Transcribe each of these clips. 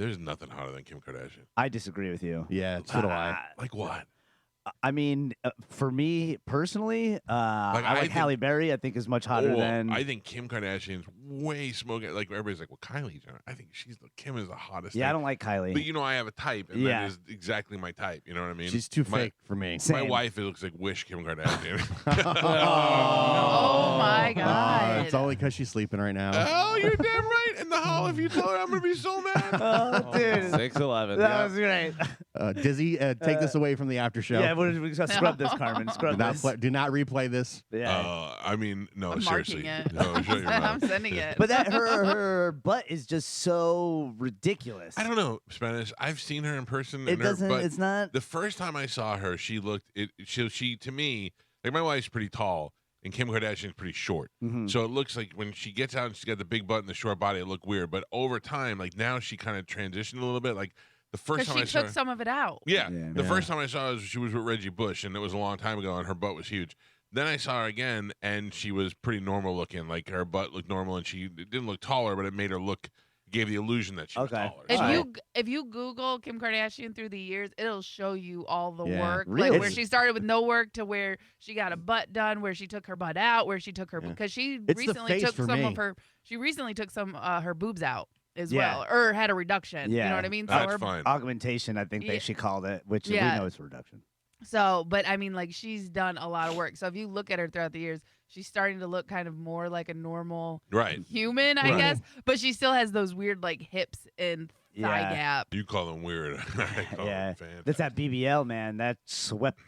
There's nothing hotter than Kim Kardashian. I disagree with you. Yeah, so do I. Like what? I mean, for me personally, I like Halle Berry. I think is much hotter than. I think Kim Kardashian's way smoking. Like everybody's like, well, Kylie Jenner. I think Kim is the hottest. Yeah, thing. I don't like Kylie. But I have a type, and that is exactly my type. You know what I mean? She's too fake for me. My wife, it looks like Wish Kim Kardashian. Oh my God! It's only because she's sleeping right now. Oh, you're damn right. In the hall, if you tell her, I'm gonna be so mad. Oh, dude, 6'11". that was great. Dizzy, take this away from the after show. Yeah, we're just gonna scrub this, Carmen. Scrub this. Do not replay this. Yeah. I mean, no, I'm seriously. marking it. No, shut your mouth. I'm sending it. But that her butt is just so ridiculous. I don't know Spanish. I've seen her in person. It doesn't. It's not. The first time I saw her, she looked. She to me, like my wife's pretty tall, and Kim Kardashian's pretty short. Mm-hmm. So it looks like when she gets out and she's got the big butt and the short body, it looked weird. But over time, like now, she kind of transitioned a little bit. Like the first time I saw she took her, some of it out. Yeah, Yeah. the first time I saw her, she was with Reggie Bush, and it was a long time ago, and her butt was huge. Then I saw her again, and she was pretty normal looking. Like her butt looked normal, and it didn't look taller, but it made her gave the illusion that she was taller. If you Google Kim Kardashian through the years, it'll show you all the work, really? like where she started with no work to where she got a butt done, where she took her butt out, where she took her because she recently took some of her. She recently took some her boobs out as well, or had a reduction. Yeah. You know what I mean? That's so fine. Augmentation, I think she called it, which we know is a reduction. So, but I mean, like she's done a lot of work. So if you look at her throughout the years, she's starting to look kind of more like a normal human, I guess. But she still has those weird like hips and thigh gap. You call them weird. I call them fantastic. That's that BBL, man. That swept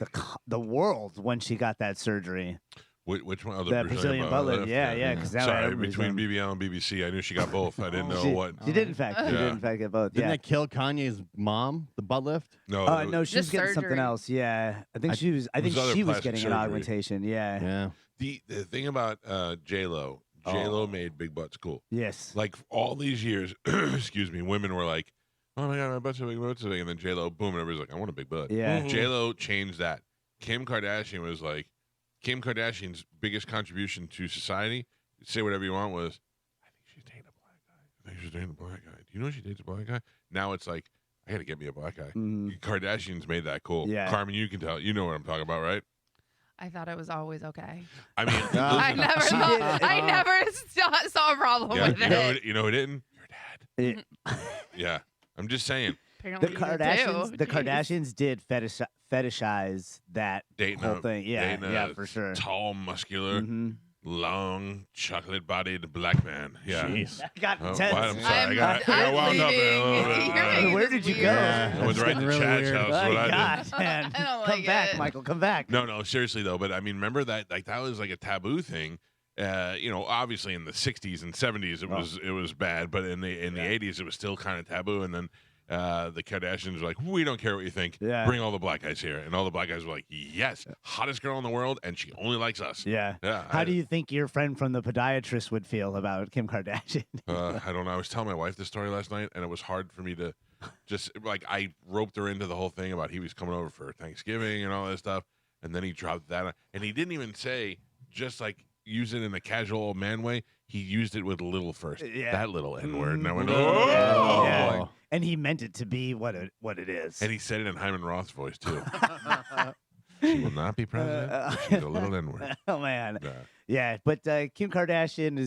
the world when she got that surgery. Which one? Oh, the Brazilian butt lift. Yeah. Sorry, between BBL and BBC, I knew she got both. I didn't know what. She did, in fact. She did, in fact, get both. Didn't that kill Kanye's mom, the butt lift? No. No, she was getting something else. Yeah. I think she was getting surgery. an augmentation. Yeah. The thing about J-Lo, J-Lo made big butts cool. Yes. Like all these years, excuse me, women were like, oh my God, my butt's so big, my butt's so big. And then J-Lo, boom, and everybody's like, I want a big butt. Yeah. J-Lo changed that. Kim Kardashian was like, Kim Kardashian's biggest contribution to society, say whatever you want, was, I think she's dating a black guy. I think she's dating a black guy. Do you know she dates a black guy? Now it's like, I got to get me a black guy. Kardashians made that cool. Yeah. Carmen, you can tell. You know what I'm talking about, right? I thought it was always okay. I mean, I never saw a problem with it. You know who didn't? Your dad. Yeah. I'm just saying. Apparently The Kardashians did fetishize that whole thing. Yeah, for sure. Tall, muscular, long, chocolate-bodied black man. Yeah. Jeez. That got intense. I'm sorry. I got wound up there a little bit. Where did you go? I was right to really Chad's weird. house. Oh, What I God, man. I don't Come like back, it. Michael. Come back. No, seriously though. But I mean, remember that? Like that was like a taboo thing. Obviously in the '60s and '70s it was bad, but in the '80s it was still kind of taboo. And then the Kardashians were like, we don't care what you think. Yeah. Bring all the black guys here. And all the black guys were like, yes, hottest girl in the world, and she only likes us. Yeah. Yeah. How do you think your friend from the podiatrist would feel about Kim Kardashian? I don't know. I was telling my wife this story last night, and it was hard for me to just like I roped her into the whole thing about he was coming over for Thanksgiving and all that stuff, and then he dropped that, and he didn't even say just like use it in a casual old man way. He used it with little first. Yeah. That little N-word. And I went, Yeah. boy. And he meant it to be what it is. And he said it in Hyman Roth's voice, too. She will not be president. But she's a little N-word. Oh, man. Yeah, but Kim Kardashian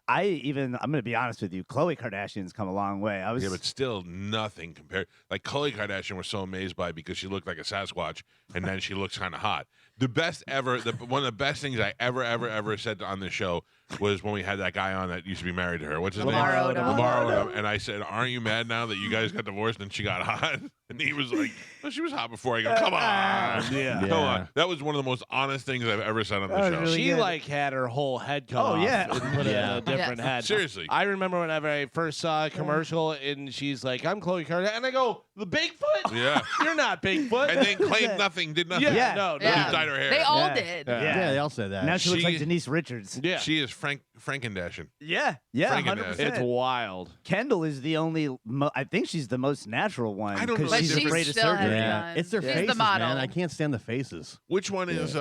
I'm going to be honest with you, Khloe Kardashian's come a long way. Yeah, but still nothing compared. Like, Khloe Kardashian was so amazed by it because she looked like a Sasquatch, and then she looks kind of hot. The best ever, one of the best things I ever said on this show was when we had that guy on that used to be married to her. What's his name? Lamar Odom. And I said, aren't you mad now that you guys got divorced and she got hot? And he was like, well, she was hot before. I go, come on. Come on. That was one of the most honest things I've ever said on the show. Really she like had her whole head come off and put it in a different head. Seriously. I remember whenever I first saw a commercial and she's like, I'm Khloe Kardashian. And I go, the Bigfoot? Yeah. You're not Bigfoot. And then claimed nothing, did nothing. Yeah. No. Just dyed her hair. They all did. Yeah, they all said that. Now she looks like Denise Richards. Yeah. She is Frankendashian. Yeah, Franken-Dash. 100%. It's wild. Kendall is the only. I think she's the most natural one. I don't know. because But she's she afraid of still surgery. has- It's their She's the faces, model. man. I can't stand the faces. Which one is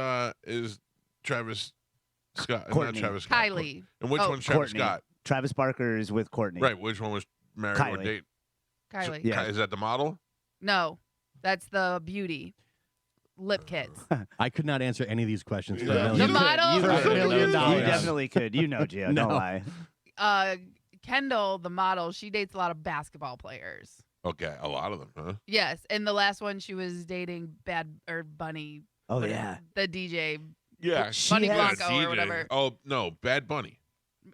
Travis Scott? Courtney. Not Travis Scott. Kylie. And which one's Travis Courtney. Scott? Travis Barker is with Courtney. Right. Which one was married or Kylie. date? Kylie. Yeah. Is that the model? No, that's the beauty. Lip kits. I could not answer any of these questions. Yeah. For The $1 million. model. For $1 million. You dollars. definitely could. You know, Gio. No. Don't lie. Kendall, the model, she dates a lot of basketball players. Okay, a lot of them, huh? Yes, and the last one she was dating Bunny. Oh, whatever, yeah. the DJ. Yeah, She Bunny has- Blanco or whatever. Oh no, Bad Bunny.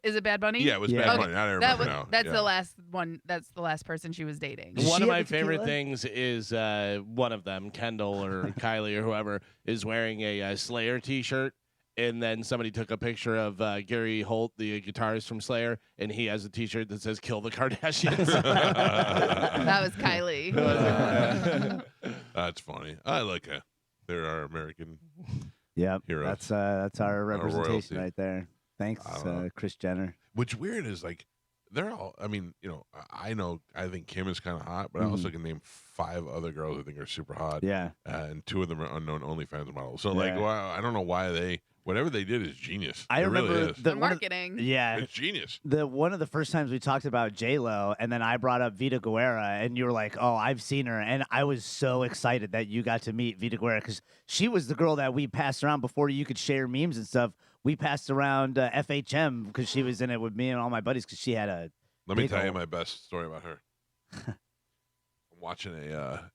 Is it Bad Bunny? Yeah, it was Yeah. Bad Okay, Bunny. I don't That remember was, now. that's Yeah. the last one. That's the last person she was dating. Does One she of have my a favorite tequila? things is one of them, Kendall or Kylie or whoever, is wearing a Slayer T-shirt, and then somebody took a picture of Gary Holt, the guitarist from Slayer, and he has a T-shirt that says "Kill the Kardashians." That was Kylie. That's funny. I like it. They're our American. Yep. Heroes. That's our representation royalty. right there. Thanks, I don't know. Chris Jenner. What's weird is like they're all. I mean, you know, I think Kim is kind of hot, but I Mhm. also can name 5 other girls I think are super hot, Yeah. and 2 of them are unknown OnlyFans models. So like, Yeah. wow, I don't know why whatever they did is genius. I it remember really is. The one of- marketing. yeah. It's genius. One of the first times we talked about J-Lo, and then I brought up Vita Guerra, and you were like, "Oh, I've seen her," and I was so excited that you got to meet Vita Guerra because she was the girl that we passed around before you could share memes and stuff. We passed around FHM because she was in it with me and all my buddies because she had a. Let me Big tell you ol'- my best story about her. I'm watching a.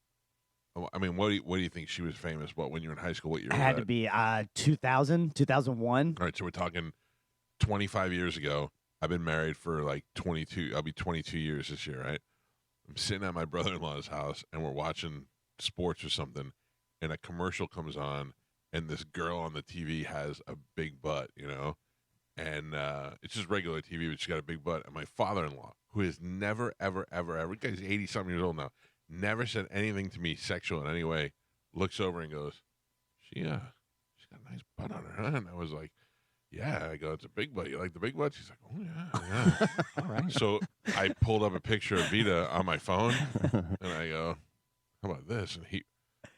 I mean, what do you think she was famous? What when you were in high school? What year? It was had that? to be 2000, 2001. All right, so we're talking 25 years ago. I've been married for like 22. I'll be 22 years this year, right? I'm sitting at my brother-in-law's house, and we're watching sports or something, and a commercial comes on, and this girl on the TV has a big butt, you know, and it's just regular TV, but she's got a big butt. And my father-in-law, who has never, ever, ever, ever, guy's 80-something years old now, never said anything to me sexual in any way, looks over and goes, she's got a nice butt on her, huh? And I was like, yeah. I go, it's a big butt. You like the big butt? She's like, oh, yeah. All right. So I pulled up a picture of Vita on my phone, and I go, how about this? And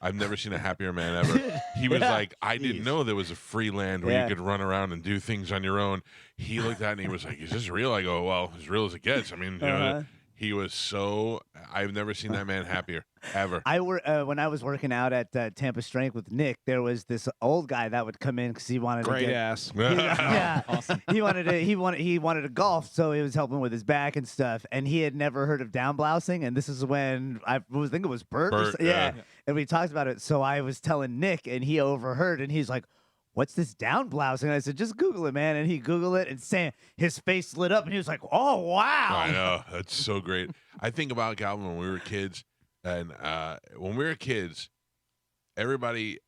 I've never seen a happier man ever. He was like, I didn't Jeez. know there was a free land where Yeah. you could run around and do things on your own. He looked at it and he was like, is this real? I go, well, as real as it gets. I mean, you know, Uh-huh. he was so, I've never seen that man happier, ever. When I was working out at Tampa Strength with Nick, there was this old guy that would come in because he wanted Great to get, ass. yeah, Awesome. he wanted to golf, so he was helping with his back and stuff. And he had never heard of down blousing, and this is when I think it was Bert. Bert, yeah. yeah. And we talked about it. So I was telling Nick, and he overheard, and he's like, "What's this down blousing?" And I said, "Just Google it, man." And he Googled it, and his face lit up, and he was like, "Oh wow!" I know. That's so great. I think about Calvin when we were kids, and when we were kids, everybody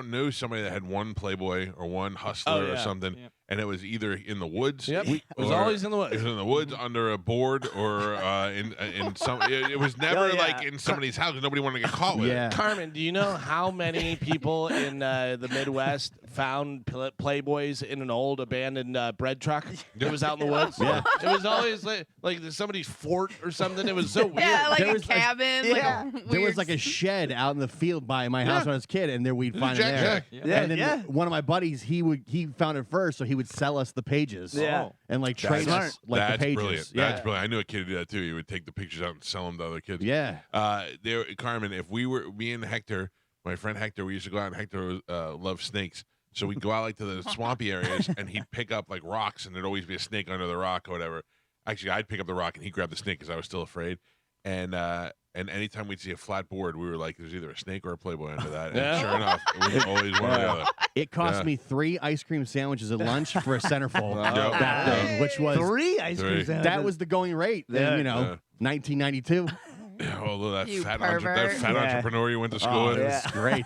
knew somebody that had one Playboy or one Hustler or something, and it was either in the woods. Yep. It was or always in the It woods. was in the woods under a board or in some. It was never Oh, yeah. like in somebody's house. 'Cause nobody wanted to get caught with Yeah. it. Carmen, do you know how many people in the Midwest found Playboys in an old abandoned bread truck that was out in the woods? Yeah. It was always like somebody's fort or something. It was so weird. Yeah, like There a was, like- cabin. yeah. Like a There was weird like a shed out in the field by my house when I was a kid, and there we'd find it Jack, there. Jack. Yeah, And then yeah. one of my buddies, he found it first, so he would sell us the pages. Yeah. And like That's trade us like That's the pages. brilliant. Yeah. That's brilliant. I knew a kid who did that too. He would take the pictures out and sell them to other kids. Yeah. Carmen, if me and Hector, my friend Hector, we used to go out, and Hector loved snakes. So we'd go out like to the swampy areas, and he'd pick up like rocks, and there'd always be a snake under the rock or whatever. Actually, I'd pick up the rock, and he'd grab the snake because I was still afraid. And anytime we'd see a flat board, we were like, there's either a snake or a Playboy under that. And Yeah. sure enough, it was always one or the other. It cost Yeah. me 3 ice cream sandwiches at lunch for a centerfold Yeah. back then, which was Three ice cream Three. sandwiches. that was the going rate. Yeah. In, Yeah. 1992. Yeah, although that You fat, pervert. that fat Yeah. entrepreneur you went to school Oh, with. it Yeah. was great.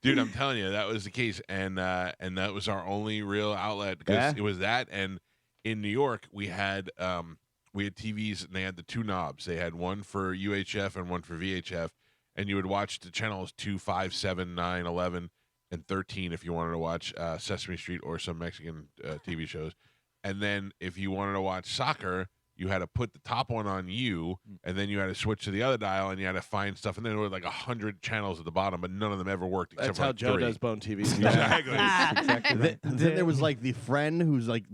Dude, I'm telling you, that was the case, and that was our only real outlet because Yeah. it was that. And in New York, we had TVs, and they had the 2 knobs. They had one for UHF and one for VHF, and you would watch the channels 2, 5, 7, 9, 11, and 13 if you wanted to watch Sesame Street or some Mexican TV shows. And then if you wanted to watch soccer, you had to put the top one on you, and then you had to switch to the other dial, and you had to find stuff. And then there were like 100 channels at the bottom, but none of them ever worked except That's for how like Joe 3. does Bone TV. Exactly. Then there was like the friend who's like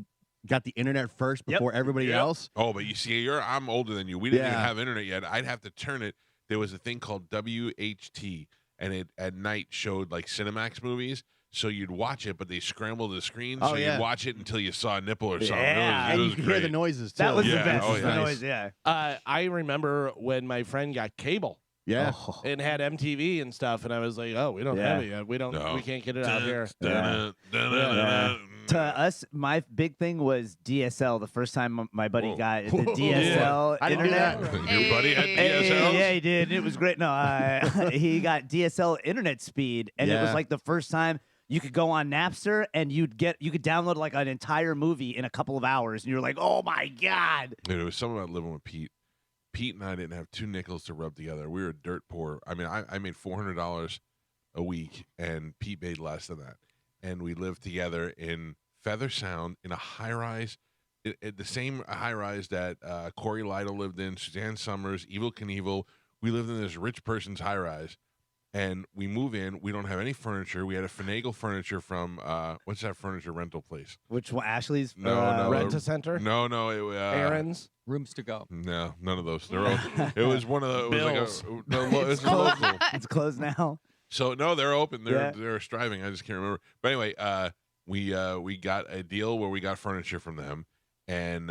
got the internet first Yep. before everybody else. Oh, but you see, I'm older than you. We didn't even Yeah. have internet yet. I'd have to turn it. There was a thing called WHT, and it at night showed like Cinemax movies. So you'd watch it, but they scrambled the screen, Oh, so yeah. you'd watch it until you saw a nipple or something. Yeah. It And was you could hear the great. noises too. That was the Yeah. best. Oh, The yeah. noise, yeah. I remember when my friend got cable Yeah. Oh. and had MTV and stuff, and I was like, "Oh, we don't Yeah. have it yet. We can't get it out here." Yeah. To us, my big thing was DSL. The first time my buddy Whoa. got the Whoa. DSL I didn't do internet. that. Your buddy had Hey. DSLs? Yeah, he did. It was great. No, he got DSL internet speed, and it was Yeah. like the first time you could go on Napster and you could download like an entire movie in a couple of hours, and you're like, oh my god. Dude, it was something about living with Pete. Pete and I didn't have 2 nickels to rub together. We were dirt poor. I mean, I made $400 a week, and Pete made less than that. And we lived together in Feather Sound in a high-rise, the same high-rise that Corey Lytle lived in, Suzanne Summers, Evel Knievel. We lived in this rich person's high-rise. And we move in. We don't have any furniture. We had to finagle furniture from, what's that furniture rental place? Which one? Ashley's? No. Rent-a-center, No, errands. Rooms to go. No, none of those. They're all, it was one of the. It was Bills. like a, no, it was closed. local. It's closed now. So no, they're open. Yeah. They're striving. I just can't remember. But anyway, we got a deal where we got furniture from them, and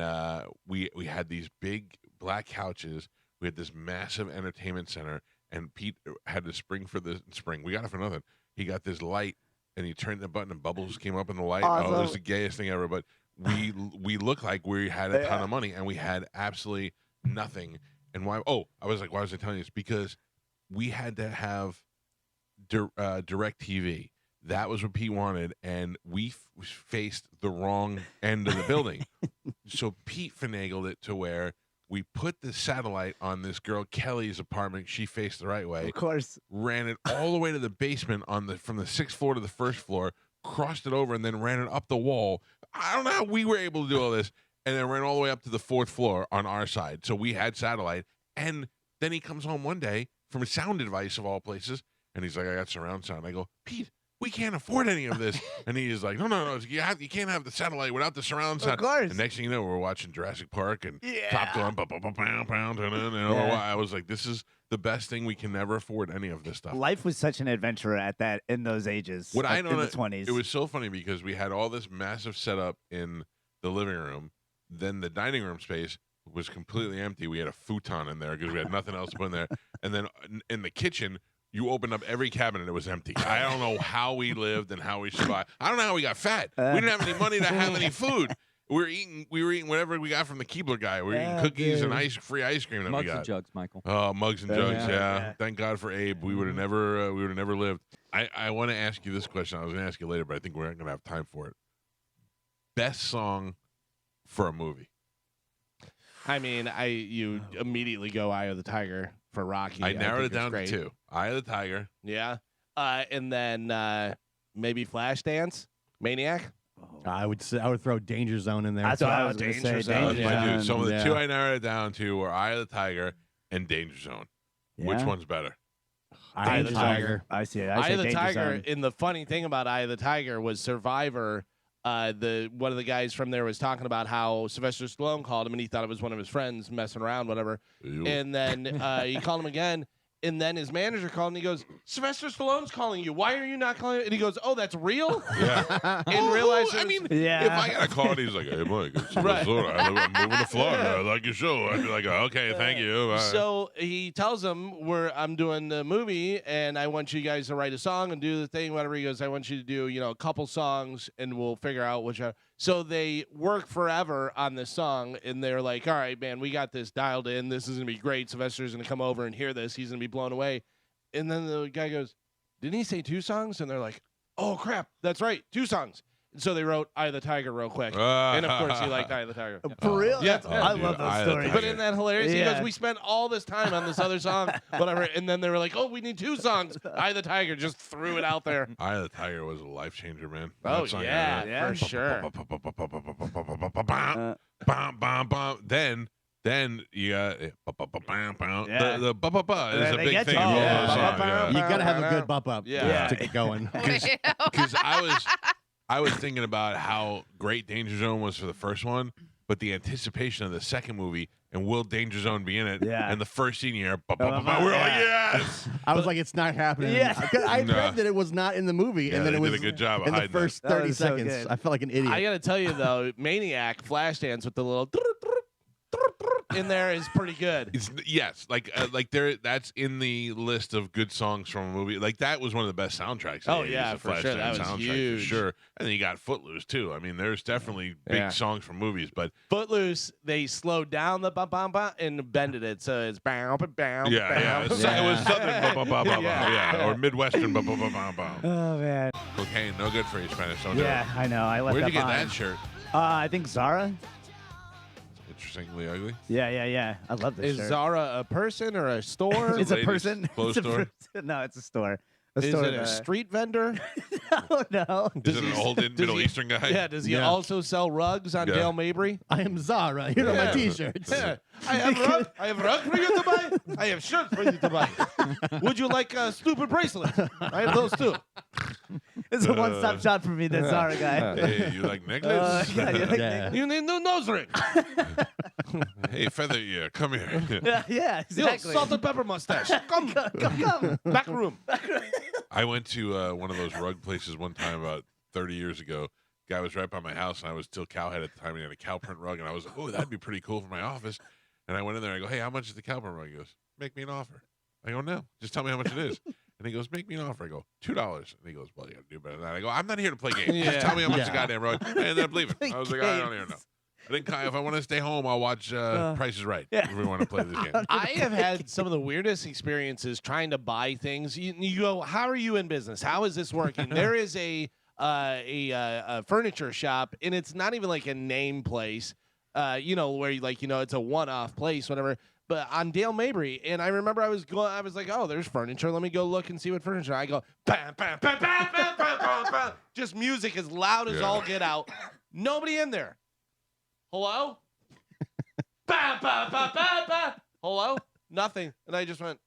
we had these big black couches. We had this massive entertainment center, and Pete had to spring for the spring. We got it for nothing. He got this light, and he turned the button, and bubbles came up in the light. Oh, it was Awesome. the gayest thing ever. But we looked like we had a ton of money, and we had absolutely nothing. And why? Oh, I was like, why was I telling you this? Because we had to have direct TV. That was what Pete wanted, and we faced the wrong end of the building. So Pete finagled it to where we put the satellite on this girl Kelly's apartment. She faced the right way. Of course. Ran it all the way to the basement from the 6th floor to the 1st floor. Crossed it over and then ran it up the wall. I don't know how we were able to do all this, and then ran all the way up to the 4th floor on our side. So we had satellite, and then he comes home one day from a Sound Advice of all places, and he's like, "I got surround sound." I go, "Pete, we can't afford any of this." And he's like, no, you can't have the satellite without the surround sound. Of course. And next thing you know, we're watching Jurassic Park and Yeah. Top Gun, I was like, this is the best thing. We can never afford any of this stuff. Life was such an adventure in those ages. What I in know the 20s. It was so funny because we had all this massive setup in the living room. Then the dining room space was completely empty. We had a futon in there because we had nothing else to put in there. And then in the kitchen, you opened up every cabinet, it was empty. I don't know how we lived and how we survived. I don't know how we got fat. We didn't have any money to have any food. We were eating whatever we got from the Keebler guy. We were eating cookies and free ice cream that Mugs we got. and jugs, Michael. Oh, mugs and jugs, Yeah. yeah. Yeah. Thank God for Abe. We would have never lived. I want to ask you this question. I was going to ask you later, but I think we're not going to have time for it. Best song for a movie. I mean, you immediately go Eye of the Tiger for Rocky. I narrowed think it down it's to great. 2. Eye of the Tiger. Yeah. And then maybe Flashdance, Maniac. I would throw Danger Zone in there. That's what I Oh, was going to Danger say. Zone, Danger yeah. Zone. So the Yeah. 2 I narrowed it down to were Eye of the Tiger and Danger Zone. Which Yeah. one's better? Eye of the Tiger. I see it. Eye say of the Danger Tiger. Zone. And the funny thing about Eye of the Tiger was Survivor. One of the guys from there was talking about how Sylvester Stallone called him and he thought it was one of his friends messing around, whatever. Ew. And then he called him again. And then his manager called and he goes, "Sylvester Stallone's calling you. Why are you not calling?" And he goes, "Oh, that's real." Yeah. And realized I it was- mean, Yeah. if I got a call and he's like, "Hey, Mike, it's Right. I'm moving to Florida. I like your show." I'd be like, "Okay, thank you." Bye." So he tells them, I'm doing the movie, and I want you guys to write a song and do the thing, whatever." He goes, "I want you to do, a couple songs, and we'll figure out which." So they work forever on this song, and they're like, "All right, man, we got this dialed in. This is gonna be great. Sylvester's gonna come over and hear this. He's gonna be blown away." And then the guy goes, "Didn't he say 2 songs?" And they're like, "Oh crap, that's right, 2 songs." And so they wrote "Eye of the Tiger" real quick, and of course he liked "Eye of the Tiger." For real? Yeah. I dude, love Eye those of the stories. But isn't that hilarious? He Yeah. goes, "We spent all this time on this other song, whatever," and then they were like, "Oh, we need 2 songs." Eye of the Tiger just threw it out there. Eye of the Tiger was a life changer, man. Oh That song, yeah, Yeah. for sure. Then you got Yeah. the ba ba ba is a They big get thing. you. in all Yeah. those Ba, ba, songs, ba. yeah. You gotta have a good bump up Yeah. to get going. Because I was I was thinking about how great Danger Zone was for the first one, but the anticipation of the second movie and will Danger Zone be in it? Yeah. And the first scene you hear, we're like, yes. I was like, it's not happening. Yeah. I No. read that it was not in the movie, Yeah, and then they it was did a good job of in the hiding that. first That 30 was so seconds. good. I felt like an idiot. I got to tell you though, Maniac Flashdance with the little in there is pretty good. It's like there. That's in the list of good songs from a movie. Like that was one of the best soundtracks. Oh, of the 80s, yeah, the for sure. Flashdance That was soundtrack, huge. for sure. And then you got Footloose too. I mean, there's definitely big Yeah. songs from movies, but Footloose, they slowed down the bum bum bum and bended it, so it's bow bow bow. yeah, it was southern, Yeah. or Midwestern, ba. Oh man. Cocaine, no good for you, Spanish. Don't do it. Yeah, I know. I left Where'd that you get behind. that shirt? I think Zara. Interestingly ugly. Yeah. I love this Is shirt. Zara a person or a store? It's a ladies' person. clothes It's a store? person. No, it's a store. A Is store it a that- street vendor? Oh no. Is it an old Middle Eastern guy? Yeah, does he Yeah. also sell rugs on Yeah. Dale Mabry? I am Zara. Here are Yeah. my T-shirts. Yeah. I have rug for you to buy. I have shirts for you to buy. Would you like a stupid bracelet? I have those too. It's a one-stop shop for me. That Zara guy. Hey, you like necklace? Yeah, you like Yeah. You need new nose ring. Hey, Feather, yeah, come here. yeah, You exactly. salt and pepper mustache. Come, Come. back room. I went to one of those rug places one time about 30 years ago. Guy was right by my house, and I was still cowhead at the time. He had a cow print rug, and I was like, oh, that'd be pretty cool for my office. And I went in there, and I go, hey, how much is the cow print rug? He goes, make me an offer. I go, no, just tell me how much it is. And he goes, make me an offer. I go, $2. And he goes, well, you got to do better than that. I go, I'm not here to play games. Yeah. Just tell me how much Yeah. the goddamn rug. I ended up leaving. I was like, I don't even know. I think if I want to stay home, I'll watch Price is Right. Yeah. If we want to play this game. I have had some of the weirdest experiences trying to buy things. You go, how are you in business? How is this working? There is a furniture shop, and it's not even like a name place, where it's a one-off place, whatever. But on Dale Mabry, and I remember I was like, oh, there's furniture. Let me go look and see what furniture. I go, bam, bam, bam, bam, bam, bam, bam, bam. Just music as loud as Yeah. all get out. Nobody in there. Hello? Ba, ba, ba, ba, ba. Hello? Nothing. And I just went,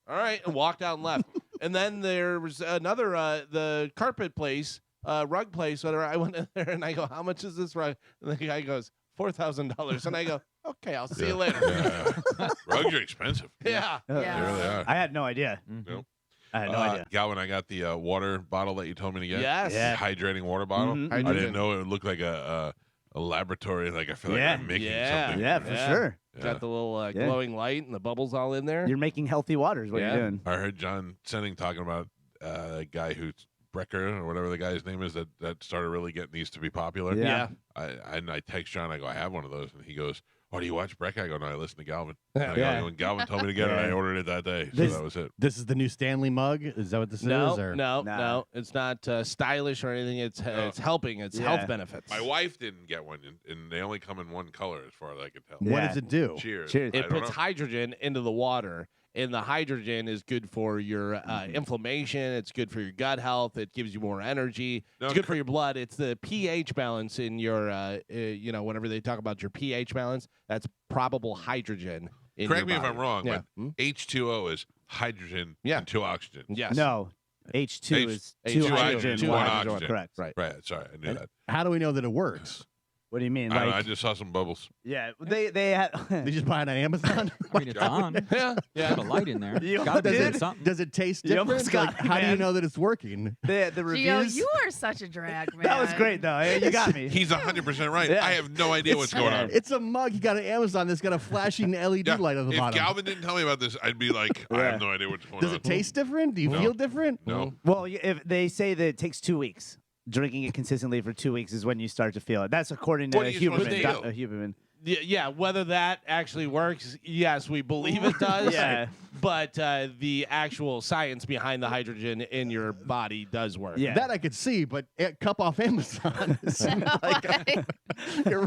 all right, and walked out and left. And then there was another, the carpet place, rug place, whatever. I went in there and I go, how much is this rug? And the guy goes, $4,000. And I go, okay, I'll see you later. Yeah. Rugs are expensive. Yeah. They really are. I had no idea. Nope. I had no idea. Galvin, I got the water bottle that you told me to get. Yes. Yeah. Hydrating water bottle. Mhm. I Hydrogen. didn't know it would look like a laboratory. Like I feel like Yeah. I'm making Yeah. something. Yeah, for Yeah. sure. Yeah. Got the little Yeah. glowing light and the bubbles all in there. You're making healthy water is what Yeah. you're doing. I heard John Senning talking about a guy who's Brecker or whatever the guy's name is that started really getting these to be popular. Yeah. I text John. I go, I have one of those, and he goes, "Oh, do you watch Brecker?" I go, "No, I listen to Galvin." Yeah. I go, Yeah. when Galvin told me to get it, I Yeah. ordered it that day. So This- that was it. This is the new Stanley mug. Is that what this No, is? Or? no, Nah. no. It's not stylish or anything. It's helping. It's Yeah. health benefits. My wife didn't get one, and they only come in one color, as far as I can tell. What Yeah. does it do? Cheers. Cheers. I It don't puts know. hydrogen into the water, and the hydrogen is good for your inflammation. It's good for your gut health. It gives you more energy. No, It's good for your blood. It's the pH balance in your, whenever they talk about your pH balance, that's probable hydrogen in Correct your me if body. I'm wrong, Yeah. but H2O is hydrogen Yeah. and 2 oxygen. Yes. No. H2 is H2 two hydrogen, hydrogen, two one oxygen. oxygen. Correct. Right. Right. Sorry, I knew that. How do we know that it works? What do you mean? I don't know, Like, I just saw some bubbles. yeah, they had. Did you just buy it on Amazon? I mean, it's on. Yeah. Yeah. Got a light in there. You Gotta did? be does, something. does it taste You almost different? got Like, me, how do you man. know that it's working? the Gio, reviews. you are such a drag, man. That was great though. You got me. He's 100% right. Yeah. I have no idea what's going on. It's a mug you got on Amazon that's got a flashing LED Yeah. light on the If bottom. Galvin didn't tell me about this, I'd be like, I Yeah. have no idea what's going Does on. it taste different? Do you No. feel different? No. Well, if they say that it takes 2 weeks. Drinking it consistently for 2 weeks is when you start to feel it. That's according to What are you supposed to Huberman. feel? Huberman. Yeah, whether that actually works, yes, we believe it does. Yeah. But the actual science behind the hydrogen in your body does work. Yeah. That I could see, but cup off Amazon. It seems like it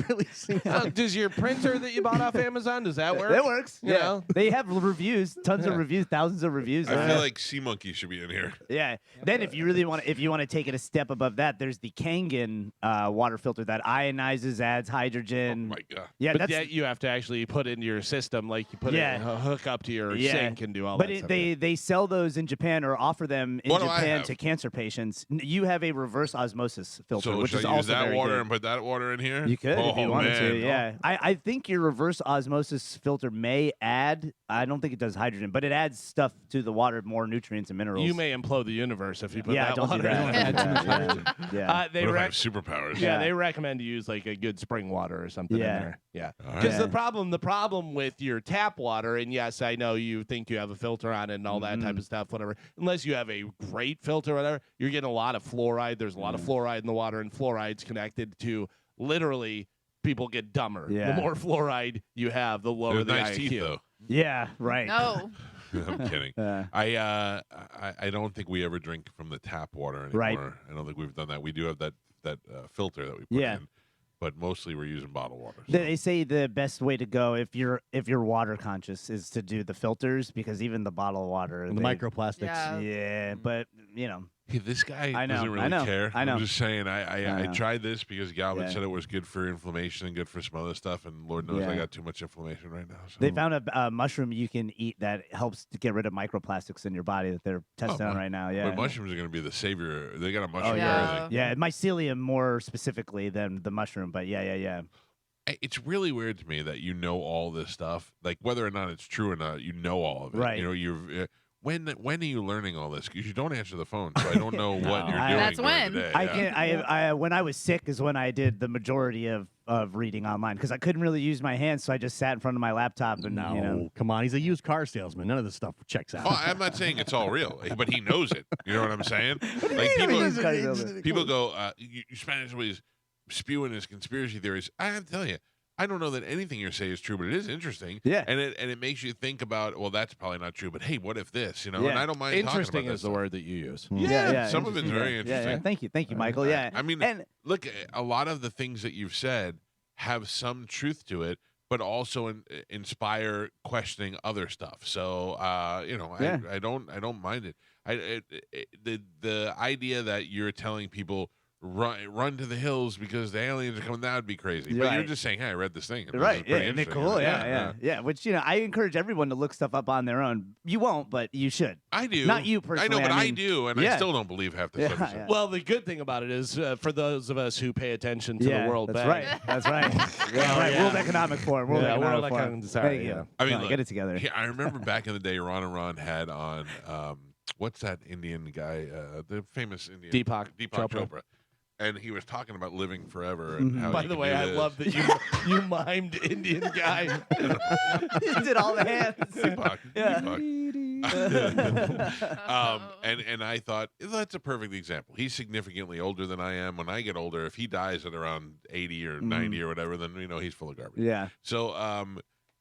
really seems So like does your printer that you bought off Amazon, does that work? It works. You Yeah. know? They have reviews, tons of Yeah. reviews, thousands of reviews. I feel like Sea Monkey should be in here. Yeah. Then if you really want to, if you want to take it a step above that, there's the Kangen water filter that ionizes, adds Oh hydrogen. my god. Yeah, But that's that you have to actually put into your system, like you put it Yeah. a hook up to your Yeah. sink can do all But that stuff. they sell those in Japan or offer them in What do I Japan have? to cancer patients. You have a reverse osmosis filter, So which should is I use also that very water good. and put that water in here? You could if you wanted to. Man. Yeah, I think your reverse osmosis filter may add. I don't think it does hydrogen, but it adds stuff to the water, more nutrients and minerals. You may implode the universe if you put yeah, that don't water do that. in. You don't add too much Yeah, hydrogen. yeah. They What if I have superpowers? Yeah, Yeah. they recommend to use like a good spring water or something Yeah. in there. Yeah. All right. Because Yeah. the problem with your tap water, and yes, I know you think you have a filter on it and all that type of stuff, whatever. Unless you have a great filter, or whatever, you're getting a lot of fluoride. There's a lot of fluoride in the water, and fluoride's connected to literally people get dumber. Yeah. The more fluoride you have, the lower There's the nice IQ. teeth, though. Yeah, right. No. I'm kidding. I don't think we ever drink from the tap water anymore. Right. I don't think we've done that. We do have that filter that we put Yeah. in, but mostly we're using bottled water. so. They say the best way to go if you're water conscious is to do the filters because even the bottled water, And the they- microplastics. Yeah. Yeah, but you know, Hey, this guy I know, doesn't I really know, care. I know. I'm just saying. I know. tried this because Galvin Yeah. said it was good for inflammation and good for some other stuff, and Lord knows I Yeah. got too much inflammation right now. So. they found a mushroom you can eat that helps to get rid of microplastics in your body that they're testing on mu- right now. But Yeah. mushrooms are going to be the savior. They got a mushroom Oh, for yeah. everything. Yeah, mycelium more specifically than the mushroom, but yeah. It's really weird to me that you know all this stuff, like whether or not it's true or not. You know all of it. Right. You know, you're. When are you learning all this? Because you don't answer the phone, so I don't know what you're I- doing. That's during when. the day. I Yeah. can I when I was sick is when I did the majority of reading online because I couldn't really use my hands, so I just sat in front of my laptop and No, you know. come on. He's a used car salesman. None of this stuff checks out. Oh, I'm not saying it's all real, but he knows it. You know what I'm saying? Like people go, you Spanish always spewing his conspiracy theories. I have to tell you, I don't know that anything you say is true, but it is interesting. Yeah. And it makes you think about, well, that's probably not true, but hey, what if this? You know, and Yeah. I don't mind Interesting talking about is the this. word that you use. Yeah, some of it's interesting. very Yeah, interesting. Yeah. Thank you, Michael. Yeah, I mean, and look, a lot of the things that you've said have some truth to it, but also inspire questioning other stuff. So, you know, Yeah. I don't mind it. The idea that you're telling people run to the hills because the aliens are coming, that would be crazy. But you're Right. just saying, hey, I read this thing. and this right, is yeah, pretty isn't it interesting. cool? Yeah. Which I encourage everyone to look stuff up on their own. You won't, but you should. I do. Not you I personally. know, but I mean, do, and I yeah. still don't believe half the Yeah, stuff. you yeah. say. Well, the good thing about it is for those of us who pay attention to yeah, the World that's Bank. right. That's right. That's Well, right. yeah. World Economic Forum. World Yeah, Economic World Forum. Econ- sorry, Thank you. yeah. I mean, Come on, look, get it together. Yeah, I remember back in the day, Ron and Ron had on what's that Indian guy, the famous Indian Deepak Chopra. Chopra, and he was talking about living forever and how. By you the can way, do I this. love that you mimed Indian guy. He did all the hands. Deepak. Yeah. Deepak. And I thought that's a perfect example. He's significantly older than I am. When I get older, if he dies at around 80 or 90 or whatever, then he's full of garbage. Yeah. So,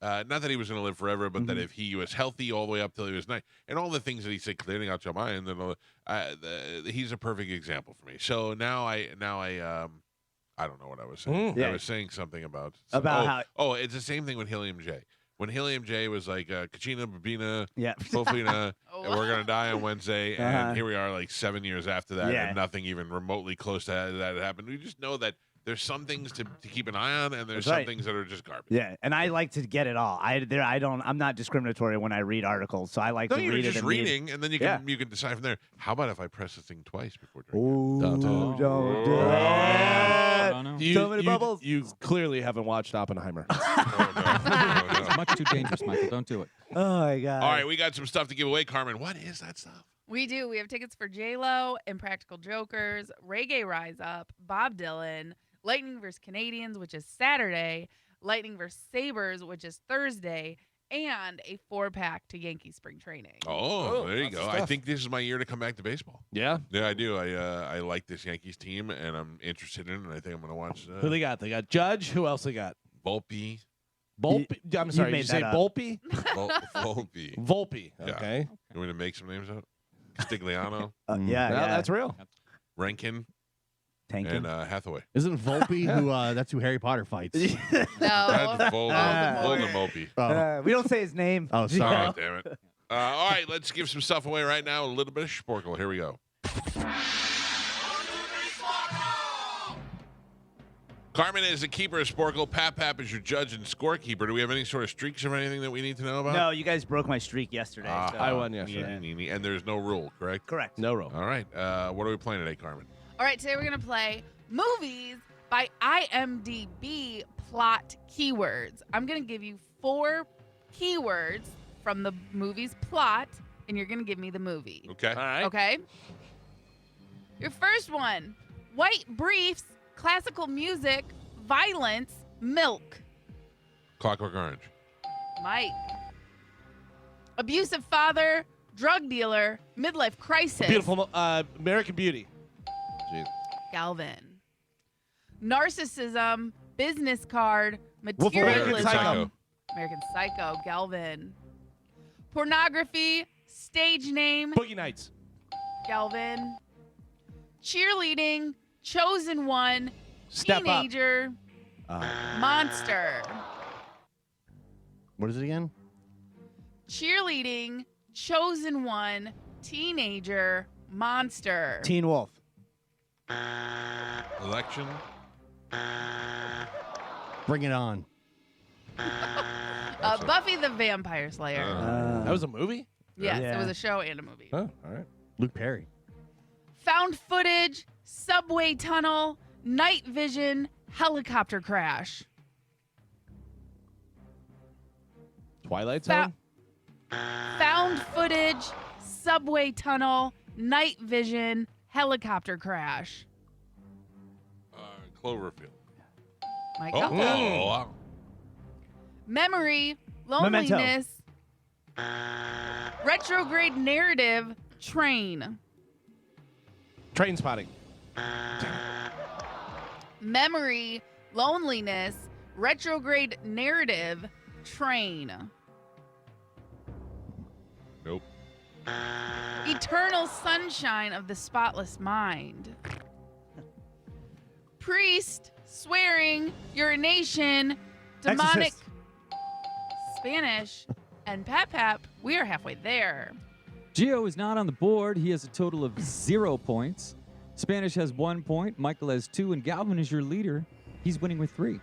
not that he was going to live forever, but that if he was healthy all the way up till he was 9, and all the things that he said, clearing out your mind, and he's a perfect example for me. So now I don't know what I was saying. Yeah. I was saying something about About how- it's the same thing with Helium J. When Helium J was like Kachina, Babina, Yeah. Fofina, Oh, and we're gonna die on Wednesday, and Uh-huh. here we are, like 7 years after that, Yeah. and nothing even remotely close to that happened. We just know that there's some things to keep an eye on, and there's That's some right. things that are just garbage. Yeah, and I like to get it all. I'm not discriminatory when I read articles, so I like No, to you're read it just and reading, and then you Yeah. can decide from there. How about if I press this thing twice before drinking? Ooh, Don't do it. don't do I that. don't know. So many bubbles. You clearly haven't watched Oppenheimer. Oh, no. It's much too dangerous, Michael. Don't do it. Oh my god. All right, we got some stuff to give away, Carmen. What is that stuff? We do. We have tickets for J-Lo, Impractical Jokers, Reggae Rise Up, Bob Dylan, Lightning vs. Canadians, which is Saturday, Lightning vs. Sabres, which is Thursday, and a 4-pack to Yankee spring training. Oh, there you lots of go. I stuff. think this is my year to come back to baseball. Yeah. Yeah, I do. I like this Yankees team, and I'm interested in it, and I think I'm going to watch Who they got? They got Judge. Who else they got? Volpe. Volpe. I'm sorry. Did made you say that up. Volpe? Volpe. Volpe. Yeah. Okay. You want me to make some names up? Castigliano, Yeah, Well, yeah. that's real. Rankin, Tanking. and Hathaway. Isn't Volpe who? That's who Harry Potter fights. No. That's Voldemort. Voldemort. Oh. We don't say his name. Oh, sorry. Oh, damn it. All right, let's give some stuff away right now. A little bit of sporkle. Here we go. Carmen is the keeper of Sporkle. Pap is your judge and scorekeeper. Do we have any sort of streaks or anything that we need to know about? No, you guys broke my streak yesterday. So. I won yesterday. Yeah. And there's no rule, correct? Correct. No roll. All right. What are we playing today, Carmen? All right, today we're going to play movies by IMDb plot keywords. I'm going to give you 4 keywords from the movie's plot, and you're going to give me the movie. Okay. All right. Okay? Your first one, white briefs, classical music, violence, milk. Clockwork Orange. Mike. Abusive father, drug dealer, midlife crisis. Beautiful American Beauty. Jeez. Galvin. Narcissism, business card, Wolf of Wall Street. materialism. Psycho. American Psycho, Galvin. Pornography, stage name, Boogie Nights. Galvin. Cheerleading, chosen one, Step Up. teenager, monster. What is it again? Cheerleading, chosen one, teenager, monster. Teen Wolf. Election. Bring it on. Buffy the Vampire Slayer. That was a movie? Yes, Yeah. it was a show and a movie. Oh, all right. Luke Perry. Found footage, subway tunnel, night vision, helicopter crash. Twilight Fa- Zone? Found footage, subway tunnel, night vision, helicopter crash. Cloverfield. Mike Oh, Calta. wow. Memory, Memento. loneliness, retrograde narrative, train. Train Spotting. Memory, loneliness, retrograde narrative, train. Nope. Eternal sunshine of the spotless mind. Priest, swearing, urination, demonic, Exorcist. Spanish, and Pap. We are halfway there. Gio is not on the board. He has a total of 0 points. Spanish has 1 point. Michael has 2, and Galvin is your leader. He's winning with 3.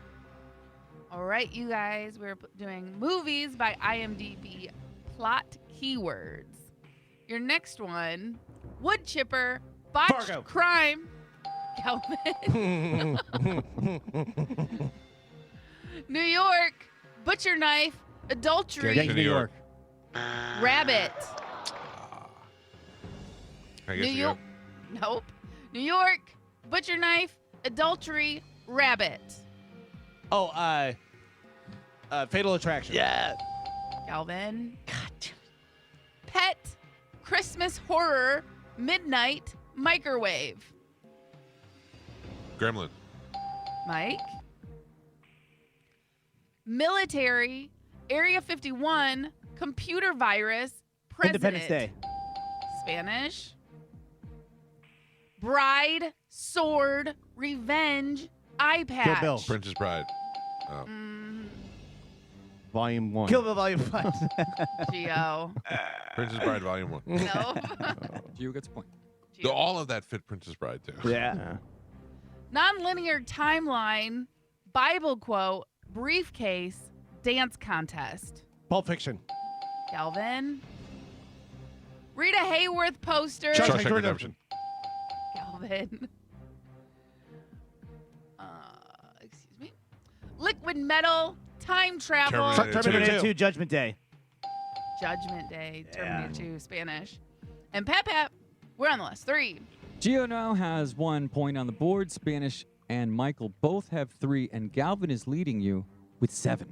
All right, you guys, we're doing movies by IMDb plot keywords. Your next one, wood chipper, botched Fargo. crime, Calvin. New York, butcher knife, adultery, Gangs of New York. rabbit. I guess New you York, nope. New York, butcher knife, adultery, rabbit. Oh, Fatal Attraction. Yeah. Calvin. Pet, Christmas horror, midnight, microwave. Gremlin. Mike. Military, Area 51, computer virus, president. Independence Day. Spanish. Bride, sword, revenge, eye patch. Bill. Princess Bride. Oh. Volume 1. Kill Bill Volume 5. Gio. Princess Bride Volume 1. No. Gio gets a point. So all of that fit Princess Bride, too. Yeah. Non-linear timeline, Bible quote, briefcase, dance contest. Pulp Fiction. Calvin. Rita Hayworth poster. Shawshank Redemption. Calvin. Excuse me. Liquid metal, time travel, Terminator. Terminator 2. 2, Judgment Day. Judgment Day, Yeah. Terminator 2, Spanish. And Pap, we're on the last 3. Gio now has 1 point on the board. Spanish and Michael both have 3, and Galvin is leading you with 7.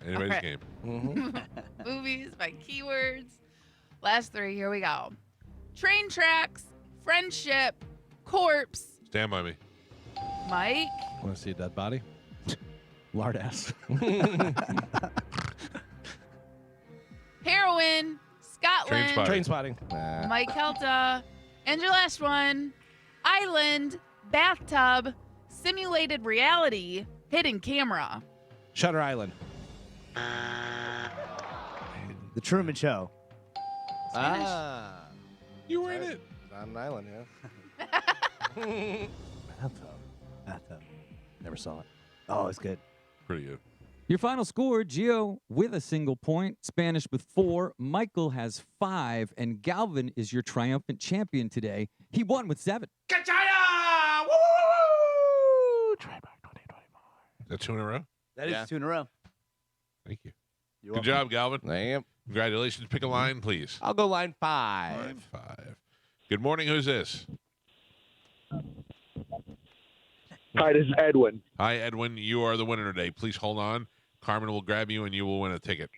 Anybody's All right. game. Movies by keywords. Last 3, here we go. Train tracks, friendship, corpse, Stand By Me. Mike, Want to see a dead body? Lard ass. heroin, Scotland, Trainspotting. Train Spotting. Mike Calta, and your last one, island, bathtub, simulated reality, hidden camera. Shutter Island. The Truman Show. You were in it. On an island, yeah. Bathtub. Never saw it. Oh, it's good. Pretty good. Your final score, Gio with a single point, Spanish with 4, Michael has 5, and Galvin is your triumphant champion today. He won with 7. Kachaya! Woo, woo, woo! Trademark 2024. Is that 2 in a row? That is Yeah. 2 in a row. Thank you. You're Good welcome. job, Galvin. Damn. Congratulations. Pick a line, please. I'll go line 5. 5. Good morning. Who's this? Hi, this is Edwin. Hi, Edwin. You are the winner today. Please hold on. Carmen will grab you, and you will win a ticket.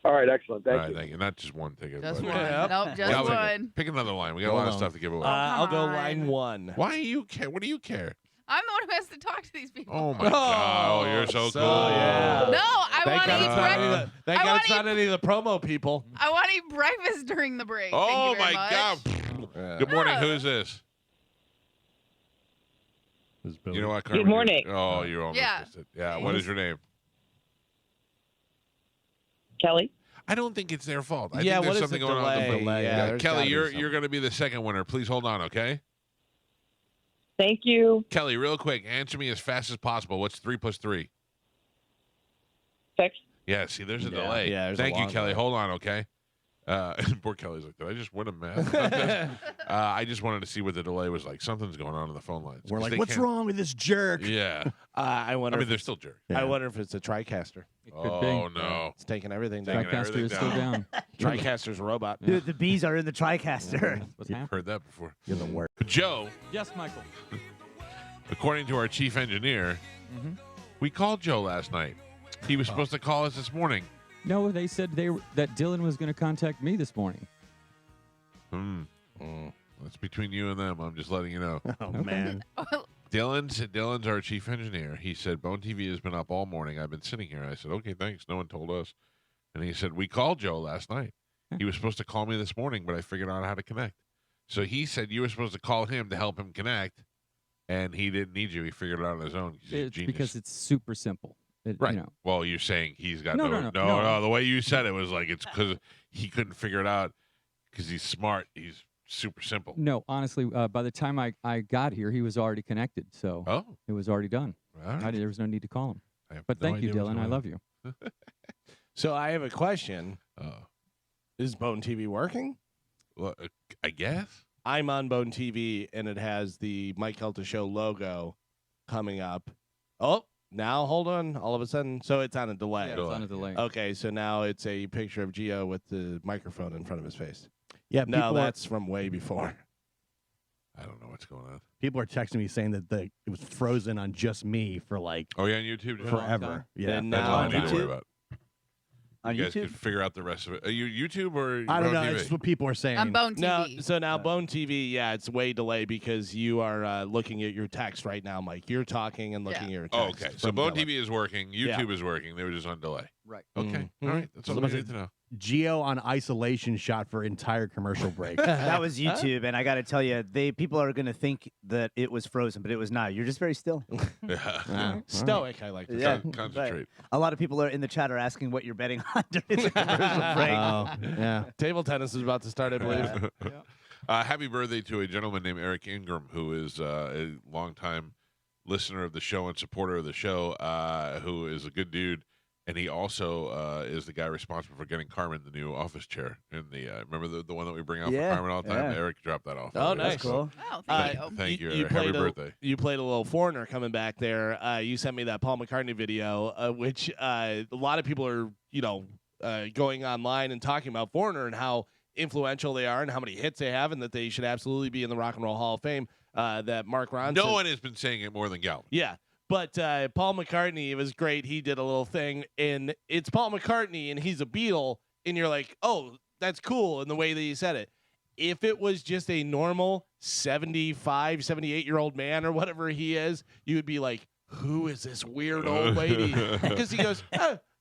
All right, excellent. All Thank right, you. thank you. Not just one ticket. Just but- one. Yep. Nope, just Galvin, one. Pick another line. We got a Hold lot of on. stuff to give away. I'll go on. line 1. Why do you care? What do you care? I'm the one who has to talk to these people. Oh my God! Oh, you're so cool. yeah. No, I Thank want to God eat it's not any of breakfast. the- thank I God wanna it's not any of the promo people. I want to eat breakfast during the break. Thank Oh you very my much. God! Good morning. Who is this? You know what? Carmen? Good morning. Oh, you almost Yeah. missed it. Yeah. What is your name? Kelly. I don't think it's their fault. I Yeah, think what there's is something the going on with the delay? phone. Yeah, there's gotta Kelly, be you're something. going to be the second winner. Please hold on, okay? Thank you. Kelly, real quick, answer me as fast as possible. What's 3 plus 3? 6. Yeah, see, there's a Yeah. delay. Yeah, there's a Thank you, long Kelly. delay. Hold on, okay? Poor Kelly's like, did I just win a math contest? I just wanted to see what the delay was like. Something's going on in the phone lines. We're 'cause like, they what's can't- wrong with this jerk? Yeah. I I wonder. mean, if, they're still jerks. Yeah. I wonder if it's a TriCaster. It could Oh, be. no. It's taking everything Taking down. it. TriCaster is still everything down. TriCaster's a robot. Dude, the bees are in the TriCaster. What's happening? Heard that before. You're the worst. Joe, Yes, Michael. according to our chief engineer, we called Joe last night. He was supposed to call us this morning. No, they said that Dylan was going to contact me this morning. That's between you and them. I'm just letting you know. Oh, man. Dylan's our chief engineer. He said, Bone TV has been up all morning. I've been sitting here. I said, okay, thanks. No one told us. And he said, we called Joe last night. He was supposed to call me this morning, but I figured out how to connect. So he said you were supposed to call him to help him connect, and he didn't need you. He figured it out on his own. He's a It's genius. because it's super simple. Right. You know, Well, you're saying he's got No, no. no. The way you said it was like it's because he couldn't figure it out because he's smart. He's super simple. no, honestly, by the time I got here, he was already connected, so Oh, it was already done. all right. There was no need to call him. I have But no thank you, idea what's Dylan. I going love you. So I have a question. on. Is Bone TV working? Well, I guess. I'm on Bone TV, and it has the Mike Calta Show logo coming up. Oh, now hold on. All of a sudden, so it's on a delay. Yeah, it's on a delay. Okay, so now it's a picture of Gio with the microphone in front of his face. Yeah, No, that's from way before. I don't know what's going on. people are texting me saying that it was frozen on just me for like Oh, yeah, on YouTube. For- forever. time. Yeah. And That's now all I on need to worry YouTube? about. On You guys YouTube? can figure out the rest of it. Are you YouTube or I don't Bone know. TV? It's just what people are saying. On Bone No, TV. so now Bone TV, yeah, it's way delayed because you are looking at your text right now, Mike. You're talking and looking at your text. Oh, okay. So from Bone Dylan. TV is working. YouTube is working. They were just on delay. Right. Okay. Mhm. All right. That's all we Listen, need to know. Geo on isolation shot for entire commercial break. That was YouTube, and I got to tell you, people are going to think that it was frozen, but it was not. You're just very still. Yeah. Stoic, I like to Yeah. say. Concentrate. A lot of people are in the chat are asking what you're betting on during the commercial break. Oh, yeah. Table tennis is about to start, I believe. Happy birthday to a gentleman named Eric Ingram, who is a longtime listener of the show and supporter of the show, who is a good dude. And he also is the guy responsible for getting Carmen the new office chair. In the remember the one that we bring out Yeah, for Carmen all the time? yeah. Eric dropped that off. Oh, earlier, nice. That's so cool. Oh, thank you. Thank you. You Happy played birthday. You played a little foreigner coming back there. You sent me that Paul McCartney video, which a lot of people are, going online and talking about Foreigner and how influential they are and how many hits they have and that they should absolutely be in the Rock and Roll Hall of Fame. That Mark Ronson. No one has been saying it more than Galvin. Yeah. But Paul McCartney, it was great. He did a little thing, and it's Paul McCartney, and he's a Beatle, and you're like, oh, that's cool in the way that he said it. If it was just a normal 75, 78-year-old man or whatever he is, you would be like, who is this weird old lady? Because he goes,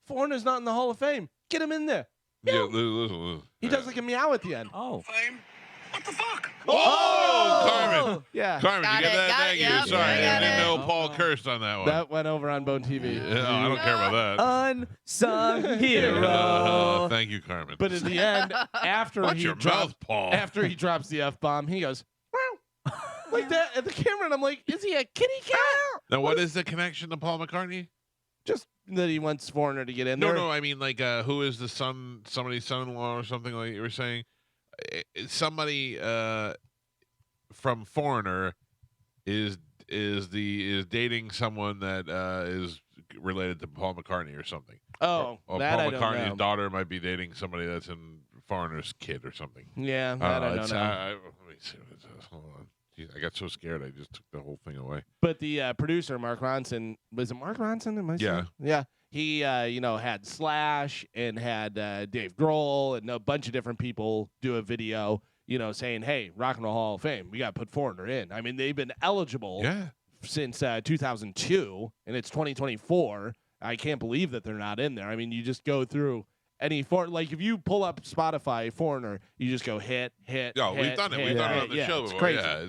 Foreigner's not in the Hall of Fame. Get him in there. Yeah, listen. He does like a meow at the end. Oh. Oh, Carmen. Yeah. Carmen, Got you get it, that? got Thank it, you. yep, Sorry, I I got didn't it. know Paul cursed on that one. That went over on Bone TV. Yeah, I don't care about that. Unsung hero. Thank you, Carmen. But in the end, after Watch he your drops, mouth, Paul. after he drops the F-bomb, he goes, wow. like that at the camera, and I'm like, is he a kitty cat? Now, what is the connection to Paul McCartney? Just that he wants Foreigner to get in No, there. no, I mean, like, who is the somebody's son-in-law or something like you were saying? Somebody from Foreigner is dating someone that is related to Paul McCartney or something. Oh, or that Paul I don't McCartney's know. daughter might be dating somebody that's in Foreigner's kid or something. Yeah, that I don't It's, know. let me see what it says. Hold on. Jeez, I got so scared I just took the whole thing away. But the producer, Mark Ronson, was it Mark Ronson? Am I Yeah. saying? Yeah. He, had Slash and had Dave Grohl and a bunch of different people do a video, saying, hey, Rock and Roll Hall of Fame, we got to put Foreigner in. I mean, they've been eligible since 2002, and it's 2024. I can't believe that they're not in there. I mean, you just go through any like if you pull up Spotify Foreigner, you just go hit. No, we've done it. We've done it on the show it's before. crazy. Yeah,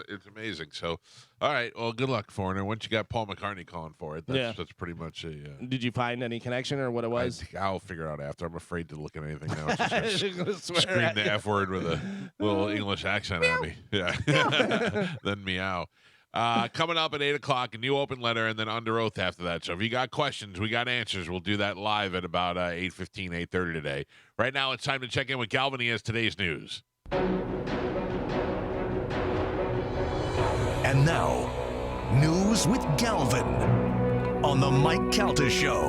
it's amazing. So, all right. Well, good luck, Foreigner. Once you got Paul McCartney calling for it, that's pretty much a. Did you find any connection or what it was? I'll figure out after. I'm afraid to look at anything now. It's just Gonna swear scream at the you. F word with a little English accent at me. Yeah. Then meow. Coming up at 8 o'clock, a new open letter, and then under oath after that. So if you got questions, we got answers. We'll do that live at about 8:15, 8:30 today. Right now, it's time to check in with Galvin. He has today's news. And now, news with Galvin on the Mike Calta Show.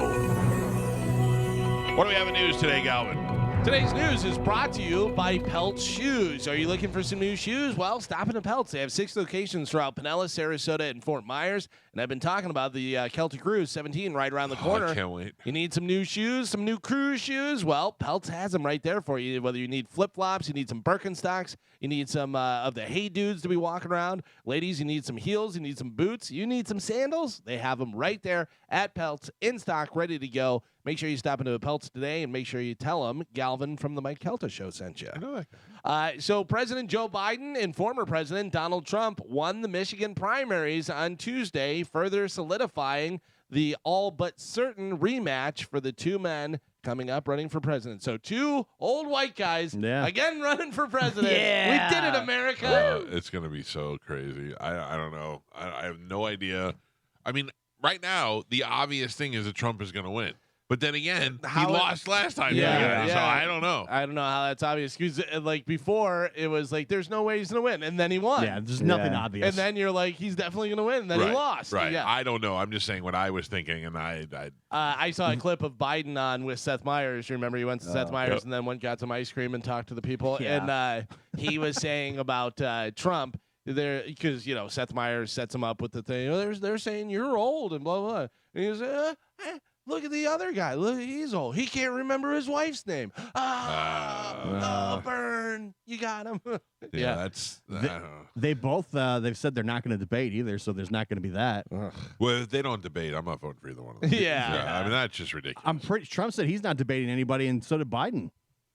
What do we have in news today, Galvin? Today's news is brought to you by Pelt's Shoes. Are you looking for some new shoes? Well, stop into Pelt's. They have 6 locations throughout Pinellas, Sarasota, and Fort Myers. And I've been talking about the Celtic Cruise 17 right around the corner. I can't wait. You need some new shoes, some new cruise shoes? Well, Pelt's has them right there for you. Whether you need flip-flops, you need some Birkenstocks, you need some of the Hey Dudes to be walking around. Ladies, you need some heels, you need some boots, you need some sandals. They have them right there at Pelt's, in stock, ready to go. Make sure you stop into a Pelt's today and make sure you tell them Galvin from the Mike Calta Show sent you. I know that guy. So President Joe Biden and former President Donald Trump won the Michigan primaries on Tuesday, further solidifying the all but certain rematch for the two men coming up running for president. So 2 old white guys again running for president. We did it, America. It's going to be so crazy. I don't know. I have no idea. I mean, right now, the obvious thing is that Trump is going to win. But then again, he lost last time. So I don't know. I don't know how that's obvious. Because like before, it was like, there's no way he's going to win. And then he won. Yeah, there's nothing obvious. And then you're like, he's definitely going to win. And then he lost. Right. Yeah. I don't know. I'm just saying what I was thinking. And I saw a clip of Biden on with Seth Meyers. You remember he went to Seth Meyers and then got some ice cream and talked to the people. Yeah. And he was saying about Trump. There, because Seth Meyers sets him up with the thing. They're saying you're old and blah blah. And he goes, look at the other guy. Look, he's old. He can't remember his wife's name. Burn. You got him. that's. They both they've said they're not going to debate either, so there's not going to be that. Well, if they don't debate, I'm not voting for either one of them. Yeah. I mean, that's just ridiculous. I'm pretty. Trump said he's not debating anybody, and so did Biden.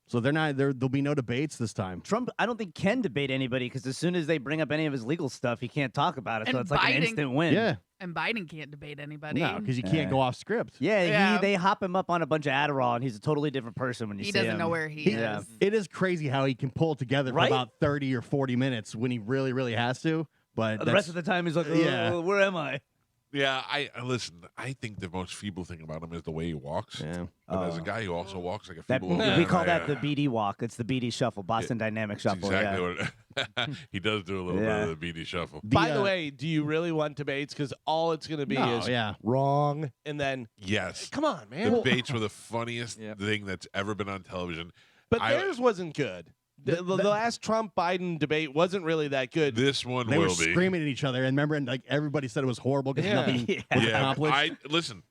So they're not. There'll be no debates this time. Trump, I don't think, can debate anybody because as soon as they bring up any of his legal stuff, he can't talk about it. And So it's like an Biden- instant win. Yeah, And Biden can't debate anybody. no, because you can't go off script. Yeah, they hop him up on a bunch of Adderall, and he's a totally different person when you He see him. doesn't know where he Yeah. is. It is crazy how he can pull together Right? for about 30 or 40 minutes when he really, really has to. But The rest of the time, he's like, where am I? Yeah, I listen. I think the most feeble thing about him is the way he walks. Yeah. But as a guy who also walks like a That, feeble, man, we call that the BD walk. It's the BD shuffle, Boston Dynamic That's Shuffle. exactly what he does. Do a little bit of the BD shuffle. By the way, do you really want debates? Because all it's going to be is wrong, and then Yes, come on, man. debates were the funniest thing that's ever been on television. But theirs wasn't good. The last Trump-Biden debate wasn't really that good. This one They will were be. screaming at each other, and remember, and like everybody said it was horrible because nothing was accomplished. Listen.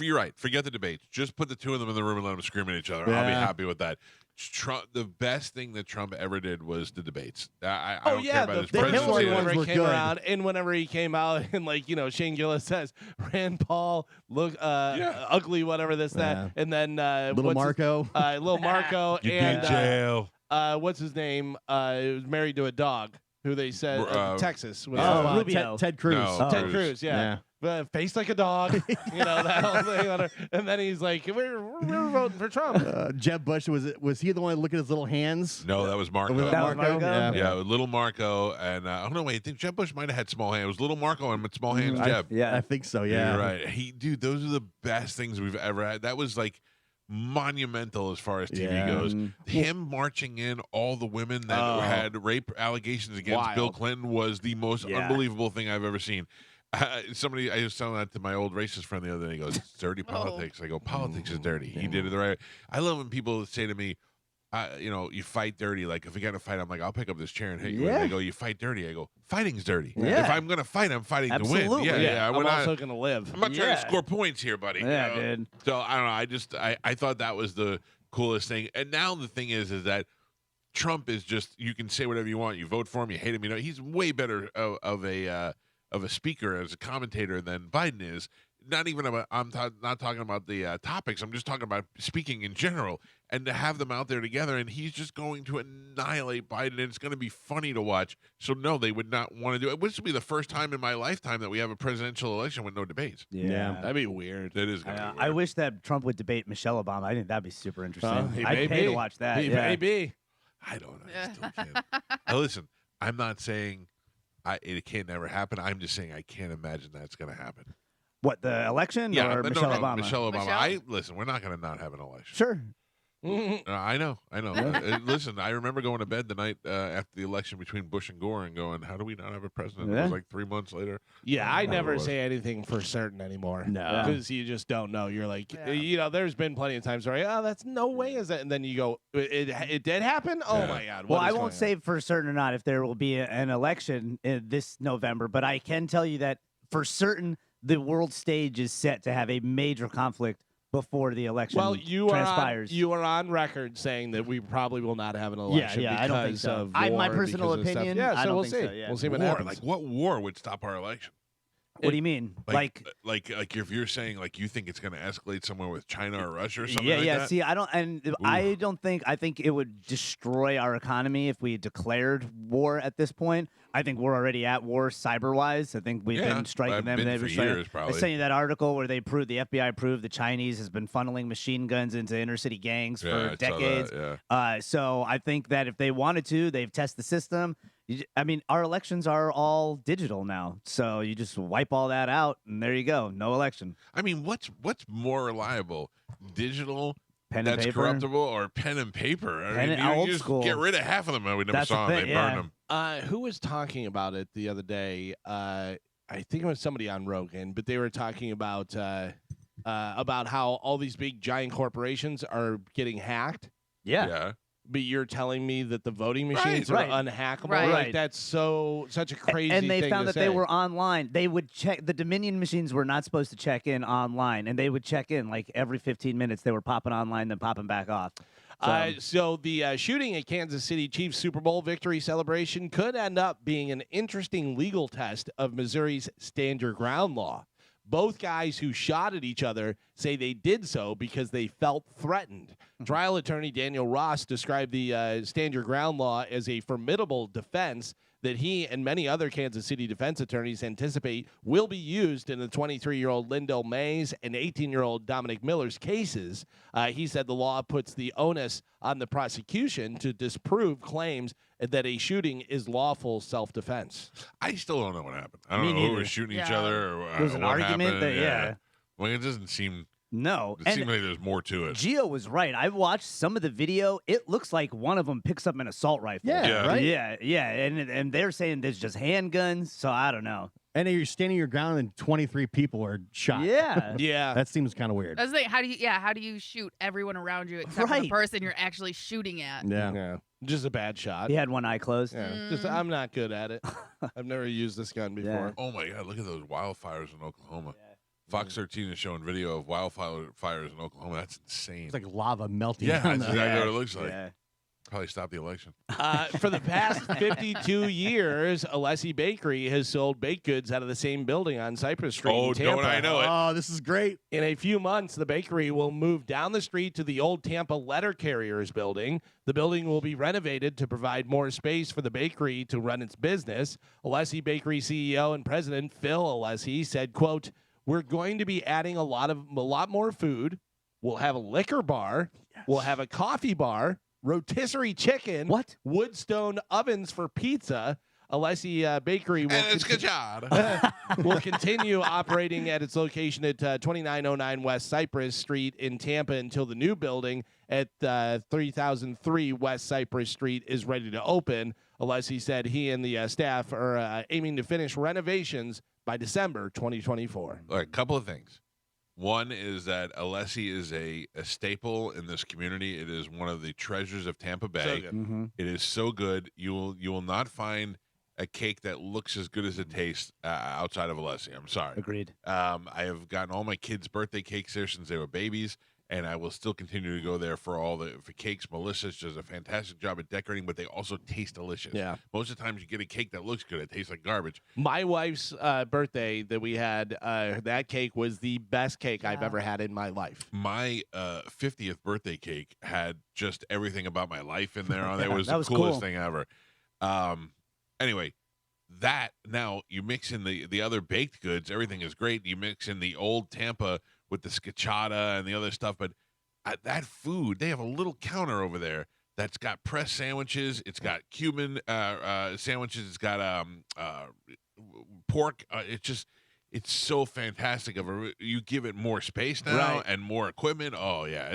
You're right. Forget the debates. Just put the two of them in the room and let them scream at each other. I'll be happy with that. Trump, the best thing that Trump ever did was the debates. I don't care about his the presidency. Hillary ones whenever were he came good. around, and whenever he came out, and Shane Gillis says Rand Paul look ugly, whatever that, and then Little Marco, Little Marco, You'd be and in jail. What's his name? Was married to a dog. Who they said Texas was Rubio. Ted Cruz. No, Ted Cruz, yeah. face like a dog, that whole thing on her. And then he's like, we're voting for Trump. Jeb Bush, was he the one looking at his little hands? No, that was Marco. Was that Marco? Yeah, little Marco, and I don't know. Wait, I think Jeb Bush might have had small hands. It was little Marco and small hands Jeb. I think so. Yeah, you're right. Dude, those are the best things we've ever had. That was like monumental as far as TV goes. Him marching in all the women that had rape allegations against Bill Clinton was the most unbelievable thing I've ever seen. I was telling that to my old racist friend the other day. He goes, "It's dirty politics." I go, "Politics is dirty." He did it the right way. I love when people say to me, you fight dirty. Like if we got to fight, I'm like, I'll pick up this chair and hit you. And they go, you fight dirty. I go, fighting's dirty. Yeah. If I'm gonna fight, I'm fighting to win. Yeah. I'm also gonna live. I'm not trying to score points here, buddy. Yeah, dude. So I don't know. I thought that was the coolest thing. And now the thing is that Trump is just, you can say whatever you want. You vote for him, you hate him. He's way better of a speaker as a commentator than Biden is. Not even about. Not talking about the topics. I'm just talking about speaking in general. And to have them out there together, and he's just going to annihilate Biden, and it's going to be funny to watch. So no, they would not want to do it. This would be the first time in my lifetime that we have a presidential election with no debates. Yeah. That'd be weird. It is going to be weird. I wish that Trump would debate Michelle Obama. I think that'd be super interesting. He I'd may pay be. to watch that. He may be. I don't know. I still can't. Now, listen, I'm not saying it can't never happen. I'm just saying I can't imagine that's going to happen. What, the election or Michelle Obama? Michelle Obama. Michelle? Listen, we're not going to not have an election. Sure. I know. Listen, I remember going to bed the night after the election between Bush and Gore and going, how do we not have a president? It was like 3 months later. Yeah, I never say anything for certain anymore. No. Because you just don't know. You're like, there's been plenty of times where, that's no way is that. And then you go, it did happen? Oh, my God. Well, I won't say for certain or not if there will be an election this November, but I can tell you that for certain the world stage is set to have a major conflict before the election transpires. You are on record saying that we probably will not have an election because I don't think so. of war, my personal opinion, Yeah, I so don't we'll think see. so, yeah. We'll see what War, happens. like what war would stop our election? What do you mean? Like if you're saying like you think it's going to escalate somewhere with China or Russia or something like that? See, I think it would destroy our economy if we declared war at this point. I think we're already at war cyber-wise. I think we've been striking them. Been for years, probably. I sent you that article where the FBI proved the Chinese has been funneling machine guns into inner city gangs for decades. So I think that if they wanted to, they've tested the system. Our elections are all digital now, so you just wipe all that out, and there you go, no election. What's more reliable, digital? Pen that's and paper? corruptible, or pen and paper? Old you just school. get rid of half of them. We never saw them. They burned them. Who was talking about it the other day? I think it was somebody on Rogan, but they were talking about how all these big giant corporations are getting hacked. Yeah. But you're telling me that the voting machines are unhackable? Right. Like that's such a crazy And they thing found to that say. they were online. They would check. The Dominion machines were not supposed to check in online, and they would check in like every 15 minutes. They were popping online, then popping back off. So the shooting at Kansas City Chiefs Super Bowl victory celebration could end up being an interesting legal test of Missouri's stand your ground law. Both guys who shot at each other say they did so because they felt threatened. Trial attorney Daniel Ross described the stand your ground law as a formidable defense that he and many other Kansas City defense attorneys anticipate will be used in the 23-year-old Lyndell Mays and 18-year-old Dominic Miller's cases. He said the law puts the onus on the prosecution to disprove claims that a shooting is lawful self-defense. I still don't know what happened. I don't know who was shooting each other. Or, There was an what argument happened. Well, it doesn't seem. No. It seems like there's more to it. Gio was right. I watched some of the video. It looks like one of them picks up an assault rifle. Yeah, right? Yeah. And they're saying there's just handguns, so I don't know. And then you're standing your ground and 23 people are shot. Yeah. Yeah. That seems kind of weird. That's the thing. How do you shoot everyone around you except for the person you're actually shooting at? Yeah. Just a bad shot. He had one eye closed. Yeah. I'm not good at it. I've never used this gun before. Oh my God! Look at those wildfires in Oklahoma. Fox 13 is showing video of wildfires in Oklahoma. That's insane. It's like lava melting. Yeah, down that's the- exactly what it looks like. Yeah. Probably stop the election. For the past 52 years, Alessi Bakery has sold baked goods out of the same building on Cypress Street in Tampa. Don't I know it? Oh, this is great. In a few months, the bakery will move down the street to the old Tampa Letter Carriers building. The building will be renovated to provide more space for the bakery to run its business. Alessi Bakery CEO and president Phil Alessi said, quote, "We're going to be adding a lot more food. We'll have a liquor bar. Yes. We'll have a coffee bar. Rotisserie chicken. What? Woodstone ovens for pizza. Alessi Bakery will continue operating at its location at 2909 West Cypress Street in Tampa until the new building at 3003 West Cypress Street is ready to open. Alessi said he and the staff are aiming to finish renovations by December 2024. All right, a couple of things. One is that Alessi is a staple in this community. It is one of the treasures of Tampa Bay. So good. Mm-hmm. It is so good. You will not find a cake that looks as good as it tastes outside of Alessi. I'm sorry. Agreed. I have gotten all my kids' birthday cakes there since they were babies, and I will still continue to go there for cakes. Melissa does a fantastic job at decorating, but they also taste delicious. Yeah. Most of the times you get a cake that looks good, it tastes like garbage. My wife's birthday that we had, that cake was the best cake I've ever had in my life. My 50th birthday cake had just everything about my life in there on it. It was That the was coolest cool. thing ever. Anyway, now you mix in the other baked goods, everything is great. You mix in the old Tampa with the scachata and the other stuff, but that food, they have a little counter over there that's got pressed sandwiches. It's got Cuban sandwiches. It's got pork. It's so fantastic. You give it more space now Right. and more equipment. Oh yeah,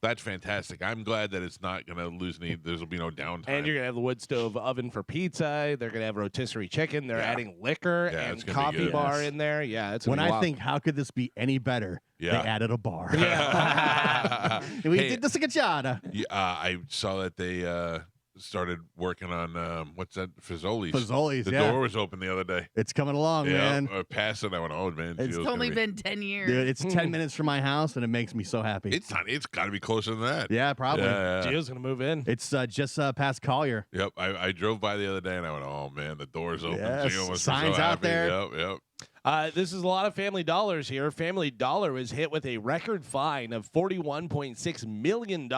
that's fantastic. I'm glad that it's not going to lose any. There'll be no downtime. And you're going to have the wood stove oven for pizza. They're going to have rotisserie chicken. They're adding liquor it's and gonna be coffee good. bar Yes. in there. Yeah, it's When gonna be I wild. think, how could this be any better? Yeah. They added a bar. Yeah. We Hey, did the scachata. I saw that they started working on what's that? Fazoli's. Fazoli's, The yeah. door was open the other day. It's coming along, man. I passed it. I went, oh man, It's Gio's It's only gonna be- been 10 years. Dude, it's 10 minutes from my house, and it makes me so happy. It's tiny. It's got to be closer than that. Yeah, probably. Yeah. Gio's going to move in. It's just past Collier. Yep. I drove by the other day and I went, oh man, the door's open. Yes, Gio must be signs so out happy. there. Yep. This is a lot of Family Dollars here. Family Dollar was hit with a record fine of $41.6 million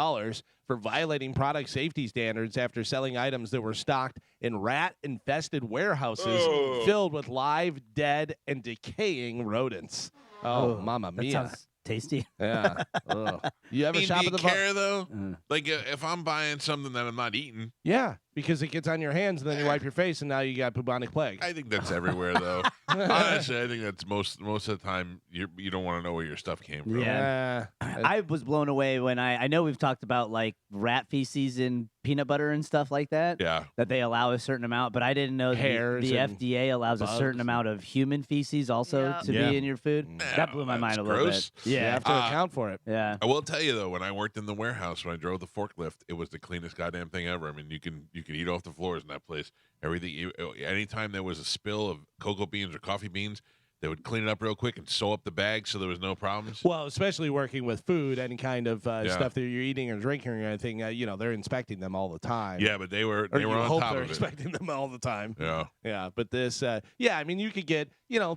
for violating product safety standards after selling items that were stocked in rat-infested warehouses filled with live, dead, and decaying rodents. Oh, mamma That mia. sounds tasty. Yeah. Ugh. You ever Do shop you at the care though? Mm. Like if I'm buying something that I'm not eating, Yeah, because it gets on your hands and then you wipe your face and now you got bubonic plague. I think that's everywhere though. Honestly, I think that's most of the time you don't want to know where your stuff came from. Yeah. I was blown away when I know we've talked about like rat feces in peanut butter and stuff like that. Yeah. That they allow a certain amount, but I didn't know Hairs the and FDA allows a certain bugs. amount of human feces also Yeah. to Yeah. be in your food. That blew my That's mind a little gross. bit. You Yeah. have to account for it. Yeah. I will tell you though, when I worked in the warehouse, when I drove the forklift, it was the cleanest goddamn thing ever. I mean, you can eat off the floors in that place. Everything. Anytime there was a spill of cocoa beans or coffee beans, they would clean it up real quick and sew up the bag so there was no problems. Well, especially working with food, any kind of Yeah. stuff that you're eating or drinking or anything, they're inspecting them all the time. Yeah, but they were Or you on hope top they're of it. expecting them all the time. Yeah. Yeah, but this, I mean, you could get,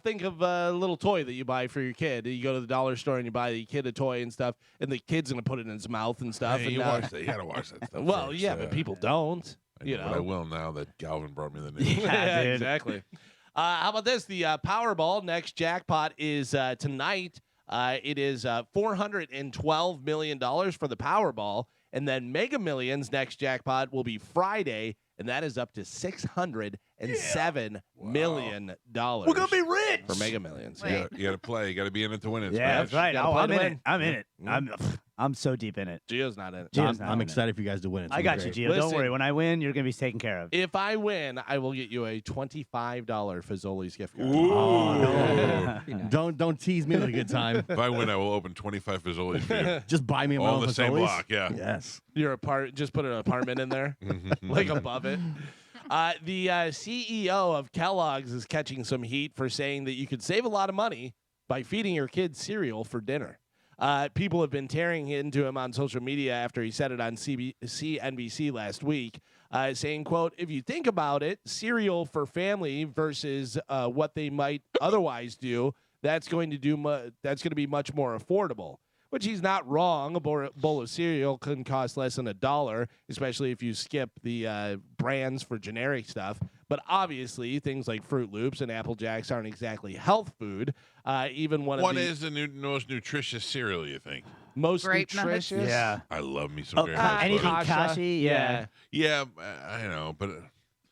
think of a little toy that you buy for your kid. You go to the dollar store and you buy the kid a toy and stuff, and the kid's gonna put it in his mouth and stuff. Hey, and you watch that. You gotta watch that stuff. well, first, yeah, but people don't. But I will now that Galvin brought me the news. Yeah, dude. exactly. How about this? The Powerball next jackpot is tonight. It is $412 million for the Powerball. And then Mega Millions next jackpot will be Friday, and that is up to $607 million. We're We're gonna be rich. for Mega Millions. Wait. You gotta play. You gotta be in it to win it. Yeah, that's right. gotta Oh, play I'm to in win. it. I'm in it. I'm so deep in it. Gio's not in it. Gio's I'm, not I'm in it. excited for you guys to win it. It's I gonna got be you, great. Gio. Don't Listen. worry. When I win, you're gonna be taken care of. If I win, I will get you a $25 Fazoli's gift card. Ooh. Oh, no. Be nice. Don't tease me with a good time. If I win, I will open 25 Fazoli's for you. Just buy me my All own in the same Fazoli's. block, yeah. Yes. Just put an apartment in there, like above it. The CEO of Kellogg's is catching some heat for saying that you could save a lot of money by feeding your kids cereal for dinner. People have been tearing into him on social media after he said it on CNBC last week, saying, quote, if you think about it, cereal for family versus what they might otherwise do, that's going to be much more affordable. Which he's not wrong. A bowl of cereal couldn't cost less than $1, especially if you skip the brands for generic stuff. But obviously, things like Fruit Loops and Apple Jacks aren't exactly health food. Even what is the most nutritious cereal, you think? Most Grape nuts? nutritious? Yeah. I love me some grape Anything nuts. Kashi? Yeah. Yeah, I know, but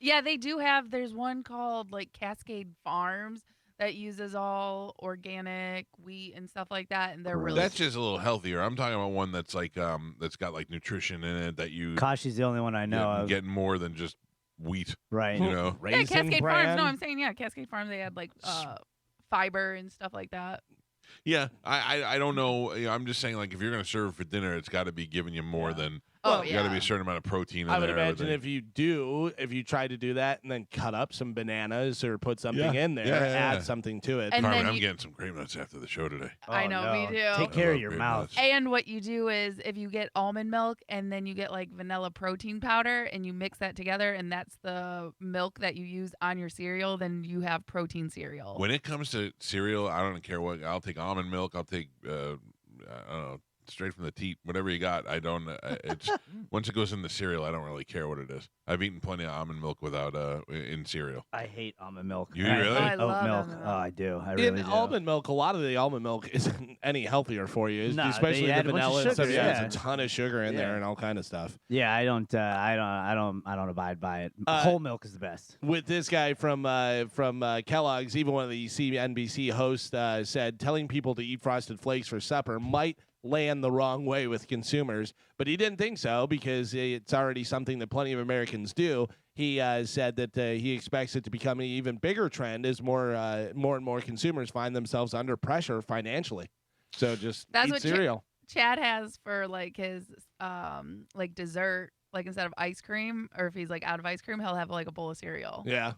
Yeah, they do have. There's one called like Cascade Farms that uses all organic wheat and stuff like that, and they're really. that's just a little healthier. I'm talking about one that's like that's got like nutrition in it that you Kashi's the only one I know of. get more than just wheat. Right. You know, yeah, Cascade Farms. brand? No, I'm saying Cascade Farms. They had like fiber and stuff like that. yeah. I don't know. You know, I'm just saying like if you're gonna serve it for dinner, it's got to be giving you more than. Oh, You got to be a certain amount of protein in there. I would imagine everything. if you try to do that and then cut up some bananas or put something Yeah. in there, Yeah. add something to it. And Carmen, then I'm you- getting some grape nuts after the show today. I know, me too. Take I care of love your grape mouth. nuts. And what you do is if you get almond milk and then you get like vanilla protein powder and you mix that together and that's the milk that you use on your cereal, then you have protein cereal. When it comes to cereal, I don't care what. I'll take almond milk. I'll take I don't know, straight from the teat, whatever you got. I don't. It's once it goes in the cereal, I don't really care what it is. I've eaten plenty of almond milk without in cereal. I hate almond milk. You And really? I I hate love oat milk. almond Oh, milk. I do. I In really do. almond milk, a lot of the almond milk isn't any healthier for you, No, especially they the add a bunch of vanilla and stuff. sugar, Yeah, yeah. it's a ton of sugar in there Yeah. and all kind of stuff. Yeah, I don't abide by it. Whole milk is the best. With this guy from Kellogg's, even one of the CNBC hosts said telling people to eat Frosted Flakes for supper might land the wrong way with consumers, but he didn't think so because it's already something that plenty of Americans do. He said that he expects it to become an even bigger trend as more and more consumers find themselves under pressure financially. So just That's eat what cereal. Chad has for like his like dessert, like instead of ice cream, or if he's like out of ice cream, he'll have like a bowl of cereal. Yeah.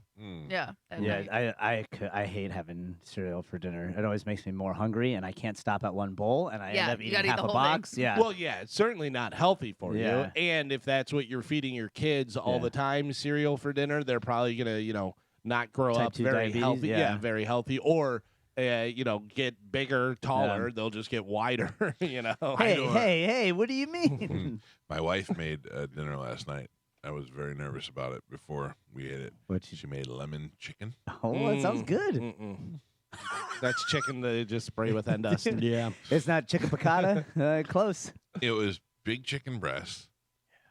Yeah. at Yeah, night. I hate having cereal for dinner. It always makes me more hungry, and I can't stop at one bowl, and I Yeah, end up you eating gotta eat half the a whole thing. box. Yeah. Well, yeah, it's certainly not healthy for Yeah. you. And if that's what you're feeding your kids all Yeah. the time, cereal for dinner, they're probably gonna, not grow Type up 2 very diabetes, healthy. yeah. Very healthy. Or, get bigger, taller. They'll just get wider. Hey, what do you mean? My wife made dinner last night. I was very nervous about it before we ate it. She made lemon chicken. Oh, that sounds good. Mm-mm. That's chicken to just spray with Endust. Yeah. It's not chicken piccata. Close. It was big chicken breasts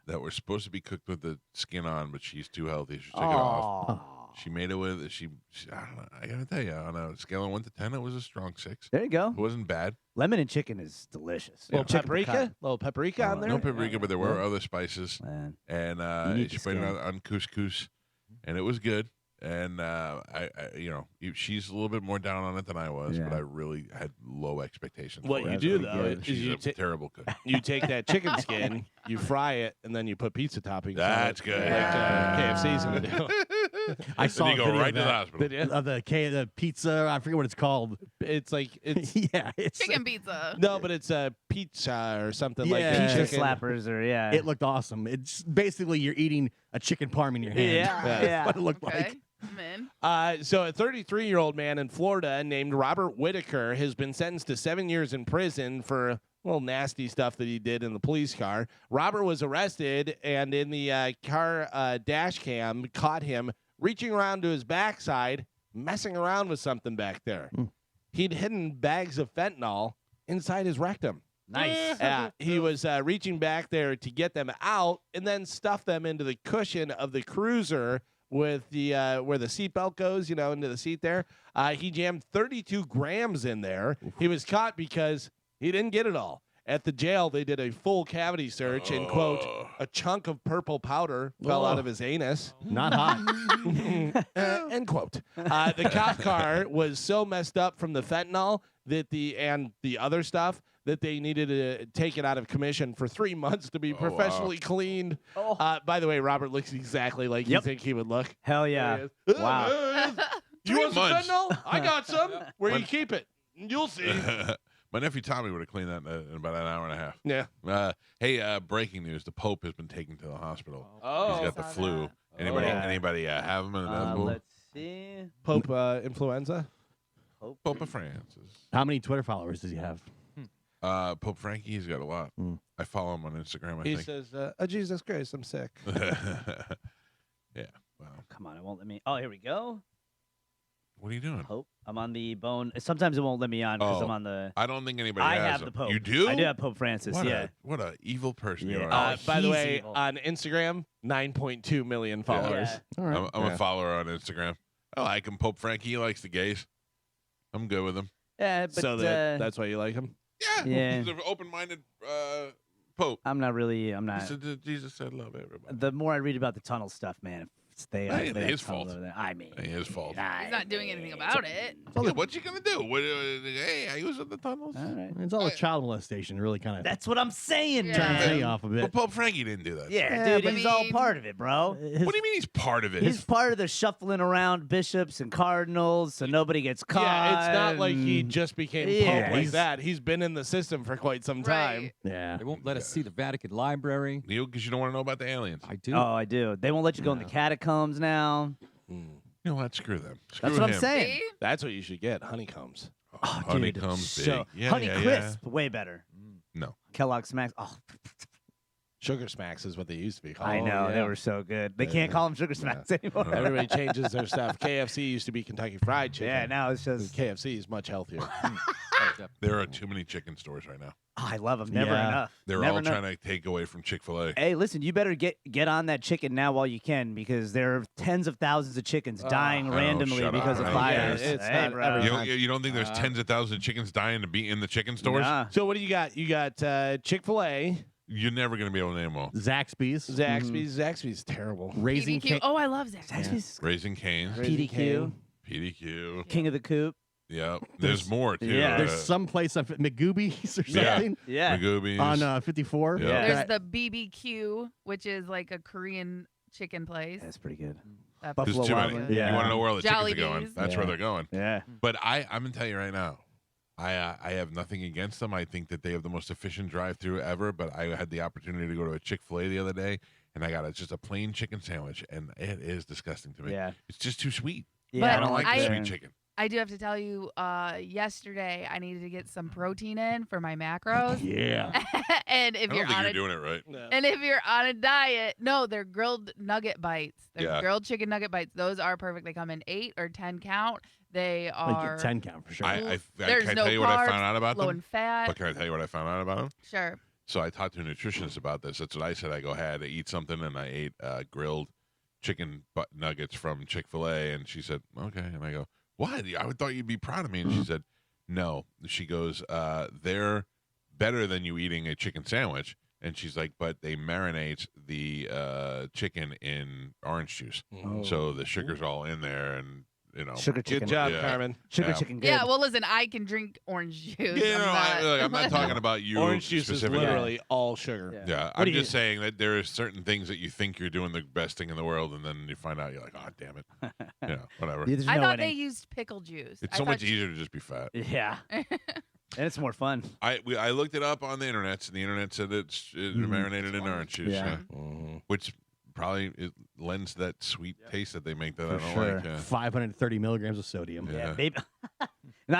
that were supposed to be cooked with the skin on, but she's too healthy. She took it off. Oh. She made it with she I don't know. I gotta tell you, on a scale of 1 to 10, it was a strong 6. There you go. It wasn't bad. Lemon and chicken is delicious. Little Chicken paprika? Little paprika on Oh, there? No paprika, but there were other spices, Man. and You need she the put it skin. on couscous, and it was good. And she's a little bit more down on it than I was, but Yeah. I really had low expectations. What for you it. do, pretty though, good. is She's you a terrible cook. You take that chicken skin, you fry it, and then you put pizza toppings That's on it. good. Like KFC's going to do. I saw and a you go video right of to the that. hospital. Did you? Of the pizza, I forget what it's called. It's like, it's Yeah, it's Chicken pizza. no, but it's a pizza or something like Yeah. that. Pizza Chicken. slappers or yeah. It looked awesome. It's basically you're eating a chicken parm in your hand. Yeah, That's yeah. what it looked Okay. like. I'm in. So a 33-year-old man in Florida named Robert Whitaker has been sentenced to 7 years in prison for nasty stuff that he did in the police car. Robert was arrested, and in the car dash cam caught him reaching around to his backside, messing around with something back there. He'd hidden bags of fentanyl inside his rectum. Nice. He was reaching back there to get them out and then stuff them into the cushion of the cruiser with the where the seatbelt goes, into the seat there. He jammed 32 grams in there. He was caught because he didn't get it all. At the jail, they did a full cavity search and, quote, a chunk of purple powder fell out of his anus. Not hot. End quote. The cop car was so messed up from the fentanyl that the other stuff that they needed to take it out of commission for 3 months to be professionally cleaned. By the way, Robert looks exactly like you Yep. think he would look. Hell There yeah. he is. Wow. You want some months. fentanyl? I got some. Where you keep it? You'll see. My nephew Tommy would have cleaned that in about an hour and a half. Yeah. Hey, breaking news: the Pope has been taken to the hospital. Oh. He's got the Saw flu. that. Anybody? Yeah. Anybody have him? In the pool? Let's see. Pope influenza. Pope of Francis. How many Twitter followers does he have? Pope Frankie. He's got a lot. I follow him on Instagram. I He think. says, oh, Jesus Christ, I'm sick. Yeah. Wow. Come on, it won't let me. Oh, here we go. What are you doing? Pope. I'm on the bone. Sometimes it won't let me on because Oh, I'm on the. I don't think anybody I has have him. the Pope. You do? I do have Pope Francis. What what a evil person you Yeah. are. By the he's way, evil. on Instagram, 9.2 million followers. Yeah. All right. I'm a follower on Instagram. I like him. Pope Frankie. He likes the gays. I'm good with him. Yeah, but So that's why you like him? Yeah. Yeah. He's an open-minded Pope. I'm not really. I'm He not. said that Jesus said love everybody. The more I read about the tunnel stuff, man, they Ain't they have his tunnels fault. over there. I mean, Ain't his fault. He's not doing anything about it. Yeah, what's he gonna do? Hey, I was in the tunnels. All right. It's all a child molestation, really kind of That's what I'm saying, Yeah. turns man. me off a But bit. Pope Frankie didn't do that. Yeah, Yeah, dude, but he's all I part of it, bro. What do you mean he's part of it? He's part of the shuffling around bishops and cardinals, so nobody gets caught. Yeah, it's not like he and- just became Yeah, Pope like he's- that. He's been in the system for quite some time. Right. Yeah. They won't let us see the Vatican Library. Because you don't want to know about the aliens. I do. Oh, I do. They won't let you go in the catacombs now. You know what? Screw them. Screw That's what him. I'm saying. See? That's what you should get, honeycombs. Oh, Oh, dude, honeycomb's so- big. Yeah, Honey yeah, Crisp, way better. No. Kellogg Smacks. Oh, Sugar Smacks is what they used to be called. I know they yeah. were so good. They can't call them Sugar Smacks anymore. Everybody changes their stuff. KFC used to be Kentucky Fried Chicken. Yeah, now it's just. KFC is much healthier. There are too many chicken stores right now. Oh, I love them. Never Yeah. enough. They're Never all enough. trying to take away from Chick-fil-A. Hey, listen, you better get on that chicken now while you can because there are tens of thousands of chickens dying Oh, randomly shut because up. of Yeah, fires. it's Hey, not bro. every You time. don't think there's tens of thousands of chickens dying to be in the chicken stores? Nah. So what do you got? You got Chick-fil-A, You're never going to be able to name them all. Zaxby's. Zaxby's. Zaxby's terrible. Raising PDQ. Cane. Oh, I love Zach. Zaxby's, Raising Cane's, PDQ, PDQ. King of the Coop. Yep. There's more, too. Yeah. There's some place on McGoobies or Yeah. something Yeah. Magoobies. on 54. Yeah. Yeah. There's the BBQ, which is like a Korean chicken place. That's pretty good. That There's Buffalo too Wild many. Wings. You Yeah. want to know where all the Jolly chickens are going. Bees. That's where they're going. Yeah. But I'm going to tell you right now, I have nothing against them. I think that they have the most efficient drive-through ever. But I had the opportunity to go to a Chick-fil-A the other day, and I got just a plain chicken sandwich, and it is disgusting to me. Yeah. It's just too sweet. Yeah. But I don't like the I- sweet chicken. I do have to tell you, yesterday I needed to get some protein in for my macros. Yeah. And if I you're don't think on you're a doing it right. and if you're on a diet, no, they're grilled nugget bites. They're Yeah. grilled chicken nugget bites. Those are perfect. They come in 8 or 10 count. They Like are 10 count for sure. There's can I no tell you what I carbs, found out about low them? in fat. But can I tell you what I found out about them? Sure. So I talked to a nutritionist about this. That's what I said. I go, hey, I had to eat something, and I ate grilled chicken nuggets from Chick-fil-A, and she said, okay. And I go, what? I thought you'd be proud of me. And she said, no. She goes, they're better than you eating a chicken sandwich. And she's like, but they marinate the chicken in orange juice. So the sugar's all in there, and, you know. Sugar chicken. Good job, Yeah. Carmen. Sugar Yeah. chicken. Good. Yeah, well, listen, I can drink orange juice. Yeah, no, I'm not talking about you Orange juice is specifically. literally all sugar. Yeah. Yeah, What I'm do you- just saying that there are certain things that you think you're doing the best thing in the world, and then you find out you're like, oh, damn it. Yeah, whatever. There's I no thought they winning. used pickle juice. It's I so thought much easier to just be fat. Yeah. And it's more fun. I looked it up on the internet, and the internet said it's marinated in orange juice, Yeah. which probably it lends that sweet taste that they make that I For don't sure. like. Yeah. 530 milligrams of sodium. Yeah. Yeah, baby.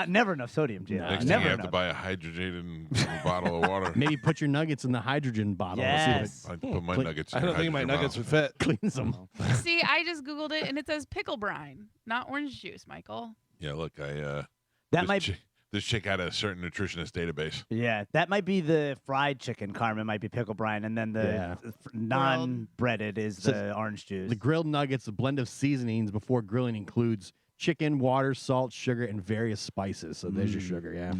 Never enough sodium, Jim. Next thing Never you have to enough. buy a hydrogenated bottle of water. Maybe put your nuggets in the hydrogen bottle. and Yes. I put my Cle- nuggets. I in a don't think my hydrogen nuggets bottle. would fit. See if it cleans them. See, I just Googled it and it says pickle brine, not orange juice, Michael. Yeah, look, That this might. this chick had a certain nutritionist database. Yeah, that might be the fried chicken. Carmen might be pickle brine, and then the Yeah. non-breaded is So the orange juice. The grilled nuggets, the blend of seasonings before grilling includes chicken, water, salt, sugar, and various spices. So there's your sugar, yeah.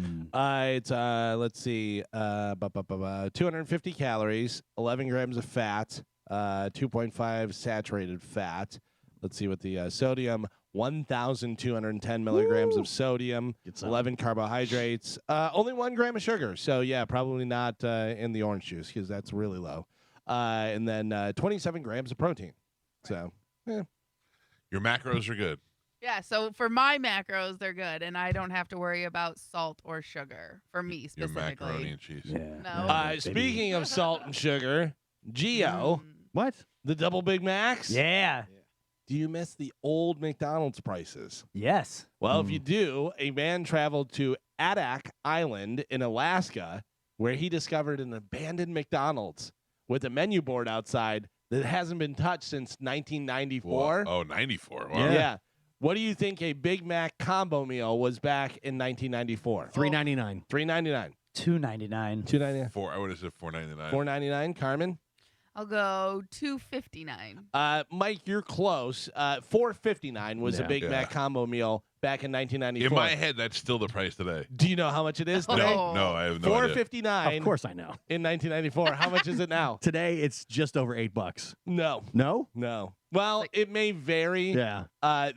It's let's see, 250 calories, 11 grams of fat, 2.5 saturated fat. Let's see what the sodium, 1,210 milligrams of sodium, Get some. 11 carbohydrates, only 1 gram of sugar. So yeah, probably not in the orange juice because that's really low. And then 27 grams of protein. So Your macros are good. Yeah, so for my macros, they're good, and I don't have to worry about salt or sugar for me Your specifically. macaroni and cheese. No. Speaking of salt and sugar, Gio, What? the double Big Macs. Yeah. Do you miss the old McDonald's prices? Yes. Well, if you do, a man traveled to Adak Island in Alaska where he discovered an abandoned McDonald's with a menu board outside that hasn't been touched since 1994. Oh, 94. Wow. Yeah. What do you think a Big Mac combo meal was back in 1994? $3.99. $3.99. $2.99. $2.99. I would have said $4.99. $4.99. Carmen. I'll go $2.59. Mike, you're close. $4.59 was a Yeah. Big Mac combo meal back in 1994. In my head, that's still the price today. Do you know how much it is Oh. today? No, I have no idea. $4.59. Of course I know. In 1994. How much is it now? Today it's just over $8. No. No? No. Well, it may vary. Yeah.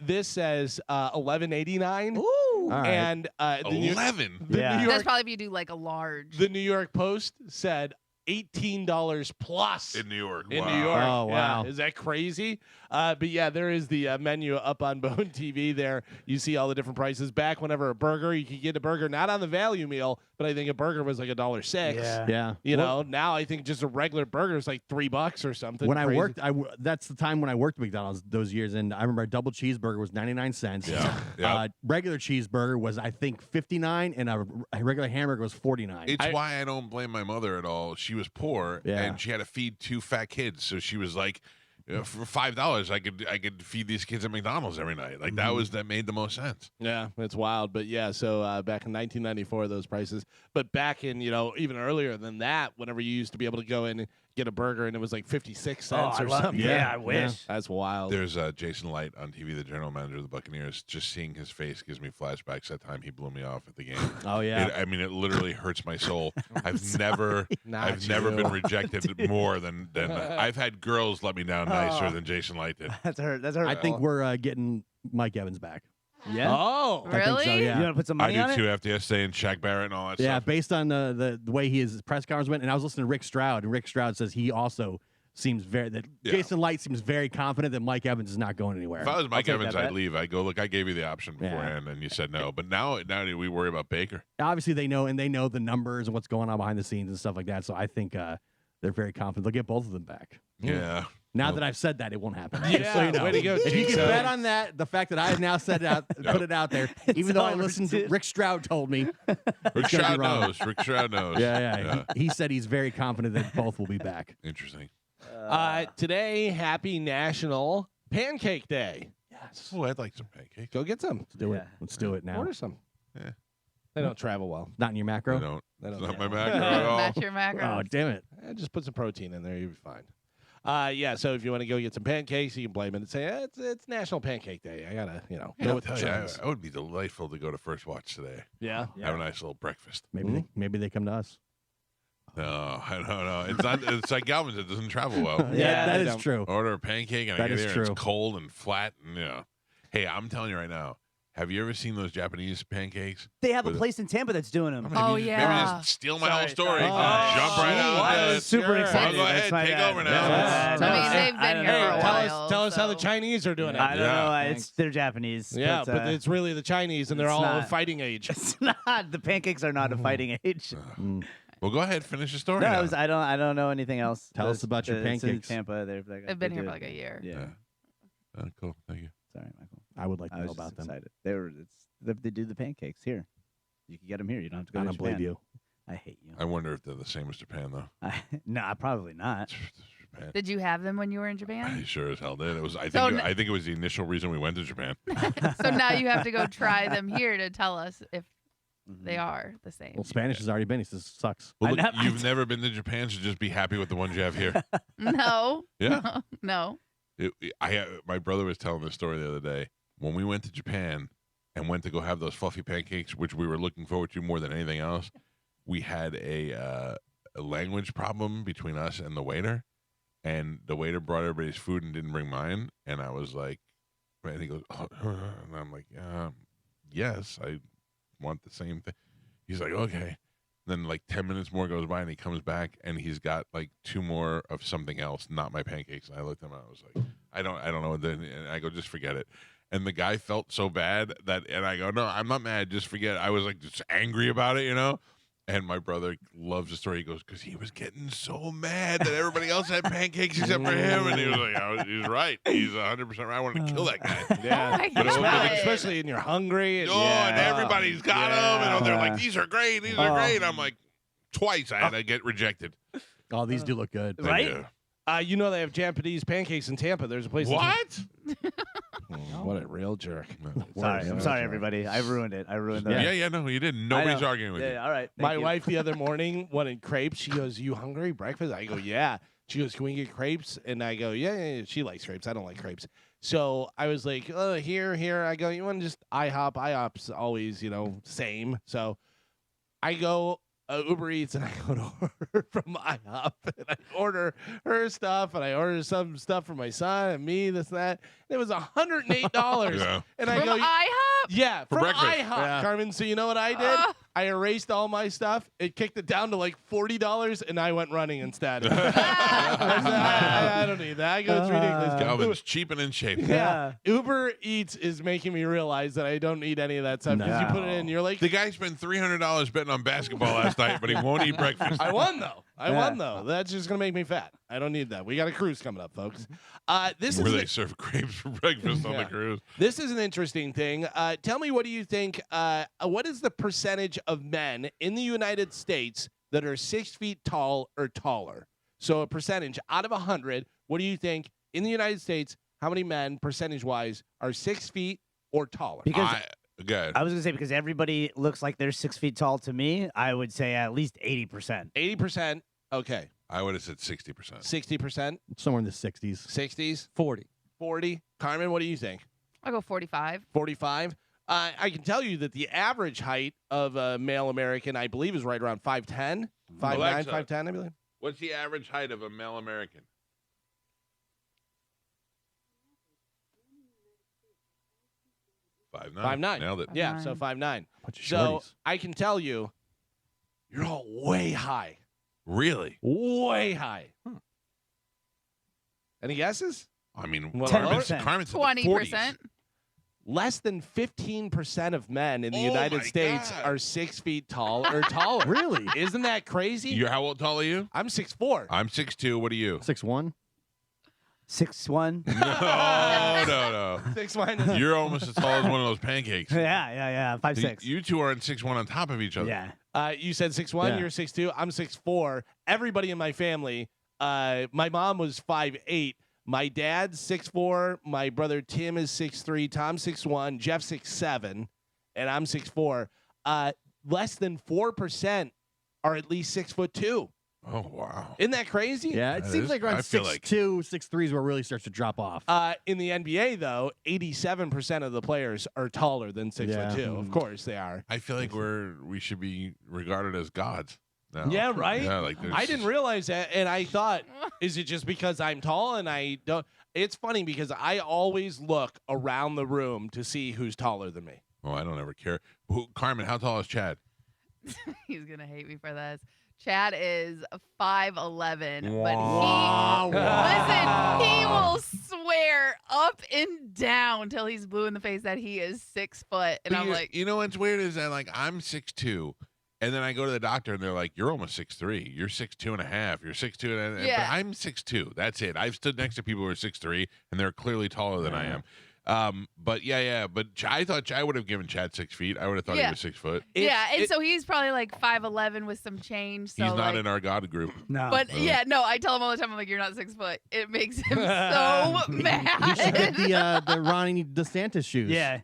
This says $11.89. All right. And the New, 11. the Yeah. New That's York probably if you do like a large. the New York Post said $18 plus In New York. in Wow. New York. Oh, Yeah. wow. Is that crazy? But yeah, there is the menu up on Bone TV there. You see all the different prices. Back whenever a burger, you could get a burger not on the value meal, but I think a burger was like $1.06. Yeah. Yeah. You know, now I think just a regular burger is like $3 or something. When I crazy. worked, that's the time when I worked at McDonald's those years, and I remember a double cheeseburger was 99 cents. Yeah. Yeah. Regular cheeseburger was I think 59, and a regular hamburger was 49. It's why I don't blame my mother at all. She was poor, Yeah. and she had to feed 2 fat kids. So she was like, for $5, I could feed these kids at McDonald's every night. Like that made the most sense. Yeah, it's wild. But yeah, so back in 1994, those prices. But back in, even earlier than that, whenever you used to be able to go in and get a burger and it was like 56 cents or something. Yeah, I wish. That's wild. There's Jason Light on TV, the general manager of the Buccaneers. Just seeing his face gives me flashbacks that time he blew me off at the game. Oh yeah. It literally hurts my soul. I've never Not never you. been rejected more than I've had girls let me down nicer than Jason Light did. That's hurtful. I think we're getting Mike Evans back. Yeah. Oh, I think so, Really? yeah. You want to put some I money on do it? too after yesterday and Shaq Barrett and all that Yeah, stuff. based on the way his press conference went, and I was listening to Rick Stroud, and Rick Stroud says he also seems Yeah. Jason Light seems very confident that Mike Evans is not going anywhere. If I was Mike take Evans, that I'd bet. leave. I go, look, I gave you the option Yeah. beforehand, and you said no. But now do we worry about Baker? Obviously, they know the numbers and what's going on behind the scenes and stuff like that. So I think they're very confident they'll get both of them back. Yeah. Now that I've said that, it won't happen. Yeah, Just so you know. way to go, If you can Jason. bet on that, the fact that I have now said it out, put it out there, even though I over, listened to dude. Rick Stroud told me. Rick gonna be Stroud wrong. knows. Rick Stroud knows. Yeah. He said he's very confident that both will be back. Interesting. today, happy National Pancake Day. Yes. Oh, I'd like some pancakes. Go get some. Let's do it. Yeah. Let's do it now. Order some. Yeah. They don't travel well. Not in your I macro. don't. They It's don't not my travel. macro at all. That's your macro. Oh, damn it. Just put some protein in there, you'll be fine. Yeah, so if you want to go get some pancakes, you can blame it and say, it's National Pancake Day. I got to, Yeah, go I'll with the tell you, trends. I would be delightful to go to First Watch today. Yeah. Have a nice little breakfast. Maybe they come to us. No, I don't know. It's not. It's like Galvin's. It doesn't travel well. Yeah, that I is don't- true. Order a pancake and I That get is here and true. it's cold and flat and Hey, I'm telling you right now. Have you ever seen those Japanese pancakes? They have a With- place in Tampa that's doing them. Maybe Oh, just- yeah. Maybe just steal my whole Sorry, story. sorry. Jump right out. I with was it. super Sure. excited. Go ahead, That's my take bad. over now. Yeah, I no, mean, they've been don't here know. for a while. Tell us how the so- Chinese are doing it. I don't know. Thanks. They're Japanese. Yeah, but it's really the Chinese, and they're it's all not. fighting age. it's not. The pancakes are not a fighting age. Well, go ahead, finish the story. No, now. I don't know anything else. Tell us about your It's in pancakes. Tampa. They've been here for like a year. Yeah. Cool. Thank you. Sorry, Michael. I would like to I know was about just them. excited. They do the pancakes here. You can get them here. You don't have to go I to don't Japan. believe you. I hate you. I wonder if they're the same as Japan, though. Nah, probably not. Japan. Did you have them when you were in I Japan? sure as hell did. It was. I So think. n- I think it was the initial reason we went to Japan. So now you have to go try them here to tell us if Mm-hmm. they are the same. Well, Spanish has already been. He says sucks. Well, I look, never- you've never been to Japan, so just be happy with the ones you have here. No. Yeah. No. My brother was telling this story the other day. When we went to Japan and went to go have those fluffy pancakes, which we were looking forward to more than anything else, we had a language problem between us and the waiter. And the waiter brought everybody's food and didn't bring mine. And I was like, and he goes, oh, and I'm like, yes, I want the same thing. He's like, okay. Then like 10 minutes more goes by and he comes back and he's got like 2 more of something else, not my pancakes. And I looked at him and I was like, I don't know. And I go, just forget it. And the guy felt so bad and I go, no, I'm not mad. Just forget. I was like just angry about it, And my brother loves the story. He goes, because he was getting so mad that everybody else had pancakes except for him. And he was like, he's right. He's 100% right. I wanted to kill that guy. Yeah. Oh my But God. especially when you're hungry. And, And everybody's got them. And they're like, these are great. These are great. I'm like, twice I had to get rejected. Oh, these do look good. They Right? do. They have Japanese pancakes in Tampa. There's a place. What? What a real jerk. Sorry, I'm sorry, everybody. I ruined it. I ruined it. Yeah, no, you didn't. Nobody's arguing with you. Yeah, all right. My thank you. wife the other morning wanted crepes. She goes, "You hungry? Breakfast?" I go, "Yeah." She goes, "Can we get crepes?" And I go, "Yeah." She likes crepes. I don't like crepes. So I was like, "Oh, here." I go, "You want just IHOP? IHOP's always, same." So I go Uber Eats and I go to order from IHOP and I order her stuff and I order some stuff for my son and me, this and that. And it was $108. Yeah. And From I go, IHOP? yeah, For from breakfast. IHOP, Yeah. Carmen. So you know what I did? I erased all my stuff. It kicked it down to like $40, and I went running instead. I said, I don't need that. I go, it's ridiculous. Calvin's cheaping in shape. Yeah. Uber Eats is making me realize that I don't need any of that stuff because you put it in, you're like, The guy spent $300 betting on basketball last night, but he won't eat breakfast. I won though. That's just gonna make me fat. I don't need that. We got a cruise coming up, folks. This Where is they serve grapes for breakfast on the Yeah. cruise. This is an interesting thing. Tell me, what do you think? What is the percentage of men in the United States that are 6 feet tall or taller? So a percentage out of 100. What do you think in the United States? How many men, percentage-wise, are 6 feet or taller? Because Good. I was gonna say because everybody looks like they're 6 feet tall to me. I would say at least 80%. 80%. Okay. I would have said 60%. 60%. Somewhere in the 60s. 60s. 40. 40. Carmen, what do you think? I'll go 45. 45. I can tell you that the average height of a male American, I believe, is right around 5'10", 5'9", Alexa. 5'10", I believe. What's the average height of a male American? 5'9". 5'9". Nailed it. Yeah, so 5'9". Bunch of So shorties. I can tell you, you're all way high. Really? Way high. Any guesses? I mean, Well, Carmen's 10%. Carmen's in the 20%. 40s. Less than 15% of men in the Oh United my States God. are 6 feet tall or taller. Really? Isn't that crazy? You're how tall are you? I'm 6'4". I'm 6'2". What are you? 6'1"? 6'1". No. 6'1". You're almost as tall as one of those pancakes. Yeah. 5'6". You two are in 6'1" on top of each other. Yeah. You said 6'1", Yeah. you're 6'2". I'm 6'4". Everybody in my family, my mom was 5'8". My dad's 6'4". My brother Tim is 6'3". Tom's 6'1". Jeff's 6'7", and I'm 6'4". Less than 4% are at least 6'2". Oh, wow. Isn't that crazy? Yeah, it That seems is- like I around feel like- 6'2", 6'3" is where it really starts to drop off. In the NBA, though, 87% of the players are taller than 6'2". Yeah. Of course they are. I feel like we should be regarded as gods now. Yeah, right? Yeah, like I didn't realize that, and I thought, is it just because I'm tall and I don't? It's funny because I always look around the room to see who's taller than me. Oh, I don't ever care. Carmen, how tall is Chad? He's going to hate me for this. Chad is 5'11", Wow. but he will swear up and down till he's blue in the face that he is 6 foot. And I'm like, you know what's weird is that like I'm 6'2", and then I go to the doctor and they're like, "You're almost 6'3". You're 6'2.5". You're 6'2", Yeah. but I'm 6'2". That's it. I've stood next to people who are 6'3", and they're clearly taller than I am. But yeah. But I thought I would have given Chad 6 feet. I would have thought he Yeah. was 6 foot. yeah, and so he's probably like 5'11" with some change. So He's not like, in our God group. No. But yeah, no, I tell him all the time, I'm like, you're not 6 foot. It makes him so You should get mad. the Ronnie DeSantis shoes. yeah.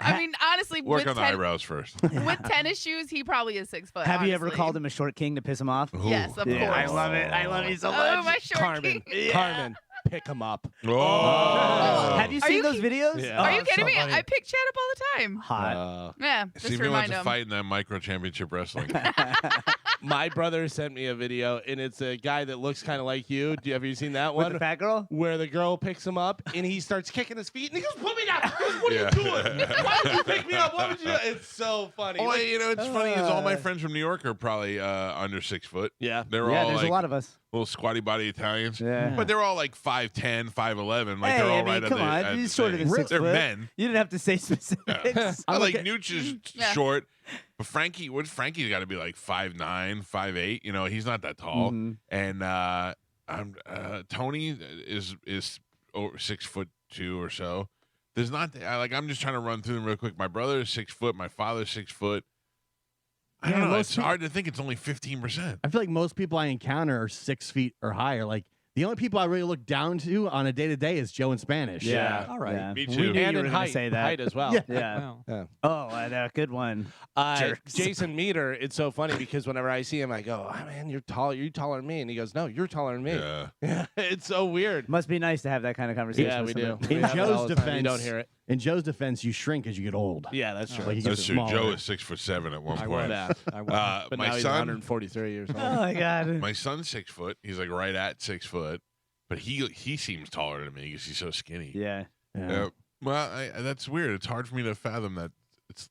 I mean, honestly, Work with, on the eyebrows first. with tennis shoes, he probably is 6 foot. Have you ever honestly. called him a short king to piss him off? Yes, of Yeah, I course. love it. I love you so Oh, much. my short Carmen, king. Carmen, pick him up. Oh. Have you Are seen you those videos? Yeah. Are Oh, you kidding so me? funny. I pick Chad up all the time. Hot. Yeah, See just if he wants remind to him. fight in that micro championship wrestling. My brother sent me a video, and it's a guy that looks kind of like you. Have you seen that With one? the fat girl? Where the girl picks him up, and he starts kicking his feet, and he goes, "Put me down!" He goes, "What are you doing? Why would you pick me up? What would you do?" It's so funny. Oh, Like, it's funny is all my friends from New York are probably under 6 foot. yeah. They're Yeah, all there's like a lot of us. little squatty body Italians. Yeah. But they're all like 5'10", 5'11". Like Hey, they're all I mean, right come at on. the He's shorter thing. than 6 They're foot. men. You didn't have to say specifics. I like Okay. Nooch is Yeah. short, but Frankie's got to be like 5'9", 5'8". You know, he's not that tall. Mhm. And Tony is over 6'2" or so. There's not I'm just trying to run through them real quick. My brother is 6 foot. My father's 6 foot. I don't know. most It's people- hard to think it's only 15%. I feel like most people I encounter are 6 feet or higher. Like the only people I really look down to on a day to day is Joe in Spanish. Yeah. All right. Yeah. Me We too. knew And you in were gonna height, say that. height as well. Yeah. Yeah. Well, Oh, that good one. Jerks. Jason Meter, it's so funny because whenever I see him, I go, "Oh man, you're tall. You're taller than me." And he goes, "No, you're taller than me." Yeah. Yeah, it's so weird. Must be nice to have that kind of conversation. Yeah, with we do. somebody. We In have it all Joe's the time. You defense, don't hear it. In Joe's defense, you shrink as you get old. Yeah, that's true. Like he That's gets true. smaller. Joe is 6'7" at one I point. was. Yeah. I was. But my now he's son, 143 years old. Oh my god. my son's 6 foot. He's like right at 6 foot, but he seems taller than me because he's so skinny. Yeah. Yeah. Well, that's weird. It's hard for me to fathom that it's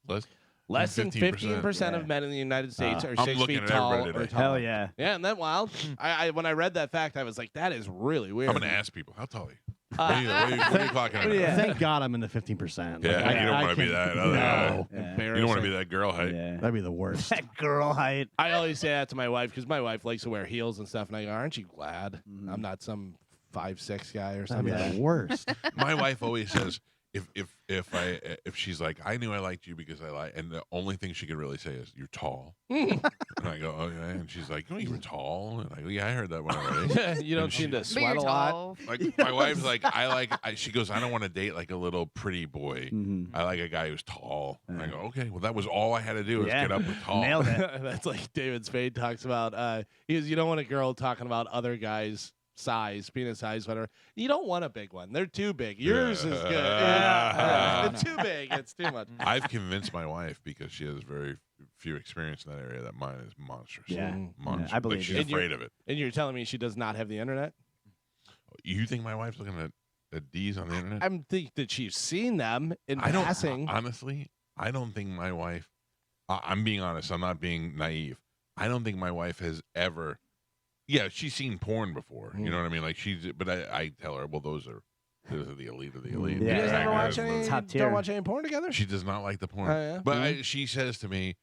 Less than 15%. 15% Yeah. of men in the United States are I'm 6 looking feet at tall everybody or today. taller. Hell yeah. Yeah, isn't that wild? I when I read that fact, I was like, that is really weird. I'm gonna ask people, how tall are you? What are you clocking at? Yeah. Thank God I'm in the 15%. Yeah, you don't wanna be can't- that other guy. No, Yeah. You don't want to be that girl height. Yeah. that'd be the worst. That girl height. I always say that to my wife because my wife likes to wear heels and stuff, and I go, "Aren't you glad I'm not some 5'6" guy or That'd be something?" the worst. My wife always says if she's like, I knew I liked you because and the only thing she could really say is, "You're tall." And I go, "Okay," and she's like, "Oh, you were tall," and I go, "Yeah, I heard that one already." You don't And seem to But sweat you're a lot. tall. Like my wife's like, she goes, "I don't want to date like a little pretty boy. I like a guy who's tall." And I go, "Okay, well that was all I had to do is Yeah. get up with tall." Nailed it. That's like David Spade talks about. He goes, "You don't want a girl talking about other guys' size, penis size, whatever. You don't want a big one. They're too big. Yours is good. It's too big. It's too much." I've convinced my wife because she has very few experience in that area that mine is monstrous. Yeah. Monstrous. I believe but she's you. And you're- afraid of it. And you're telling me she does not have the internet? You think my wife's looking at D's on the internet? I think that she's seen them in I don't passing. honestly. I don't think my wife. I'm being honest. I'm not being naive. I don't think my wife has ever. Yeah, she's seen porn before. You know what I mean? Like but I tell her, well, those are the elite of the elite. Yeah. You guys never watch Exactly. any? Top tier. Don't watch any porn together? She does not like the porn. Oh, yeah? But she says to me,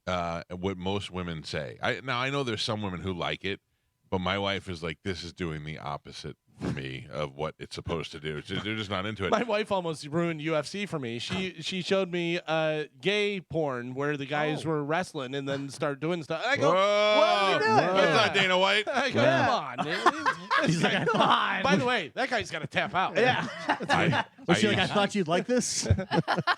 what most women say. Now I know there's some women who like it, but my wife is like, this is doing the opposite for me of what it's supposed to do. They're just not into it. My wife almost ruined UFC for me. She showed me gay porn where the guys were wrestling and then start doing stuff. And I go, Whoa! what are we doing? That's not Dana White. I go, Yeah. come on. He's like, Come on. By the way, that guy's got to tap out. Yeah. was she like, I thought you'd like this?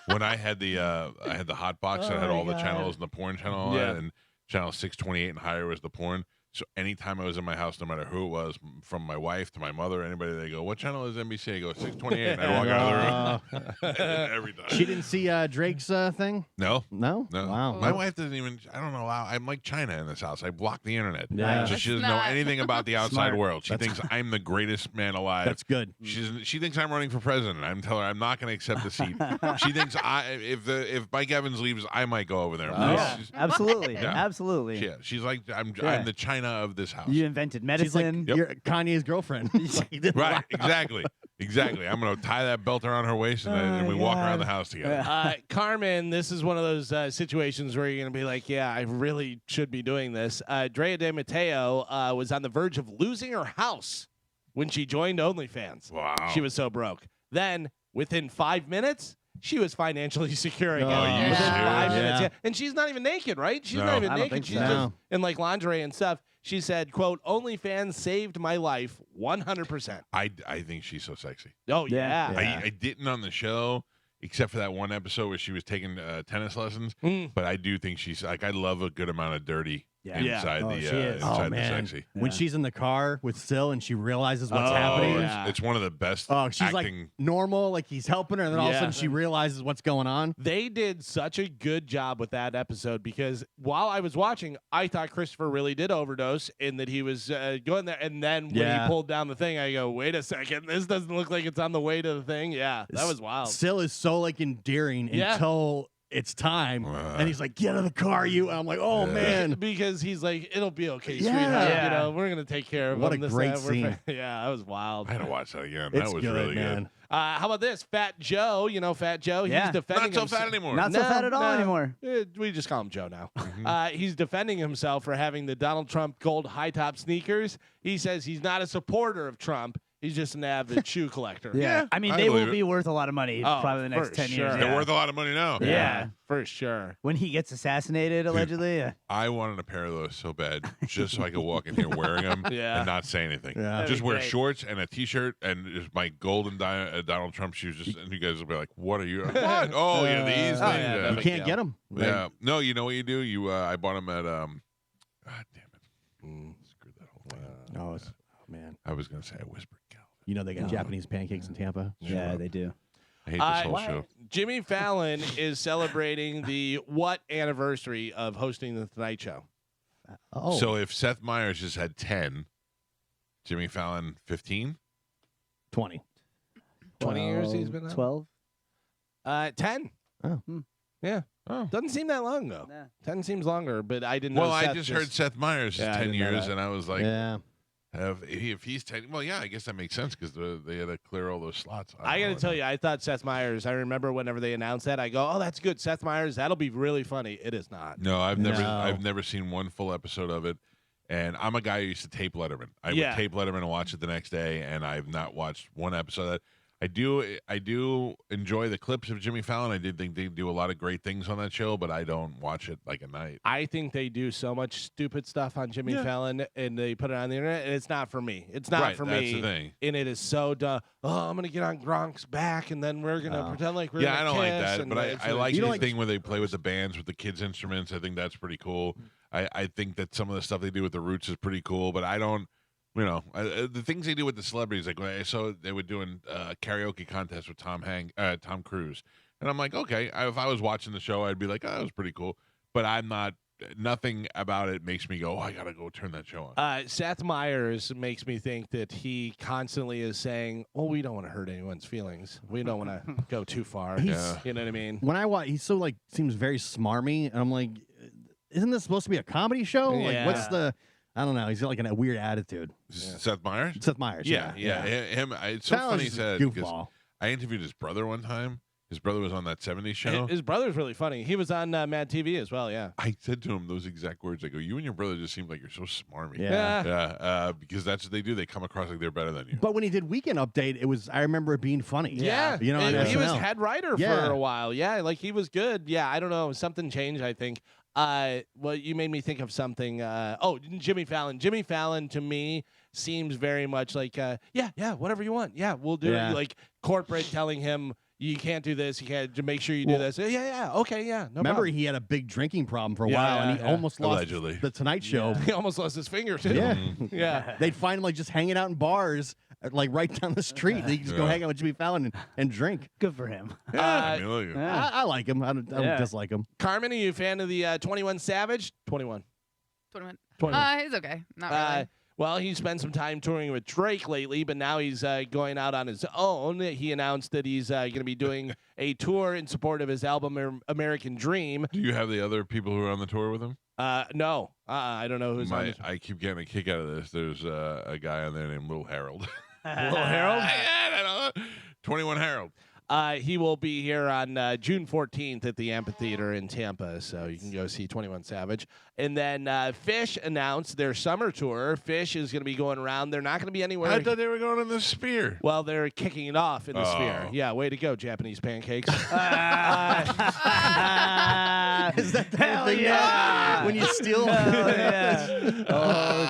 When I had the hot box that had all the channels and the porn channel on Yeah. it, and channel 628 and higher was the porn. So anytime I was in my house, no matter who it was, from my wife to my mother, anybody, they go, "What channel is NBC?" I go, 628, and I walk out of the room. Every time. She didn't see Drake's thing? No. No? No. Wow. My wife doesn't even, I don't know how, I'm like China in this house. I block the internet. Yeah. So she doesn't That's know not- anything about the outside Smart. world. She thinks I'm the greatest man alive. That's good. She thinks I'm running for president. I'm telling her I'm not going to accept the seat. She thinks if Mike Evans leaves, I might go over there. Yeah, She's- absolutely. Yeah. Absolutely. yeah, she's like I'm Yeah. the China of this house. You invented She's like, medicine. you're Kanye's girlfriend. Right, exactly. I'm going to tie that belt around her waist and we walk around the house together. Carmen, this is one of those situations where you're going to be like, yeah, I really should be doing this. Drea De Matteo was on the verge of losing her house when she joined OnlyFans. Wow. She was so broke. Then, within 5 minutes, she was financially secure again. Oh, you Within serious? 5 minutes. Yeah. Yeah. And she's not even naked, right? She's No. not even I don't naked. think She's so. just No. in like lingerie and stuff. She said, quote, OnlyFans saved my life 100%. I think she's so sexy. Oh, Yeah. yeah. I didn't on the show, except for that one episode where she was taking tennis lessons. Mm. But I do think she's like, I love a good amount of dirty Yeah. inside Oh, the she is. inside the man. sexy. When Yeah. she's in the car with Sil and she realizes what's Oh, happening. it's one of the best. Oh, she's acting. like normal, like he's helping her, and then all of a Yeah. sudden she realizes what's going on. They did such a good job with that episode because while I was watching, I thought Christopher really did overdose and that he was going there. And then when Yeah. he pulled down the thing, I go, wait a second. This doesn't look like it's on the way to the thing. Yeah, that was wild. Sil is so like endearing Yeah. until it's time, and he's like, "Get in the car, you!" And I'm like, "Oh man!" Because he's like, it'll be okay, Yeah. sweetheart. Yeah. You know, we're gonna take care of What him. a This, great that. We're scene. Yeah, that was wild. I had to watch that again. It's That was good, really man. good. How about this? Fat Joe, you know Fat Joe? Yeah. He's defending Not so himself. fat anymore. Not so No, fat at all no. anymore. We just call him Joe now. Mm-hmm. He's defending himself for having the Donald Trump gold high top sneakers. He says he's not a supporter of Trump. He's just an avid shoe collector. Yeah, I mean, I they will believe it. be worth a lot of money Oh, probably the next for 10 sure. years. They're Yeah. worth a lot of money now. Yeah. for sure. When he gets assassinated, allegedly. Yeah. I wanted a pair of those so bad, just so I could walk in here wearing them Yeah. and not say anything. Yeah. That'd Just be wear great. shorts and a T-shirt and just my golden Donald Trump shoes. Just and you guys will be like, "What are you? What? Oh, yeah, these things." yeah, Yeah. that You big can't deal. get them. Yeah. No, you know what you do? You I bought them at God damn it. Screwed that whole thing. Oh, man. I was gonna say I whispered Cal. You know they got Japanese pancakes in Tampa. Yeah, they do. I hate this whole show. Jimmy Fallon is celebrating the what anniversary of hosting the Tonight Show? Oh, So if Seth Meyers just had 10, Jimmy Fallon 15. 20. 20 years he's been on? 12? 10. Oh. Yeah. Oh. Doesn't seem that long ago. Nah. 10 seems longer, but I didn't Well, know. I Seth just heard Seth Meyers is Yeah, I 10 didn't know years, that. and I was like, Yeah. if he's 10, well, yeah, I guess that makes sense because they had to clear all those slots. I got to tell you, I thought Seth Meyers, I remember whenever they announced that, I go, oh, that's good. Seth Meyers, that'll be really funny. It is not. No, I've No. never seen one full episode of it. And I'm a guy who used to tape Letterman. I Yeah. would tape Letterman and watch it the next day, and I've not watched one episode of that. I do enjoy the clips of Jimmy Fallon. I did think they do a lot of great things on that show, but I don't watch it like at night. I think they do so much stupid stuff on Jimmy Fallon, and they put it on the internet, and it's not for me. It's not Right, for that's me. the thing. And it is so dumb. Oh, I'm going to get on Gronk's back, and then we're going to pretend like we're Yeah, gonna I don't like kiss, that, and but it's I like You the don't like- thing where they play with the bands with the kids' instruments. I think that's pretty cool. I think that some of the stuff they do with the Roots is pretty cool, but I don't. The things they do with the celebrities, like when I saw they were doing karaoke contest with Tom Cruise, and I'm like, okay, if I was watching the show, I'd be like, oh, that was pretty cool, but I'm not. Nothing about it makes me go, oh, I gotta go turn that show on. Seth Meyers makes me think that he constantly is saying, "Oh, we don't want to hurt anyone's feelings. We don't want to go too far." He's- You know what I mean? When I watch, he's so like seems very smarmy, and I'm like, isn't this supposed to be a comedy show? Like, what's Yeah. the? I don't know. He's got like a weird attitude. Seth Meyers. Seth Meyers. Yeah. Him. It's so Fallon's funny he said because goofball. I interviewed his brother one time. His brother was on that '70s show. His brother's really funny. He was on Mad TV as well. Yeah. I said to him those exact words. I go, "You and your brother just seem like you're so smarmy." Yeah. Yeah, because that's what they do. They come across like they're better than you. But when he did Weekend Update, it was I remember it being funny. Yeah, You know, on he was SNL. head writer Yeah. for a while. Yeah, like he was good. Yeah, I don't know, something changed. I think. Well, you made me think of something. Jimmy Fallon. Jimmy Fallon to me seems very much like, yeah, whatever you want. Yeah, we'll do Yeah. it. Like corporate telling him you can't do this. You can't. To make sure you do this. Yeah, okay, yeah. No Remember, problem. he had a big drinking problem for a Yeah, while, and he yeah. almost lost Allegedly. the Tonight Show. He almost lost his finger too. Yeah. yeah. They'd find him like just hanging out in bars, like right down the street. They just go Yeah. hang out with Jimmy Fallon and drink. Good for him. I mean, look at- I like him. I don't Yeah. dislike him. Carmen, are you a fan of the 21 Savage? 21. 21. 21. He's okay. Not really. Well, he spent some time touring with Drake lately, but now he's going out on his own. He announced that he's going to be doing a tour in support of his album American Dream. Do you have the other people who are on the tour with him? No, I don't know who's on it. I keep getting a kick out of this. There's a guy on there named Little Harold. Little Harold? I don't know. 21 Harold. He will be here on June 14th at the Amphitheater in Tampa, so you can go see 21 Savage. And then Fish announced their summer tour. Fish is going to be going around. They're not going to be anywhere. I thought they were going in the Sphere. Well, they're kicking it off in the Oh. Sphere. Yeah, way to go, Japanese pancakes. Is that the Hell thing yeah. when you steal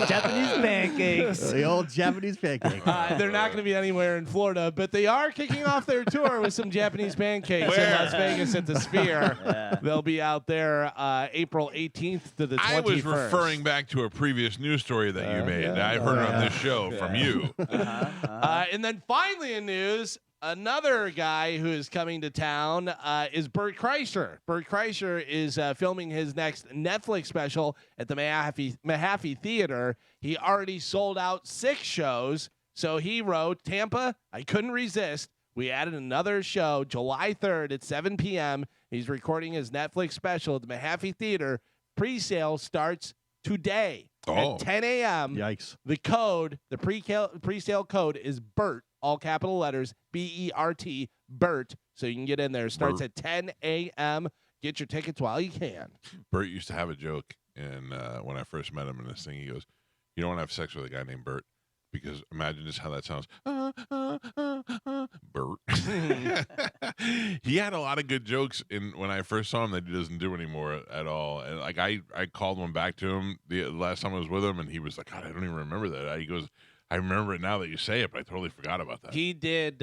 Japanese pancakes. the old Japanese pancake? They're not going to be anywhere in Florida, but they are kicking off their tour with some Japanese pancakes in Where? Las Vegas at the Sphere. Yeah. They'll be out there April 18th to the 21st. I was referring back to a previous news story that you made. yeah. I've heard on this show from you. And then finally in news, another guy who is coming to town is Bert Kreischer. Bert Kreischer is filming his next Netflix special at the Mahaffey Theater. He already sold out 6 shows. So he wrote, Tampa, I couldn't resist. We added another show July 3rd at 7 p.m. He's recording his Netflix special at the Mahaffey Theater. Pre-sale starts today at 10 a.m. Yikes. The code, the pre-sale code is BERT, all capital letters, B-E-R-T, BERT. So you can get in there. It starts at 10 a.m. Get your tickets while you can. Bert used to have a joke, and when I first met him in this thing, he goes, "You don't want to have sex with a guy named Bert." Because imagine just how that sounds. Bert. He had a lot of good jokes when I first saw him that he doesn't do anymore at all. And like I called one back to him the last time I was with him, and he was like, God, I don't even remember that. He goes, I remember it now that you say it, but I totally forgot about that. He did,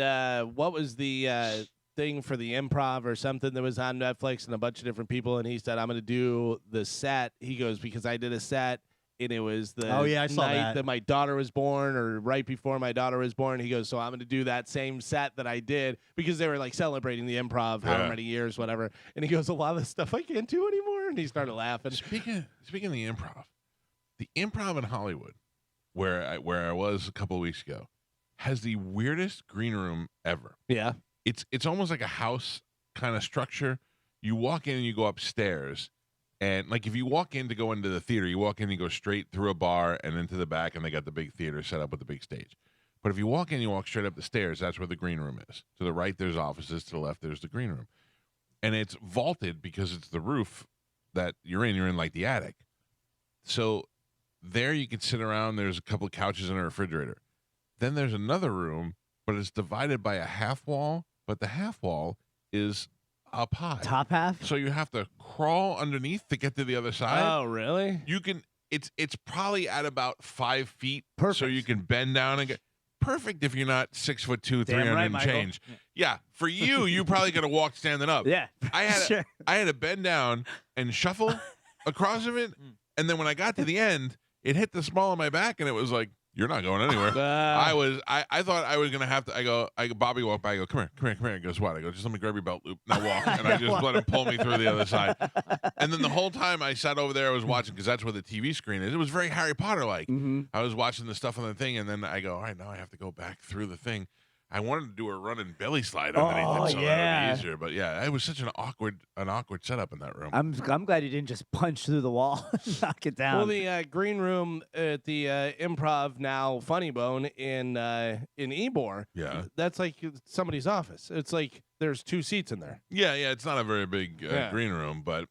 what was the thing for the Improv or something that was on Netflix, and a bunch of different people, and he said, I'm going to do the set. He goes, because I did a set. And it was the I saw night that my daughter was born, or right before my daughter was born. He goes, so I'm going to do that same set that I did, because they were like celebrating the Improv, however many years, whatever. And he goes, a lot of the stuff I can't do anymore. And he started laughing. Speaking of the Improv in Hollywood, where I was a couple of weeks ago, has the weirdest green room ever. Yeah. It's almost like a house kind of structure. You walk in and you go upstairs. And like if you walk in to go into the theater, you walk in and you go straight through a bar and into the back, and they got the big theater set up with the big stage. But if you walk in, you walk straight up the stairs, that's where the green room is. To the right, there's offices. To the left, there's the green room. And it's vaulted because it's the roof that you're in. You're in like the attic. So there you can sit around. There's a couple of couches and a refrigerator. Then there's another room, but it's divided by a half wall. But the half wall is up high. Top half? So you have to crawl underneath to get to the other side. Oh, really? You can. It's probably at about 5 feet. Perfect. So you can bend down and get. Perfect if you're not 6'2", 300 right, and Michael. change. Yeah, for you probably got to walk standing up. Yeah. I had Sure. I had to bend down and shuffle across of it, and then when I got to the end, it hit the small of my back, and it was like, you're not going anywhere. I thought I was gonna have to. Bobby walked by. I go, come here. He goes, what? I go, just let me grab your belt loop. Now walk. And I just let him pull me through the other side. And then the whole time I sat over there, I was watching, because that's where the TV screen is. It was very Harry Potter like. I was watching the stuff on the thing, and then I go, all right, now I have to go back through the thing. I wanted to do a running belly slide underneath it, so that would be easier. But yeah, it was such an awkward setup in that room. I'm glad you didn't just punch through the wall and knock it down. Well, the green room at the Improv now Funny Bone in Ybor. Yeah. That's like somebody's office. It's like there's 2 seats in there. Yeah, it's not a very big green room, but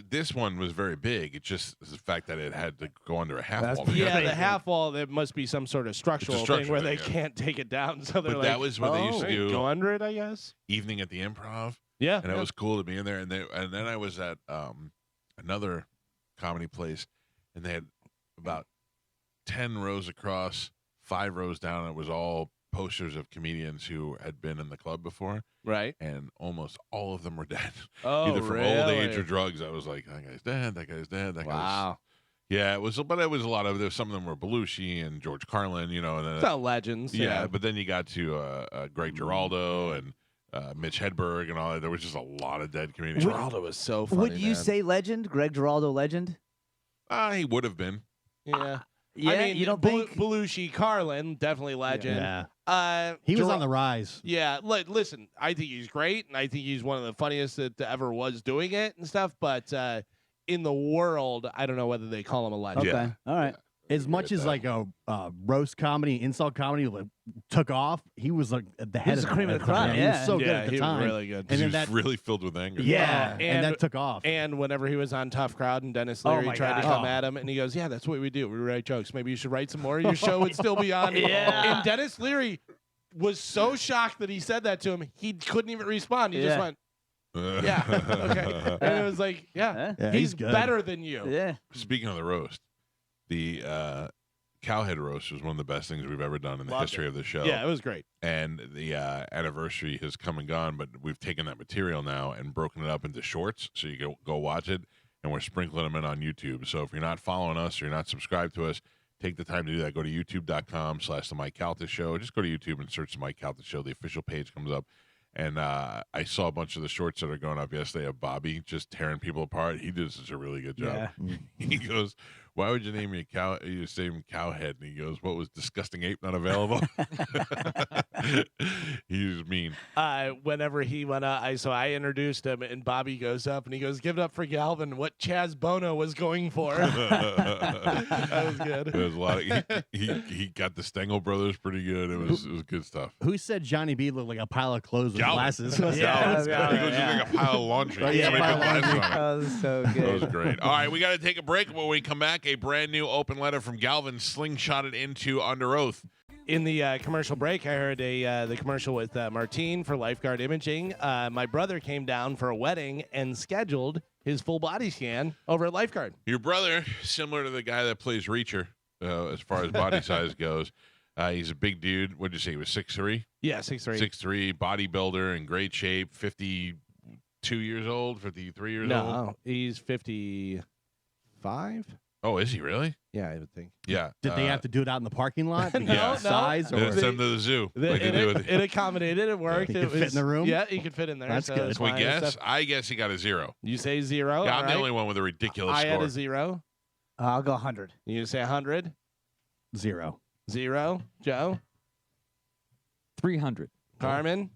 this one was very big. It's just the fact that it had to go under a half wall. Yeah, the half wall, there must be some sort of structural thing where they can't take it down. So they're But like, that was what they used to do. Go under it, I guess. Evening at the Improv. Yeah. And it was cool to be in there. And then I was at another comedy place, and they had about 10 rows across, 5 rows down. It was all posters of comedians who had been in the club before. Right. And almost all of them were dead. Oh, either from old age really? or drugs. I was like, that guy's dead, that guy's dead, that guy's... Wow. Yeah, it was a lot of, some of them were Belushi and George Carlin, and then... It's all legends. Yeah, but then you got to Greg Giraldo and Mitch Hedberg and all that. There was just a lot of dead comedians. Giraldo was so funny. Would you say legend? Greg Giraldo legend? He would have been. Yeah. Yeah, I mean, you don't think? Belushi, Carlin, definitely legend. Yeah. He was on the rise. Yeah, listen, I think he's great, and I think he's one of the funniest that ever was doing it and stuff. But in the world, I don't know whether they call him a legend. Okay. All right. As much as like a roast comedy, insult comedy took off, he was like at the head was of the cream of the crop, He was so good at the he time. Was really good. And He then was that really filled with anger. Yeah, and that took off. And whenever he was on Tough Crowd and Dennis Oh Leary my tried to God. come at him, and he goes, yeah, that's what we do. We write jokes. Maybe you should write some more. Your show would still be on. Yeah. And Dennis Leary was so shocked that he said that to him, he couldn't even respond. He just went, yeah, okay. And it was like, yeah, Yeah, he's he's good. better than you. Yeah. Speaking of the roast, the Cowhead roast was one of the best things we've ever done in the Loved history it. of the show. Yeah, it was great. And the anniversary has come and gone, but we've taken that material now and broken it up into shorts, so you can go watch it, and we're sprinkling them in on YouTube. So if you're not following us or you're not subscribed to us, take the time to do that. Go to youtube.com/The Mike Calta Show. Just go to YouTube and search The Mike Calta Show. The official page comes up. And I saw a bunch of the shorts that are going up yesterday of Bobby just tearing people apart. He did such a really good job. Yeah. He goes, "Why would you name your cow? You name Cowhead?" And he goes, "What was disgusting ape not available?" He was mean. Whenever he went up, I introduced him, and Bobby goes up and he goes, "Give it up for Galvin." What Chaz Bono was going for. That was good. There was a lot of, he got the Stengel brothers pretty good. It was good stuff. Who said Johnny B looked like a pile of clothes with Galvin. glasses? Yeah, He yeah, goes, yeah. "You look like a pile of laundry." Yeah, Somebody pile put of glasses laundry. on it. That was so That good. was great. All right, we got to take a break. When we come back, a brand new open letter from Galvin slingshotted into Under Oath. In the commercial break, I heard the commercial with Martine for Lifeguard Imaging. My brother came down for a wedding and scheduled his full body scan over at Lifeguard. Your brother, similar to the guy that plays Reacher, as far as body size goes, he's a big dude. What did you say? He was 6'3"? Yeah, 6'3". 6'3", bodybuilder, in great shape, 52 years old, 53 years old. No, he's 55. Oh, is he really? Yeah, I would think. Yeah. Did they have to do it out in the parking lot? No, Because no. of size They or send him to the zoo. like they do with It accommodated. It worked. He It could fit in the room? Yeah, he could fit in there. That's so good. it's we fine and guess? stuff. I guess he got a 0. You say 0. Yeah, all I'm the right. only one with a ridiculous I score. had a 0. I'll go 100. You say 100. 0. 0. Joe. 300. Carmen.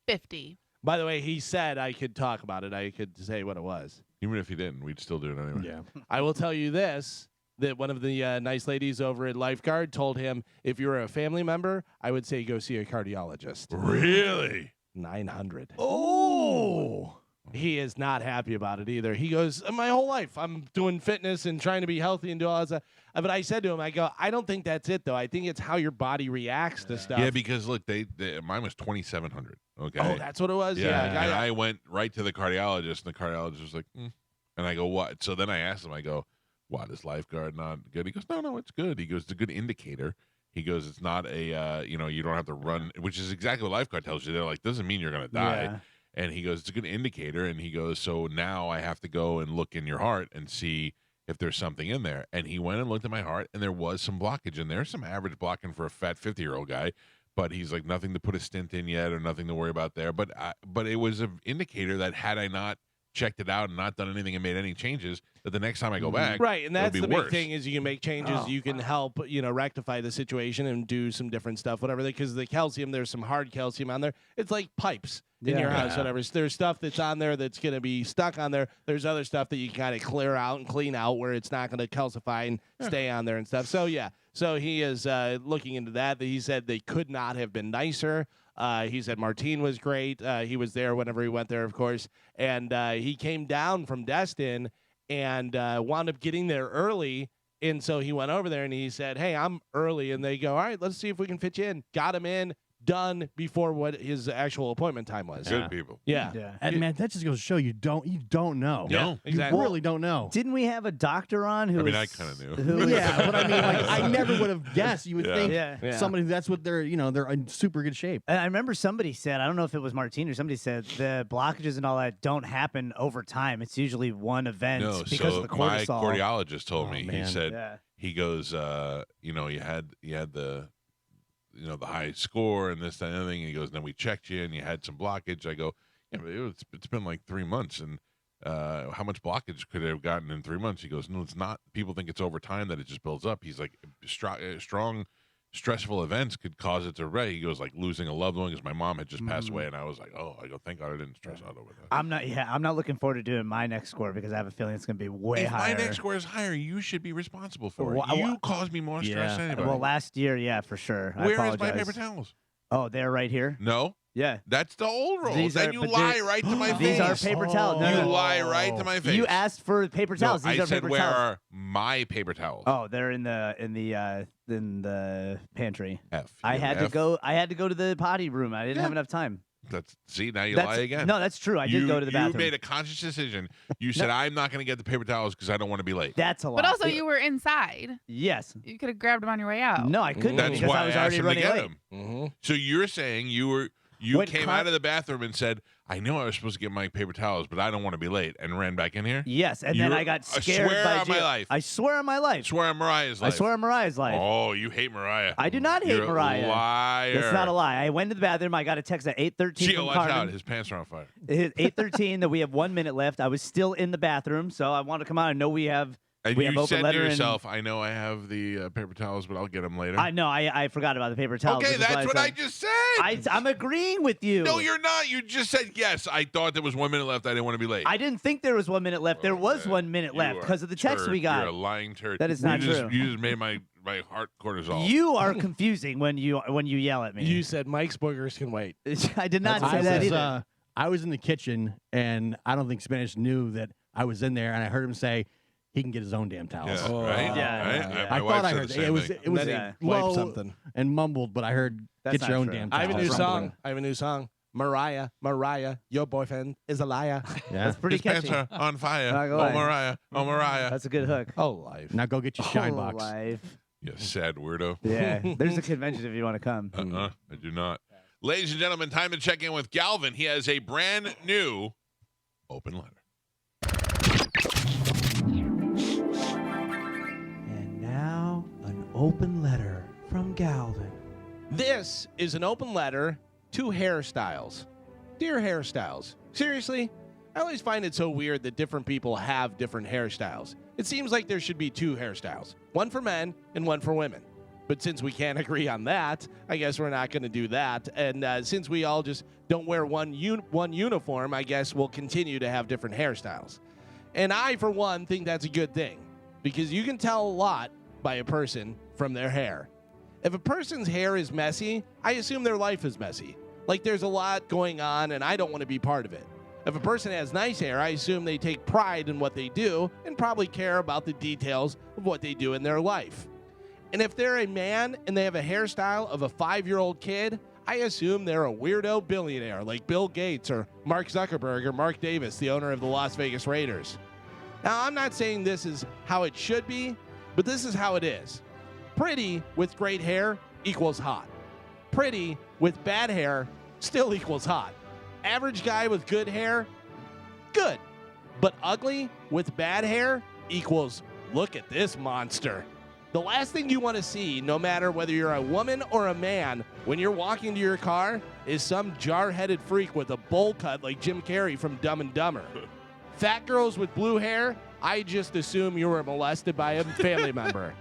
50. By the way, he said I could talk about it. I could say what it was. Even if he didn't, we'd still do it anyway. Yeah. I will tell you this, that one of the nice ladies over at Lifeguard told him, if you're a family member, I would say go see a cardiologist. Really? 900. Oh. He is not happy about it either. He goes, my whole life I'm doing fitness and trying to be healthy and do all that stuff. But I said to him, I go, I don't think that's it, though. I think it's how your body reacts to stuff. Yeah, because look, mine was 2,700. Okay. Oh, that's what it was? Yeah, Yeah. and I went right to the cardiologist, and the cardiologist was like, and I go, what? So then I asked him, I go, what, is Lifeguard not good? He goes, no, it's good. He goes, it's a good indicator. He goes, it's not a, you don't have to run, which is exactly what Lifeguard tells you. They're like, doesn't mean you're going to die. Yeah. And he goes, it's a good indicator. And he goes, so now I have to go and look in your heart and see if there's something in there. And he went and looked at my heart, and there was some blockage in there, some average blocking for a fat 50-year-old guy. But he's like, nothing to put a stent in yet or nothing to worry about there. But it was an indicator that had I not checked it out and not done anything and made any changes, that the next time I go back, right, and it'll that's be the big worse. thing is you can make changes. You can help, rectify the situation and do some different stuff, whatever. Because the calcium, there's some hard calcium on there. It's like pipes in your house, whatever. So there's stuff that's on there that's going to be stuck on there. There's other stuff that you kind of clear out and clean out where it's not going to calcify and stay on there and stuff. So, yeah. So he is looking into that. He said they could not have been nicer. He said Martine was great. He was there whenever he went there, of course. And he came down from Destin and wound up getting there early. And so he went over there and he said, hey, I'm early. And they go, all right, let's see if we can fit you in. Got him in, done before what his actual appointment time was. Good people. Yeah. Yeah. And man, that just goes to show you don't know. No. You Exactly. really don't know. Didn't we have a doctor on who I mean, was, I kinda knew. who was- Yeah, but I mean, like, I never would have guessed. You would Yeah. think Yeah. Yeah. somebody that's what they're in super good shape. And I remember somebody said, I don't know if it was Martine or somebody said, the blockages and all that don't happen over time. It's usually one event No, because so of the my cortisol. cardiologist told Oh, me, he man. said, Yeah. he goes, you had the, the high score and this, that, and everything. And he goes, then we checked you and you had some blockage. I go, yeah, but it's been like 3 months. And how much blockage could I have gotten in 3 months? He goes, no, it's not. People think it's over time that it just builds up. He's like, strong, stressful events could cause it to ray. He goes, like losing a loved one, because my mom had just passed away. And I was like, oh, I go, thank God I didn't stress out over that. I'm not looking forward to doing my next score because I have a feeling it's going to be way If higher. my next score is higher, you should be responsible for it. Well, You caused me more stress than anybody. Well, last year, yeah, for sure. I Where is my apologize. paper towels? Oh, they're right here. No, Yeah. that's the old rules. These Then are- you but lie they're- right to my face. These are paper towels. No, You no. lie right to my face. You asked for paper towels. No, These I are said, paper where towels. are my paper towels? Oh, they're in the pantry. F. I You had F? to go. I had to go to the potty room. I didn't have enough time. See, now you That's, lie again. No, that's true. I did go to the bathroom. You made a conscious decision. You said, I'm not going to get the paper towels because I don't want to be late. That's a lie. But also, you were inside. Yes. You could have grabbed them on your way out. No, I couldn't That's because why I was asked already him to running get late. him. Mm-hmm. So you're saying you Wait, came out of the bathroom and said, I know I was supposed to get my paper towels, but I don't want to be late, and ran back in here? Yes, and then I got scared swear by on my Gio. life. I swear on my life. Swear on Mariah's life. I swear on Mariah's life. Oh, you hate Mariah. I do not hate You're Mariah. A liar. That's not a lie. I went to the bathroom. I got a text at 8:13 Gio, from watch Carmen. out. His pants are on fire. 8:13 that we have 1 minute left. I was still in the bathroom, so I want to come out. I know we have. And we you have open said to letter yourself, I know I have the paper towels, but I'll get them later. I know. I forgot about the paper towels. Okay, which is why that's what I said- just said. I'm agreeing with you. No, you're not. You just said, yes, I thought there was 1 minute left. I didn't want to be late. I didn't think there was 1 minute left. There was man, 1 minute you left are because of the a text turd. we got. You're a lying turd. That is not true. You just made my heart cortisol. You are confusing when you yell at me. You said Mike's boogers can wait. I did not say I that was, either. I was in the kitchen, and I don't think Spanish knew that I was in there, and I heard him say he can get his own damn towels. Yeah, Oh, right? yeah, Right? yeah. My I wife thought I said heard the it. same It was thing. it was Then he low wiped something. and mumbled, but I heard That's get your not own true. damn I towels. have a new or song. something. I have a new song. Mariah, your boyfriend is a liar. Yeah. That's pretty His pants catchy. are on fire. Not gonna Oh, lie. Mariah. Oh, Mariah. That's a good hook. Oh, life. Now go get your shine Whole box. life. You sad weirdo. Yeah, there's a convention if you want to come. I do not. Ladies and gentlemen, time to check in with Galvin. He has a brand new open letter. And now, an open letter from Galvin. This is an open letter to hairstyles. Dear hairstyles, seriously, I always find it so weird that different people have different hairstyles. It seems like there should be two hairstyles, one for men and one for women. But since we can't agree on that, I guess we're not going to do that. And since we all just don't wear one uniform, I guess we'll continue to have different hairstyles. And I, for one, think that's a good thing because you can tell a lot by a person from their hair. If a person's hair is messy, I assume their life is messy. Like there's a lot going on and I don't want to be part of it. If a person has nice hair, I assume they take pride in what they do and probably care about the details of what they do in their life. And if they're a man and they have a hairstyle of a 5-year-old kid, I assume they're a weirdo billionaire like Bill Gates or Mark Zuckerberg or Mark Davis, the owner of the Las Vegas Raiders. Now, I'm not saying this is how it should be, but this is how it is. Pretty with great hair equals hot. Pretty with bad hair still equals hot. Average guy with good hair, good. But ugly with bad hair equals look at this monster. The last thing you want to see, no matter whether you're a woman or a man, when you're walking to your car, is some jar-headed freak with a bowl cut like Jim Carrey from Dumb and Dumber. Fat girls with blue hair, I just assume you were molested by a family member.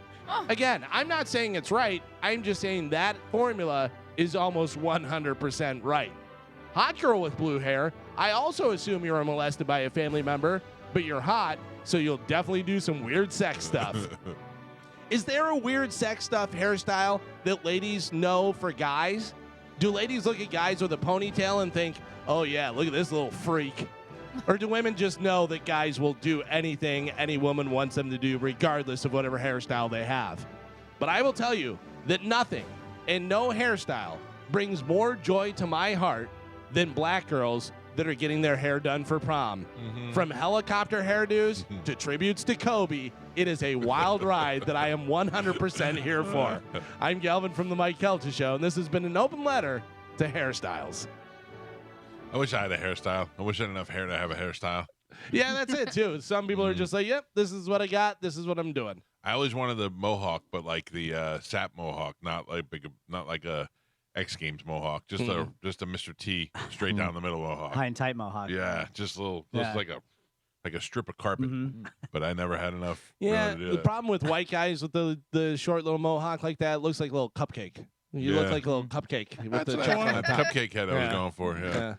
Again, I'm not saying it's right. I'm just saying that formula is almost 100% right. Hot girl with blue hair, I also assume you were molested by a family member, but you're hot, so you'll definitely do some weird sex stuff. Is there a weird sex stuff hairstyle that ladies know for guys? Do ladies look at guys with a ponytail and think, oh yeah, look at this little freak? Or do women just know that guys will do anything any woman wants them to do regardless of whatever hairstyle they have? But I will tell you that nothing and no hairstyle brings more joy to my heart than black girls that are getting their hair done for prom. From helicopter hairdos to tributes to Kobe, it is a wild ride that I am 100% here for. I'm Galvin from the Mike Calta Show, and this has been an open letter to hairstyles. I wish I had a hairstyle. I wish I had enough hair to have a hairstyle. Yeah, that's it, too. Some people are just like, yep, this is what I got. This is what I'm doing. I always wanted the mohawk, but like the sap mohawk, not like a X Games mohawk, just a Mr. T straight down the middle mohawk. High and tight mohawk. Yeah, just a little, Yeah. just like a strip of carpet. But I never had enough. Yeah, really to do the that. problem with white guys with the short little mohawk like that, it looks like a little cupcake. You look Yeah. like a little cupcake with That's the what I chocolate wanted. on top. Cupcake head I was Yeah. going for. Yeah,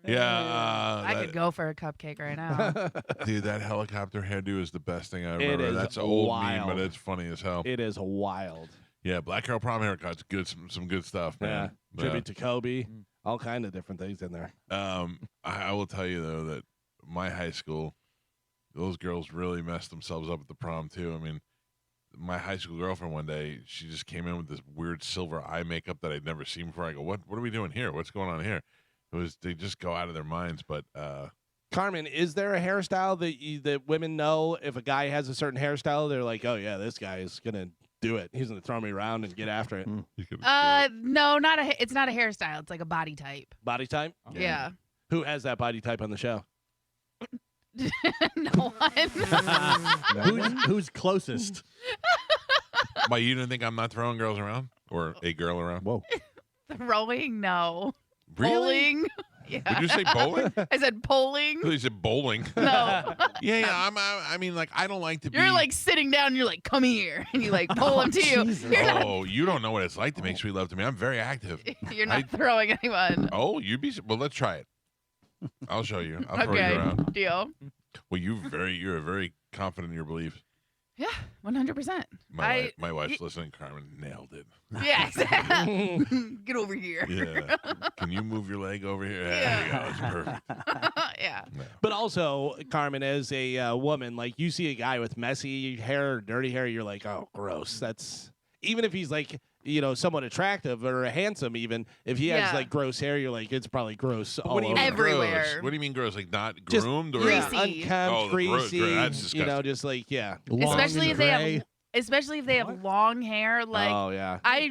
Yeah. yeah. I could go for a cupcake right now. Dude, that helicopter hairdo is the best thing I ever It remember. is That's an old meme, wild. but it's funny as hell. It is wild. Yeah, black girl prom haircut's good. Some good stuff, Yeah. man. Tribute to Kobe. All kind of different things in there. I will tell you though that my high school, those girls really messed themselves up at the prom too. I mean, my high school girlfriend one day, she just came in with this weird silver eye makeup that I'd never seen before. I go, what are we doing here? What's going on here? It They just go out of their minds. But Carmen, is there a hairstyle that women know if a guy has a certain hairstyle, they're like, oh yeah, this guy is gonna do it. He's gonna throw me around and get after it. No, it's not a hairstyle. It's like a body type. Body type? Yeah. Who has that body type on the show? No one. Who's closest? Why, you didn't think I'm not throwing girls around or a girl around? Whoa. Throwing? No. Really? Polling? Yeah. Did you say bowling? I said polling. You said bowling. No. Yeah. I mean, like, I don't like to be. You're like sitting down and you're like, come here. And you like pull them to you. Oh, you don't know what it's like to make sweet love to me. I'm very active. You're not throwing anyone. Oh, well, let's try it. I'll show you. I'll throw you Okay. around. Deal. Well, you're very confident in your beliefs. Yeah, 100%. My wife's listening. Carmen nailed it. Yeah, exactly. Get over here. Yeah. Can you move your leg over here? There we go. It's perfect. Yeah. But also, Carmen, as a woman, like you see a guy with messy hair or dirty hair, you're like, oh, gross. That's even if he's like, somewhat attractive or handsome, even if he has like gross hair, you're like, it's probably gross. What do you mean everywhere. Gross? What do you mean gross? Like not Just groomed or greasy. Unkempt, greasy. That's disgusting. Just like Especially if gray. they have long hair. Like oh yeah. I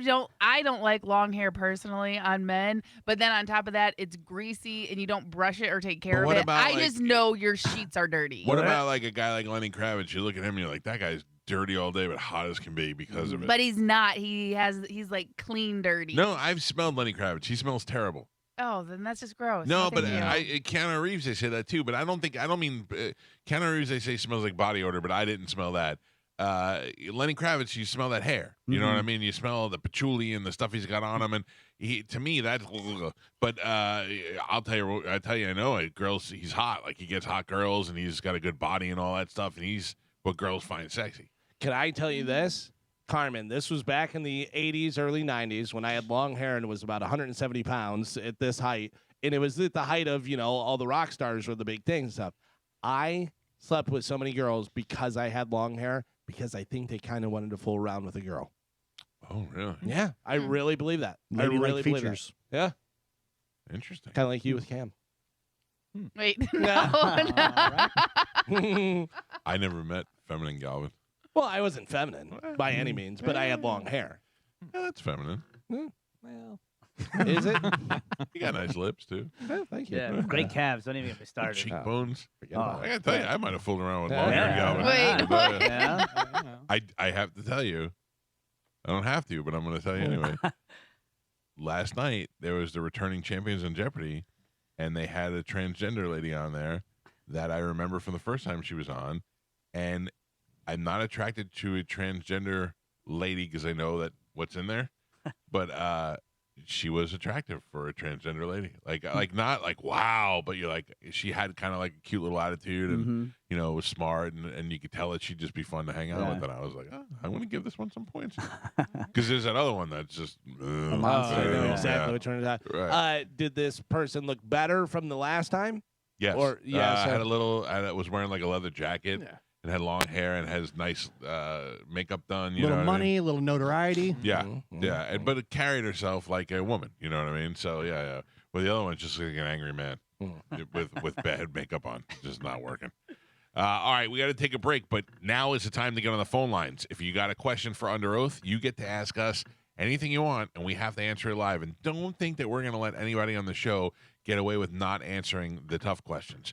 don't like long hair personally on men, but then on top of that, it's greasy and you don't brush it or take care But of what it. about, I like- just know your sheets are dirty. What about like a guy like Lenny Kravitz? You look at him and you're like, that guy's dirty all day, but hot as can be because of it. But he's not. He's like clean dirty. No, I've smelled Lenny Kravitz. He smells terrible. Oh, then that's just gross. No, Nothing but new. Keanu Reeves, they say that too. But I don't mean Keanu Reeves. They say smells like body odor, but I didn't smell that. Lenny Kravitz, you smell that hair. You know what I mean? You smell the patchouli and the stuff he's got on him, and to me that's. But I know it. Girls, he's hot. Like he gets hot girls, and he's got a good body and all that stuff, and he's what girls find sexy. Can I tell you this, Carmen? This was back in the 80s, early 90s when I had long hair and was about 170 pounds at this height. And it was at the height of, all the rock stars were the big thing and stuff. I slept with so many girls because I had long hair because I think they kind of wanted to fool around with a girl. Oh, really? Yeah, I really believe that. I Ladylike really believe features. that. Yeah, Interesting. kind of like you with Cam. Wait, no. I never met feminine Galvin. Well, I wasn't feminine by any means, but I had long hair. Yeah, that's feminine. Well, Is it? You got nice lips too. Oh, thank you. Yeah, great calves. Don't even get me started. Cheekbones. Forget about I it. gotta tell you, I might have fooled around with Yeah. long hair Yeah. Galvin. Wait, I'll tell you. Yeah. I don't know. I have to tell you, I don't have to, but I'm going to tell you anyway. Last night there was the returning champions in Jeopardy, and they had a transgender lady on there that I remember from the first time she was on, and I'm not attracted to a transgender lady because I know that what's in there, but she was attractive for a transgender lady. Like not like wow, but you're like she had kind of like a cute little attitude and was smart and you could tell that she'd just be fun to hang out with. And I was like, I want to give this one some points because there's that other one that's just I know exactly what you're talking about. Right. Did this person look better from the last time? Yes. Or I had a little. I was wearing like a leather jacket and had long hair and has nice makeup done. You Little know what I money, mean? a little notoriety. Yeah, yeah. But it carried herself like a woman. You know what I mean? So yeah. Well, the other one's just like an angry man with bad makeup on, just not working. All right, we got to take a break, but now is the time to get on the phone lines. If you got a question for Under Oath, you get to ask us anything you want, and we have to answer it live. And don't think that we're going to let anybody on the show get away with not answering the tough questions.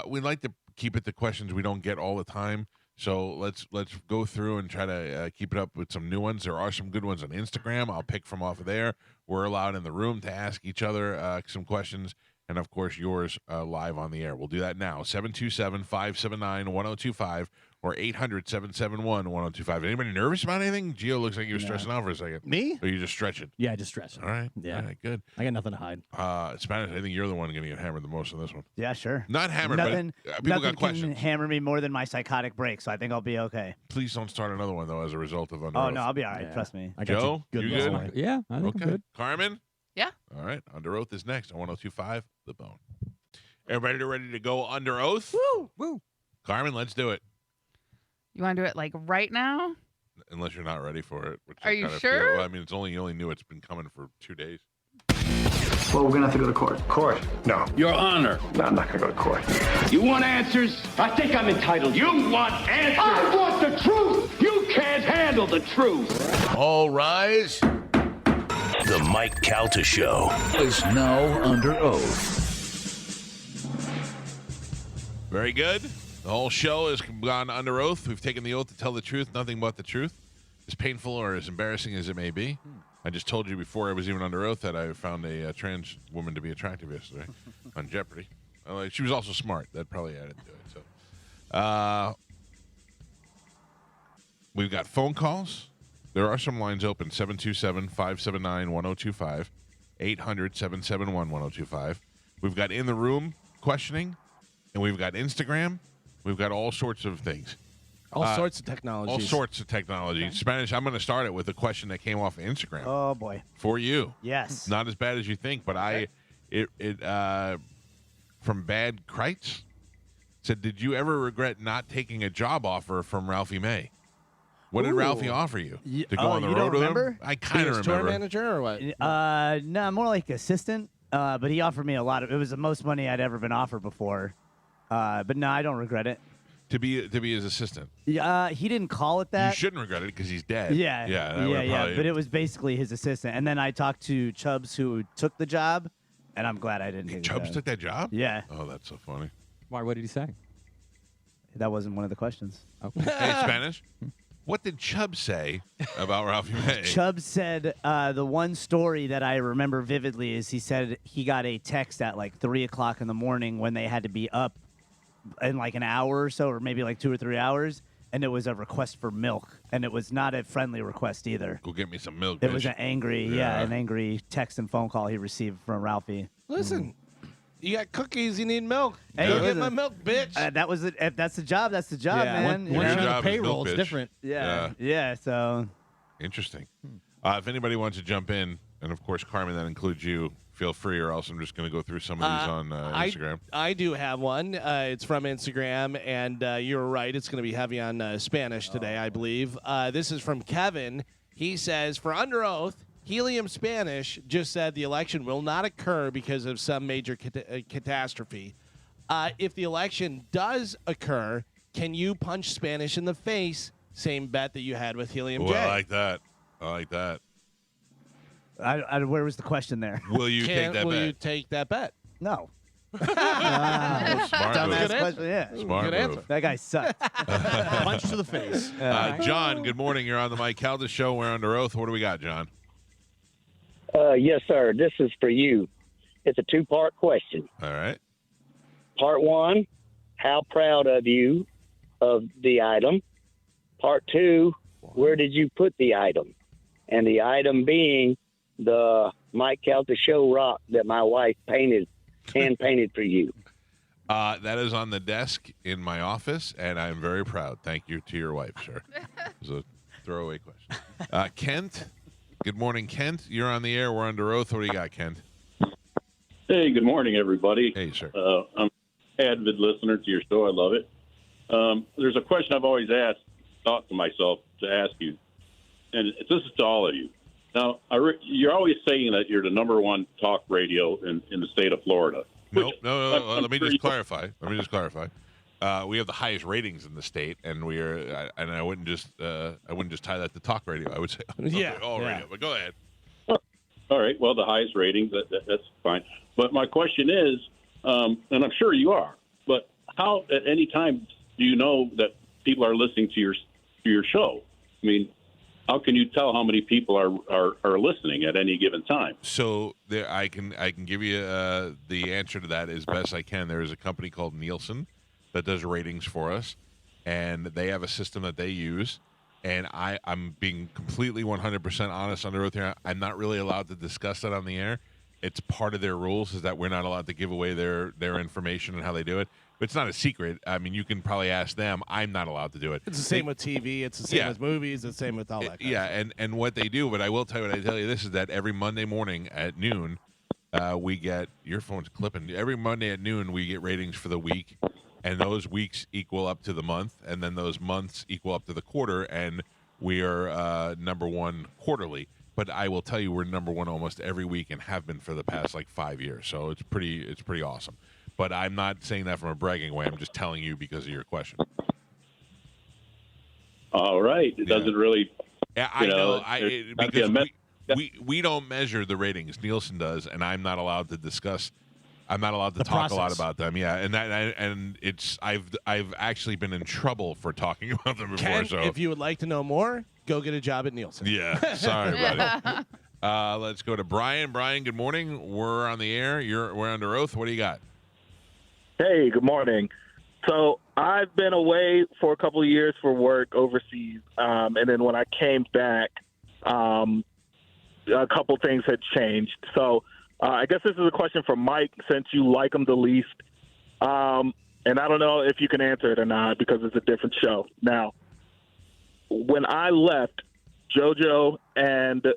We'd like to keep it to questions we don't get all the time. So let's go through and try to keep it up with some new ones. There are some good ones on Instagram. I'll pick from off of there. We're allowed in the room to ask each other some questions. And, of course, yours live on the air. We'll do that now. 727-579-1025 or 800-771-1025. Anybody nervous about anything? Gio looks like you were stressing out for a second. Me? Or you just stretching? Yeah, just stretch. All right. Yeah. All right, good. I got nothing to hide. Spanish, I think you're the one going to get hammered the most on this one. Yeah, sure. Not hammered, Nothing, but people nothing got questions. can hammer me more than my psychotic break, so I think I'll be okay. Please don't start another one, though, as a result of Under Oh, Oath. no, I'll be all right. Yeah. Trust me. I got Joe, you ones good? away. Yeah, I think I'm Okay. good. Carmen? Yeah. All right. Under Oath is next on 102.5 The Bone. Everybody ready to go Under Oath? Woo. Carmen, let's do it. You want to do it like right now? Unless you're not ready for it. Which Are I you kinda sure? feel. Well, I mean, you only knew it's been coming for 2 days. Well, we're going to have to go to court. Court? No. Your Honor. No, I'm not going to go to court. You want answers? I think I'm entitled. You want answers? I want the truth. You can't handle the truth. All rise. The Mike Calta Show is now under oath. Very good. The whole show has gone under oath. We've taken the oath to tell the truth, nothing but the truth, as painful or as embarrassing as it may be. I just told you before I was even under oath that I found a trans woman to be attractive yesterday on Jeopardy. She was also smart. That probably added to it. So, we've got phone calls. There are some lines open, 727-579-1025, 800-771-1025. We've got in the room questioning, and we've got Instagram. We've got all sorts of things. All sorts of technology. All sorts of technology. Okay. Spanish, I'm going to start it with a question that came off of Instagram. Oh, boy. For you. Yes. Not as bad as you think, but okay. From Bad Kreitz, said, did you ever regret not taking a job offer from Ralphie May? What did Ralphie offer you? To go on the road with him? I kind of remember. Tour manager or what? No, more like assistant. But he offered me a lot. It was the most money I'd ever been offered before. But no, I don't regret it. To be his assistant. He didn't call it that. You shouldn't regret it because he's dead. Yeah. Yeah. But it was basically his assistant. And then I talked to Chubbs, who took the job, and I'm glad I didn't take Chubbs took that job? Yeah. Oh, that's so funny. Why? What did he say? That wasn't one of the questions. Okay. Hey, Spanish. What did Chubb say about Ralphie May? Chubb said the one story that I remember vividly is he said he got a text at like 3 o'clock in the morning when they had to be up in like an hour or so, or maybe like 2 or 3 hours, and it was a request for milk, and it was not a friendly request either. Go get me some milk. It bitch. was an angry text and phone call he received from Ralphie. Listen. You got cookies, you need milk. Hey, Go get my milk, bitch. That was it. If that's the job, that's the job, man. Once you're on the payroll, it's different. Yeah. So interesting. If anybody wants to jump in, and of course, Carmen, that includes you, feel free, or else I'm just going to go through some of these on Instagram. I do have one. It's from Instagram, and you're right. It's going to be heavy on Spanish today, I believe. This is from Kevin. He says, for under oath, Helium Spanish just said the election will not occur because of some major catastrophe. If the election does occur, can you punch Spanish in the face? Same bet that you had with Helium J. I like that. where was the question there? Will you take that bet? Will you take that bet? No. Smart Dumbass move. question, yeah. Smart Good move. answer. That guy sucked. Punch to the face. John, good morning. You're on the Mike Calta Show. We're under oath. What do we got, John? Yes, sir. This is for you. It's a two-part question. All right. Part one, how proud of you of the item? Part two, where did you put the item? And the item being the Mike Calta Show rock that my wife hand-painted for you. That is on the desk in my office, and I'm very proud. Thank you to your wife, sir. It was a throwaway question. Kent. Good morning, Kent. You're on the air. We're under oath. What do you got, Kent? Hey, good morning, everybody. Hey, sir. I'm an avid listener to your show. I love it. There's a question I've always thought to myself to ask you, and this is to all of you. Now, you're always saying that you're the number one talk radio in the state of Florida. No. Let me just clarify. We have the highest ratings in the state, and we are. And I wouldn't just tie that to talk radio. I would say all radio. But go ahead. All right. Well, the highest ratings. That's fine. But my question is, and I'm sure you are. But how at any time do you know that people are listening to your show? I mean, how can you tell how many people are listening at any given time? So I can give you the answer to that as best I can. There is a company called Nielsen that does ratings for us, and they have a system that they use. And I'm being completely 100% honest under oath here. I'm not really allowed to discuss that on the air. It's part of their rules is that we're not allowed to give away their information and how they do it. But it's not a secret. I mean, you can probably ask them. I'm not allowed to do it. It's the same with TV. It's the same with movies. It's the same with all that. And what they do, but I will tell you what I tell you this is that every Monday morning at noon, we get your phone's clipping. Every Monday at noon, we get ratings for the week, and those weeks equal up to the month, and then those months equal up to the quarter, and we are number one quarterly. But I will tell you, we're number one almost every week and have been for the past like 5 years. So it's pretty awesome. But I'm not saying that from a bragging way. I'm just telling you because of your question. All right. It doesn't really. Yeah, I know. Because we don't measure the ratings. Nielsen does, and I'm not allowed to discuss. I'm not allowed to talk a lot about them. Yeah, and it's I've actually been in trouble for talking about them before. Ken, so if you would like to know more, go get a job at Nielsen. Yeah, sorry, buddy. Let's go to Brian. Brian, good morning. We're on the air. We're under oath. What do you got? Hey, good morning. So I've been away for a couple of years for work overseas, and then when I came back, a couple things had changed. So I guess this is a question for Mike, since you like him the least. And I don't know if you can answer it or not because it's a different show. Now, when I left, JoJo and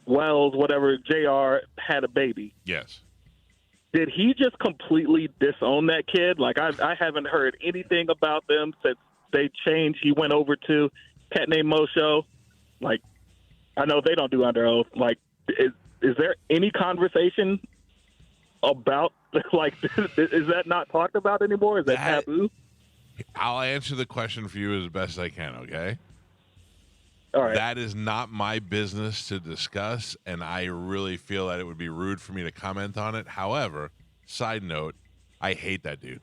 Wells, whatever, JR, had a baby. Yes. Did he just completely disown that kid? Like, I haven't heard anything about them since they changed. He went over to Pet Name Mo Show. Like, I know they don't do under oath. Like, is there any conversation about, like, is that not talked about anymore? Is that taboo? I'll answer the question for you as best I can, okay? All right. That is not my business to discuss, and I really feel that it would be rude for me to comment on it. However, side note, I hate that dude.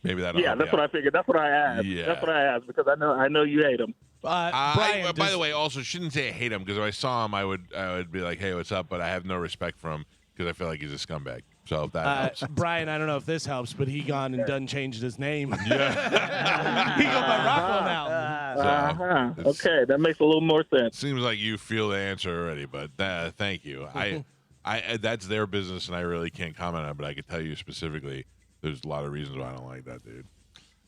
Maybe that'll help that's you what out. I figured. That's what I asked. Yeah. That's what I asked because I know you hate him. Brian, by the way, also shouldn't say I hate him because if I saw him, I would be like, "Hey, what's up?" But I have no respect for him because I feel like he's a scumbag. So if that helps. Brian, I don't know if this helps, but he gone and done changed his name. Yeah. He goes by Rockwell now. Okay, that makes a little more sense. Seems like you feel the answer already, but thank you. I that's their business, and I really can't comment on it. But I can tell you specifically, there's a lot of reasons why I don't like that dude.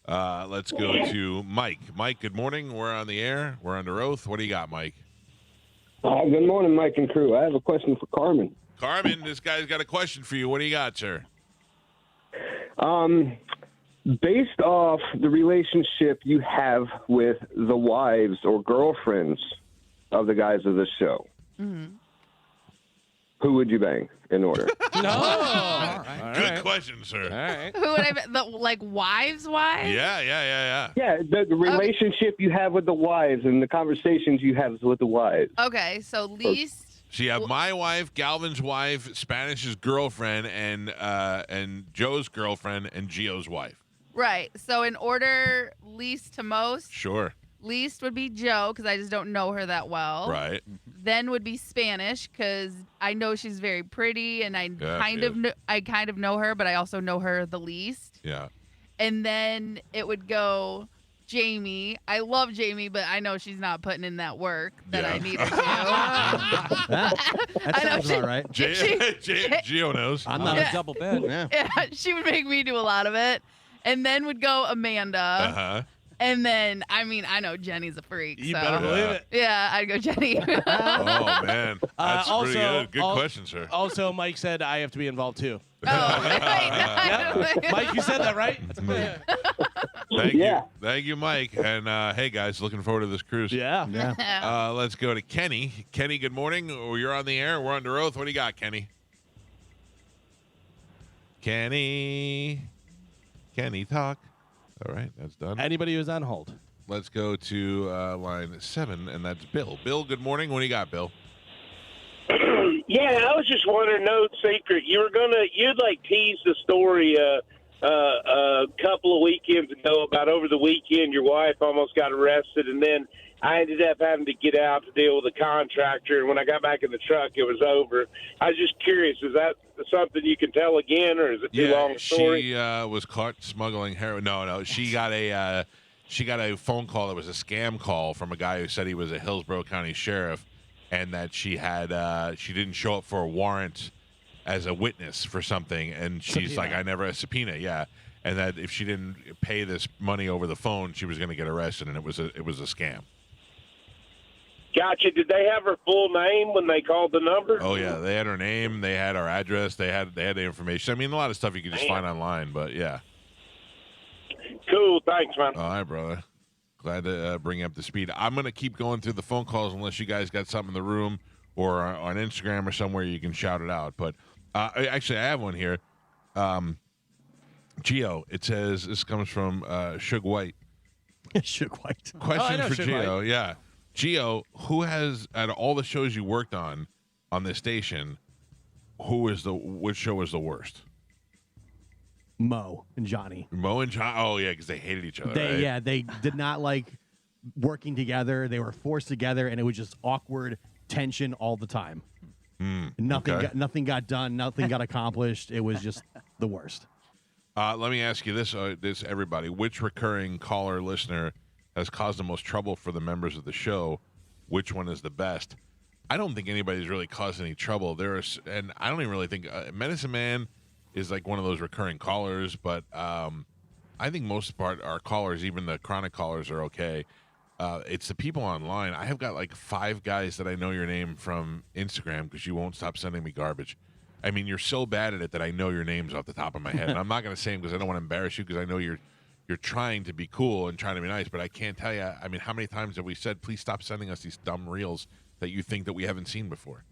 Let's go to Mike. Mike, good morning. We're on the air. We're under oath. What do you got, Mike? Good morning, Mike and crew. I have a question for Carmen. Carmen, this guy's got a question for you. What do you got, sir? Based off the relationship you have with the wives or girlfriends of the guys of the show, who would you bang in order? Good question, sir. All right. Who would I be? Like wives? Yeah. Yeah, the relationship you have with the wives and the conversations you have with the wives. Okay, so least. So you have my wife, Galvin's wife, Spanish's girlfriend, and Joe's girlfriend, and Gio's wife. Right. So in order, least to most. Sure. Least would be Joe because I just don't know her that well. Right. Then would be Spanish because I know she's very pretty and I kind of know her, but I also know her the least. Yeah. And then it would go Jamie. I love Jamie, but I know she's not putting in that work that I need her to. That sounds about right. Gio knows. I'm not a double bed. Yeah, she would make me do a lot of it. And then would go Amanda. Uh-huh. And then, I mean, I know Jenny's a freak. You so. better believe it. Yeah, I'd go Jenny. Oh, man. That's pretty good. Good question, sir. Also, Mike said I have to be involved, too. Oh, Mike, you said that, right? Thank you, Mike. And, hey, guys, looking forward to this cruise. Yeah. Let's go to Kenny. Kenny, good morning. You're on the air. We're under oath. What do you got, Kenny? Kenny, talk. All right, that's done. Anybody who's on hold. Let's go to line 7, and that's Bill. Bill, good morning. What do you got, Bill? Yeah, I was just wondering, no secret, you'd like tease the story a couple of weekends ago about over the weekend your wife almost got arrested, and then I ended up having to get out to deal with a contractor, and when I got back in the truck, it was over. I was just curious, is that something you can tell again, or is it too long a story? She was caught smuggling heroin. No, she got a phone call that was a scam call from a guy who said he was a Hillsborough County sheriff, and that she didn't show up for a warrant as a witness for something, and she's like, I never a subpoena, yeah, and that if she didn't pay this money over the phone, she was going to get arrested, and it was a scam. Gotcha. Did they have her full name when they called the number? Oh yeah, they had her name, they had our address, they had the information. I mean, a lot of stuff you can just find online, but yeah. Cool. Thanks, man. All right, brother. Glad to bring you up to speed. I'm going to keep going through the phone calls unless you guys got something in the room or on Instagram or somewhere you can shout it out. But actually, I have one here. Gio, it says, this comes from Suge White. Suge White. Question for Suge Gio. White. Yeah. Gio, who has, out of all the shows you worked on this station, which show was the worst? Mo and Johnny. Mo and John. Oh, yeah, because they hated each other. Right? Yeah, they did not like working together. They were forced together, and it was just awkward tension all the time. Nothing got done. Nothing got accomplished. It was just the worst. Let me ask you this, everybody. Which recurring caller listener has caused the most trouble for the members of the show? Which one is the best? I don't think anybody's really caused any trouble. And I don't even really think Medicine Man is like one of those recurring callers, but I think most part our callers, even the chronic callers, are okay. It's the people online. I have got like 5 guys that I know your name from Instagram because you won't stop sending me garbage. I mean, you're so bad at it that I know your names off the top of my head. And I'm not going to say them because I don't want to embarrass you because I know you're trying to be cool and trying to be nice, but I can't tell you. I mean, how many times have we said, please stop sending us these dumb reels that you think that we haven't seen before?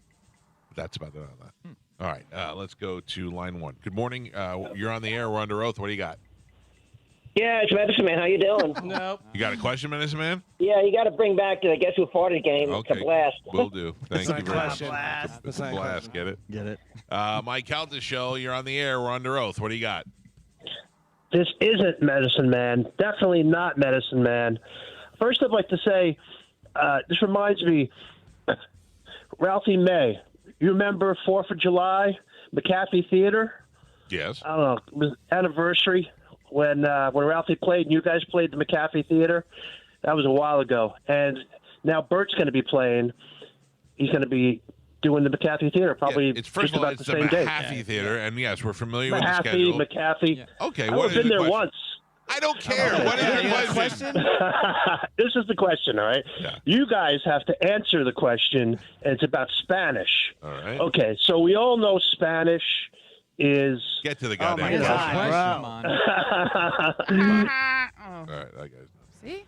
That's about it on that. All right, let's go to line 1. Good morning. You're on the air. We're under oath. What do you got? Yeah, it's Medicine Man. How you doing? Nope. You got a question, Medicine Man? Yeah, you got to bring back the Guess Who Farted game. Okay. It's a blast. Will do. Thank you very much. Blast. It's a blast. Get it? Get it? Mike Calta Show. You're on the air. We're under oath. What do you got? This isn't Medicine Man. Definitely not Medicine Man. First, I'd like to say, this reminds me, Ralphie May. You remember 4th of July, McAfee Theater? Yes. I don't know. It was anniversary when Ralphie played and you guys played the McAfee Theater. That was a while ago. And now Bert's going to be playing. He's going to be doing the McAfee Theater probably It's first just of all, about it's the the same day. Mahaffey Theater, and yes, we're familiar with the schedule. McAfee. Okay, I've what is been the there question? once. I don't care. What is your question? This is the question, all right? Yeah. You guys have to answer the question, and it's about Spanish. All right. Okay, so we all know Spanish is... Get to the goddamn my question. God, All right, that guy's See?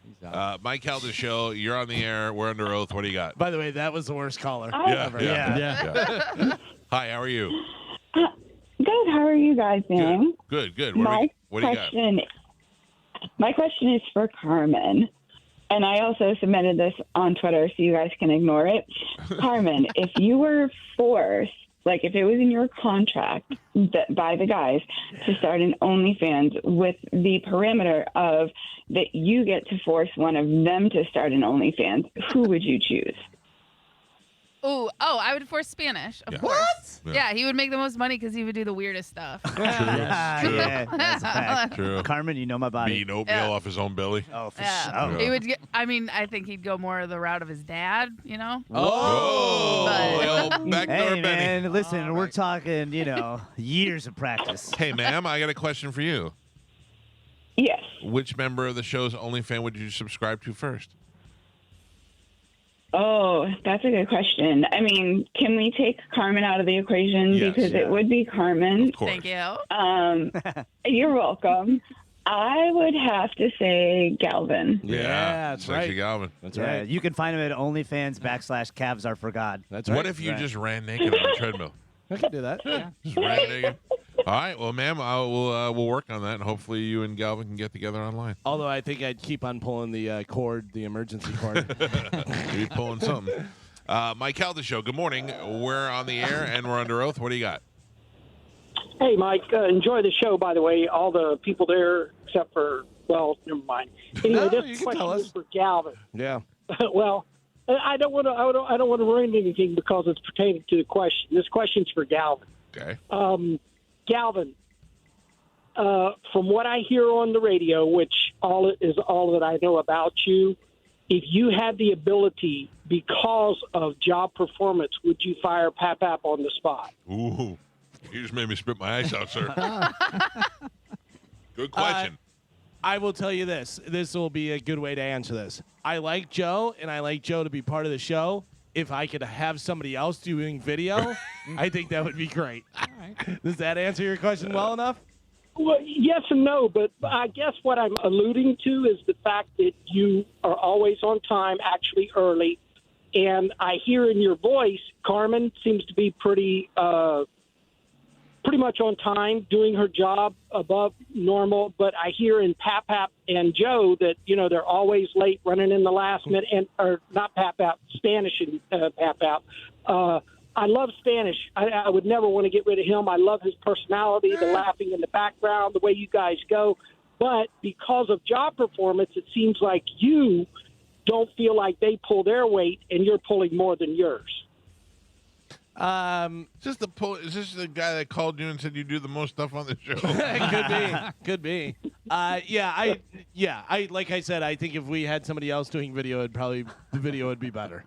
Mike Calta Show. You're on the air. We're under oath. What do you got? By the way, that was the worst caller. Yeah. Hi, how are you? Good. How are you guys doing? Good. What do you got? My question is for Carmen. And I also submitted this on Twitter so you guys can ignore it. Carmen, if you were forced, like if it was in your contract by the guys to start an OnlyFans with the parameter of that you get to force one of them to start an OnlyFans, who would you choose? I would force Spanish, of course. What? Yeah, he would make the most money because he would do the weirdest stuff. Yeah, that's a fact. True. Carmen, you know my body. Eating oatmeal off his own belly. Oh, for Yeah. sure. He would get, I think he'd go more of the route of his dad, you know? Well, backdoor Hey, Benny. man, listen, we're talking, years of practice. Hey, ma'am, I got a question for you. Yes. Which member of the show's OnlyFans would you subscribe to first? Oh, that's a good question. I mean, can we take Carmen out of the equation? Yes. Because it would be Carmen. Of course. Thank you. You're welcome. I would have to say Galvin. That's Sexy right. Galvin. That's Yeah, right. you can find him at OnlyFans /Calves Are For God. That's right. What if you Right. just ran naked on the treadmill? I could do that. Yeah. Just ran naked. All right, well, ma'am, we'll work on that, and hopefully you and Galvin can get together online. Although I think I'd keep on pulling the cord, the emergency cord. You're pulling something. Mike Calta Show, good morning. We're on the air, and we're under oath. What do you got? Hey, Mike, enjoy the show, by the way. All the people there, except for, well, never mind. Anyway, No, you this can tell question us. is for Galvin. Yeah. Well, I don't want to ruin anything because it's pertaining to the question. This question's for Galvin. Okay. Galvin, from what I hear on the radio, which all that I know about you, if you had the ability because of job performance, would you fire Papap on the spot? Ooh, you just made me spit my eyes out, sir. Good question. I will tell you this. This will be a good way to answer this. I like Joe, and I like Joe to be part of the show. If I could have somebody else doing video, I think that would be great. Does that answer your question well enough? Well, yes and no, but I guess what I'm alluding to is the fact that you are always on time, actually early. And I hear in your voice, Carmen seems to be pretty much on time, doing her job above normal. But I hear in Pap and Joe that, they're always late, running in the last minute, or not Pap, Spanish and Pap. I love Spanish. I would never want to get rid of him. I love his personality, the laughing in the background, the way you guys go. But because of job performance, it seems like you don't feel like they pull their weight and you're pulling more than yours. Is this the guy that called you and said you do the most stuff on the show? Could be. I like I said, I think if we had somebody else doing video, the video would be better.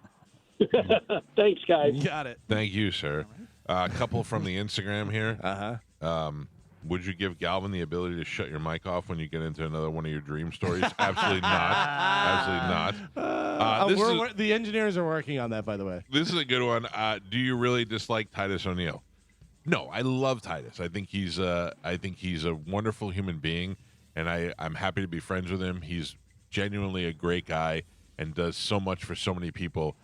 Thanks, guys. Got it. Thank you, sir. A couple from the Instagram here. Would you give Galvin the ability to shut your mic off when you get into another one of your dream stories? Absolutely not. Absolutely not. The engineers are working on that, by the way. This is a good one. Do you really dislike Titus O'Neil? No, I love Titus. I think he's a wonderful human being, and I'm happy to be friends with him. He's genuinely a great guy and does so much for so many people.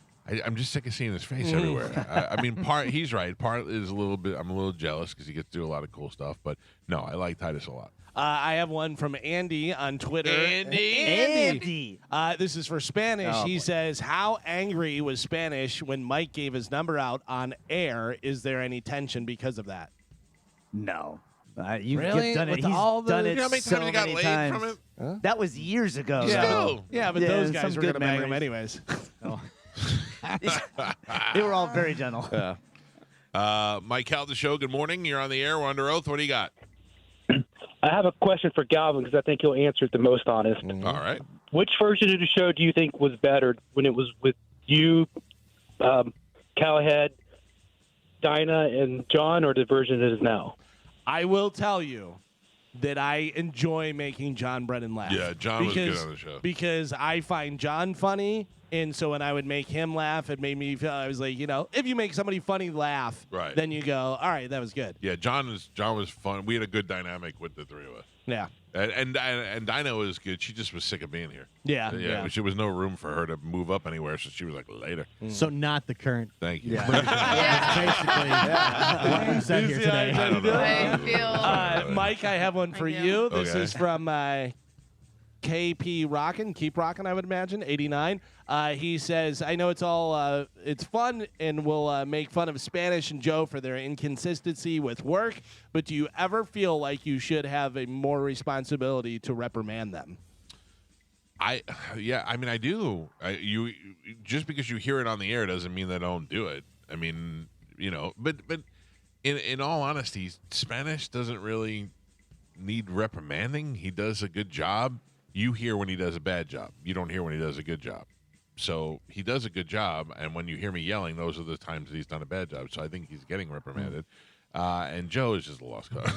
I'm just sick of seeing his face everywhere. I mean, he's right. Part is I'm a little jealous because he gets to do a lot of cool stuff. But no, I like Titus a lot. I have one from Andy on Twitter. Andy. This is for Spanish. Oh, he boy. says, how angry was Spanish when Mike gave his number out on air? Is there any tension because of that? No. You've Really? done it. With He's all the- done You it know how many so times he got many laid times. from it? Huh? That was years ago. Yeah. though. Yeah, but Yeah, those some guys were good going to bang him memories. anyways. They were all very gentle. Yeah. Mike Calta Show, good morning. You're on the air. We're under oath. What do you got? I have a question for Galvin because I think he'll answer it the most honest. All right. Which version of the show do you think was better when it was with you, Cowhead, Dinah, and John, or the version it is now? I will tell you that I enjoy making John Brennan laugh. Yeah, John was good on the show. Because I find John funny, and so when I would make him laugh, it made me feel, I was like, if you make somebody funny laugh, Right. then you go, all right, that was good. Yeah, John was fun. We had a good dynamic with the three of us. Yeah. And Dinah was good. She just was sick of being here. Yeah. There was no room for her to move up anywhere, so she was like, later. So not the current. Thank you. Yeah. Basically, what you said here today. I don't know. I feel. Mike, I have one for you. This Okay. is from KP Rockin', Keep Rockin', I would imagine, 89. He says, I know it's all, it's fun and we'll make fun of Spanish and Joe for their inconsistency with work, but do you ever feel like you should have a more responsibility to reprimand them? I do. You just because you hear it on the air doesn't mean that I don't do it. I mean, but in all honesty, Spanish doesn't really need reprimanding. He does a good job. You hear when he does a bad job. You don't hear when he does a good job. So he does a good job, and when you hear me yelling, those are the times that he's done a bad job. So I think he's getting reprimanded. And Joe is just a lost cause.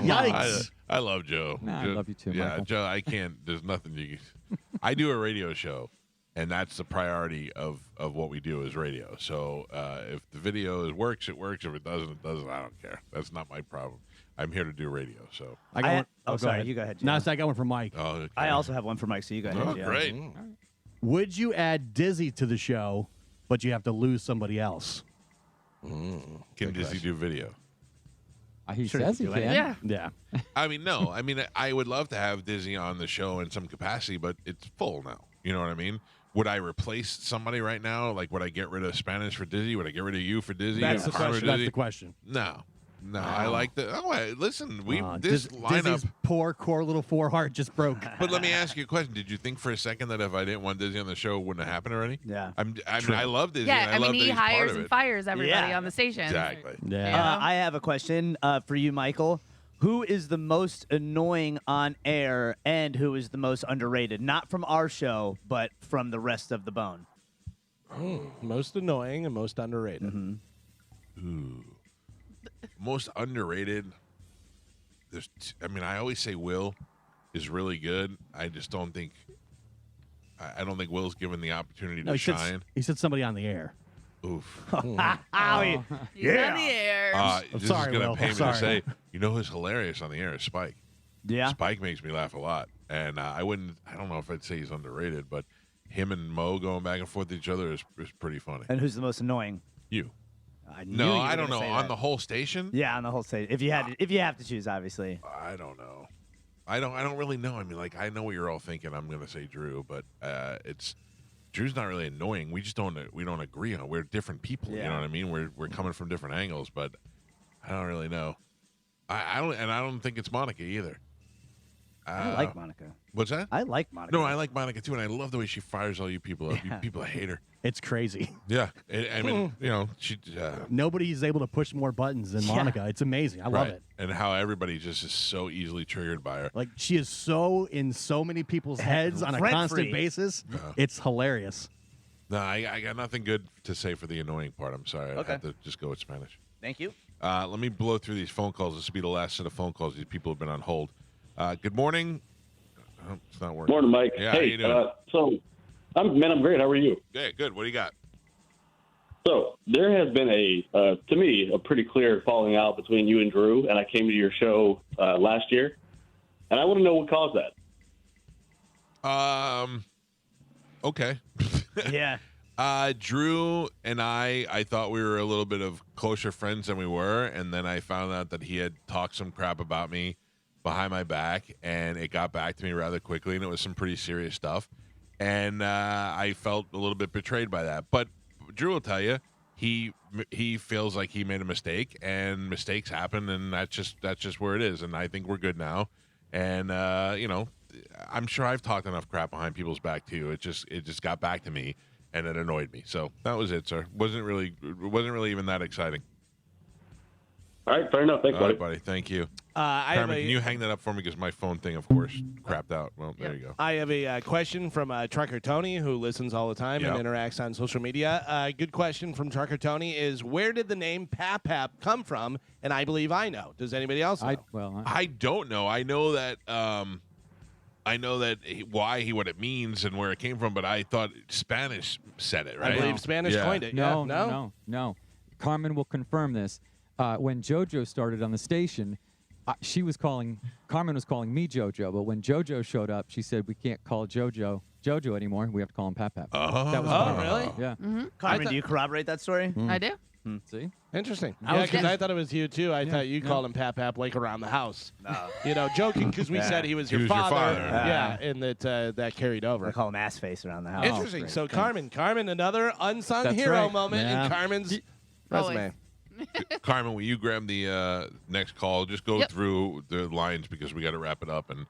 Yikes. I love Joe. Nah, I Joe- love you too, Yeah, Michael. Joe, I can't. There's nothing you can. I do a radio show, and that's the priority of what we do is radio. So if the video works, it works. If it doesn't, it doesn't. I don't care. That's not my problem. I'm here to do radio. So I got one. Oh, go sorry. ahead. You go ahead. No, Gio. so I got one from Mike. oh, okay. I also have one for Mike, so you go ahead. Oh, Gio. great. Would you add Dizzy to the show, but you have to lose somebody else? Can Dizzy do video? He Sure, says he do can. anything. Yeah. Yeah. I mean, no. I mean, I would love to have Dizzy on the show in some capacity, but it's full now. You know what I mean? Would I replace somebody right now? Like, would I get rid of Spanish for Dizzy? Would I get rid of you for Dizzy? That's the Or Carmen for question. That's Dizzy? the question. No, I like the. Listen, this Dizzy's lineup. poor core little four heart just broke. But let me ask you a question. Did you think for a second that if I didn't want Dizzy on the show, it wouldn't have happened already? Yeah. I mean, I love Dizzy. Yeah, and I I love mean, that he he's part hires of and it. fires everybody Yeah. on the station. Exactly. Yeah. I have a question for you, Michael. Who is the most annoying on air and who is the most underrated? Not from our show, but from the rest of the bone. Most annoying and most underrated. Ooh. Most underrated. I always say Will is really good. I just don't think. I don't think Will's given the opportunity No, to he said, shine. he said somebody on the air. Oof. He's on the air. This sorry, is going Will. to pain me Sorry. to say, you know who's hilarious on the air is Spike. Yeah. Spike makes me laugh a lot. And I don't know if I'd say he's underrated, but him and Mo going back and forth with each other is pretty funny. And who's the most annoying? You. I knew you No, were I don't gonna know. say On that. the whole station? Yeah, on the whole stage. If you have to choose, obviously. I don't know. I don't really know. I mean, like, I know what you're all thinking. I'm going to say Drew, but Drew's not really annoying. We just don't agree on. We're different people. You know what I mean? We're coming from different angles, but I don't really know. I don't think it's Monica either. I like Monica. What's that? I like Monica. No, I like Monica too, and I love the way she fires all you people up. You people hate her. It's crazy. Yeah, I mean, she. Nobody's able to push more buttons than Monica. It's amazing. I love it. And how everybody just is so easily triggered by her. Like, she is so in so many people's heads on a constant basis. It's hilarious. No, I got nothing good to say for the annoying part. I'm sorry. I have to just go with Spanish. Thank you. Let me blow through these phone calls. This will be the last set of phone calls. These people have been on hold. Good morning. Oh, it's not working. Morning, Mike. Yeah, hey, how you doing? I'm great. How are you? Yeah, good. What do you got? So there has been to me, a pretty clear falling out between you and Drew, and I came to your show last year, and I want to know what caused that. Okay. Yeah. Drew and I thought we were a little bit of closer friends than we were, and then I found out that he had talked some crap about me behind my back, and it got back to me rather quickly, and it was some pretty serious stuff, and I felt a little bit betrayed by that. But Drew will tell you he feels like he made a mistake, and mistakes happen, and that's just where it is. And I think we're good now, and I'm sure I've talked enough crap behind people's back too. It just got back to me, and it annoyed me. So that was it, sir. Wasn't really even that exciting. All right, fair enough. Thanks, All right, buddy. buddy. Thank you. Carmen, can you hang that up for me? Because my phone thing, of course, crapped out. Well, there you go. I have a question from Trucker Tony, who listens all the time and interacts on social media. Good question from Trucker Tony is, where did the name Pap Pap come from? And I believe I know. Does anybody else know? I don't know. I know that what it means and where it came from, but I thought Spanish said it, right? I believe Spanish coined it. No. Carmen will confirm this. When JoJo started on the station, Carmen was calling me JoJo, but when JoJo showed up, she said we can't call JoJo anymore. We have to call him Pap Pap. That was Carmen. Really? Yeah. Mm-hmm. Carmen, do you corroborate that story? I do. See? Interesting. Yeah, because I thought it was you, too. I thought you called him Pap Pap like around the house. No. Joking, because we said he was your father. Yeah, and that carried over. I call him ass face around the house. Interesting. Great. So Carmen, another unsung That's hero right. moment in Carmen's resume. Carmen, will you grab the next call? Just go through the lines because we got to wrap it up, and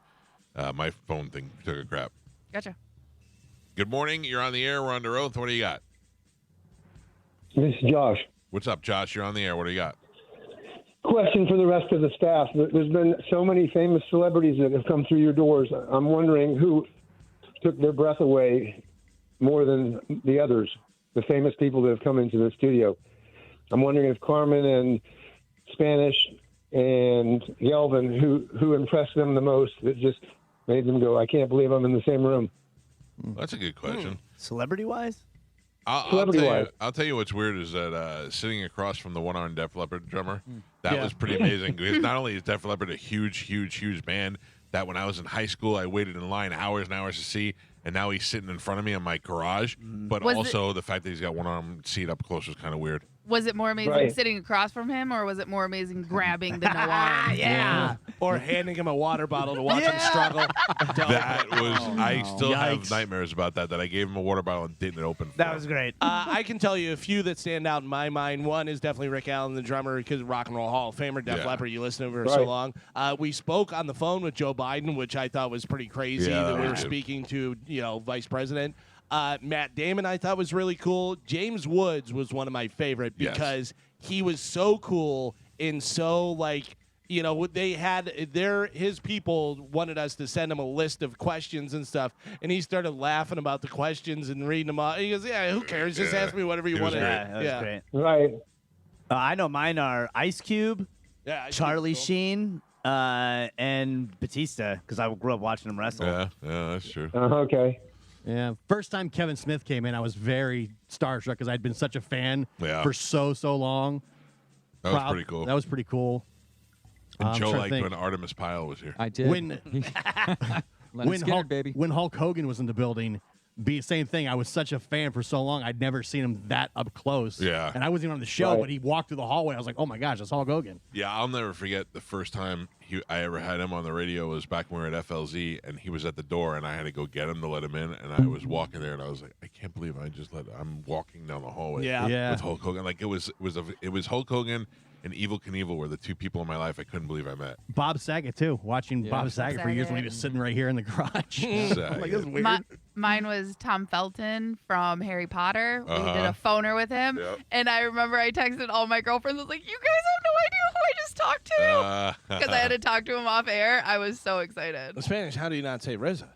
my phone thing took a crap. Gotcha. Good morning. You're on the air. We're under oath. What do you got? This is Josh. What's up, Josh? You're on the air. What do you got? Question for the rest of the staff. There's been so many famous celebrities that have come through your doors. I'm wondering who took their breath away more than the others, the famous people that have come into the studio. I'm wondering if Carmen and Spanish and Galvin, who impressed them the most, that just made them go, I can't believe I'm in the same room. That's a good question. Celebrity-wise? I'll tell you what's weird is that sitting across from the one-armed Def Leppard drummer, that was pretty amazing. Because not only is Def Leppard a huge band that when I was in high school, I waited in line hours and hours to see, and now he's sitting in front of me in my garage. But also the fact that he's got one-armed seat up close was kind of weird. Was it more amazing sitting across from him, or was it more amazing grabbing the no arm? Yeah. Or handing him a water bottle to watch him struggle. That was, I still have nightmares about that I gave him a water bottle and didn't open. That was great. I can tell you a few that stand out in my mind. One is definitely Rick Allen, the drummer, because Rock and Roll Hall of Famer, Def Leppard. You listened to him for so long. We spoke on the phone with Joe Biden, which I thought was pretty crazy that we were speaking to, Vice President. Matt Damon I thought was really cool. James Woods was one of my favorite because he was so cool and so they had his people wanted us to send him a list of questions and stuff, and he started laughing about the questions and reading them out. He goes, "Yeah, who cares? Just ask me whatever you want." That was great. Right. I know mine are Ice Cube, Charlie Sheen, and Batista, because I grew up watching him wrestle. Yeah, that's true. Okay. Yeah, first time Kevin Smith came in, I was very starstruck because I'd been such a fan for so long. That was pretty cool. That was pretty cool. And Joe liked when Artemis Pyle was here. I did. When Hulk Hogan was in the building, same thing. I was such a fan for so long. I'd never seen him that up close. Yeah. And I wasn't even on the show, but he walked through the hallway. I was like, oh my gosh, that's Hulk Hogan. Yeah, I'll never forget the first time I ever had him on the radio was back when we were at FLZ, and he was at the door, and I had to go get him to let him in, and I was walking there, and I was like, I can't believe I'm walking down the hallway with Hulk Hogan. Like, it was Hulk Hogan and Evel Knievel were the two people in my life I couldn't believe I met. Bob Saget, too. Watching Bob Saget for years when he was sitting right here in the garage. I'm like, this is weird. Mine was Tom Felton from Harry Potter. We Uh-huh. did a phoner with him. Yep. And I remember I texted all my girlfriends. I was like, you guys have no idea who I just talked to. Because I had to talk to him off air. I was so excited. In Spanish, how do you not say RZA?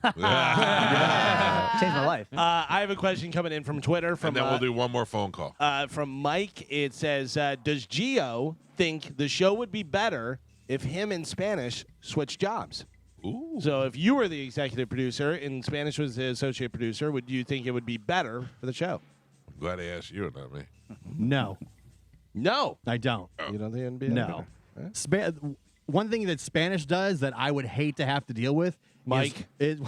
Changed my life. I have a question coming in from Twitter. And then we'll do one more phone call. From Mike, it says, does Gio think the show would be better if him and Spanish switched jobs? Ooh. So if you were the executive producer and Spanish was the associate producer, would you think it would be better for the show? I'm glad I asked you and not me. No. No. I don't. You don't think it would be No. better? One thing that Spanish does that I would hate to have to deal with, Mike. Is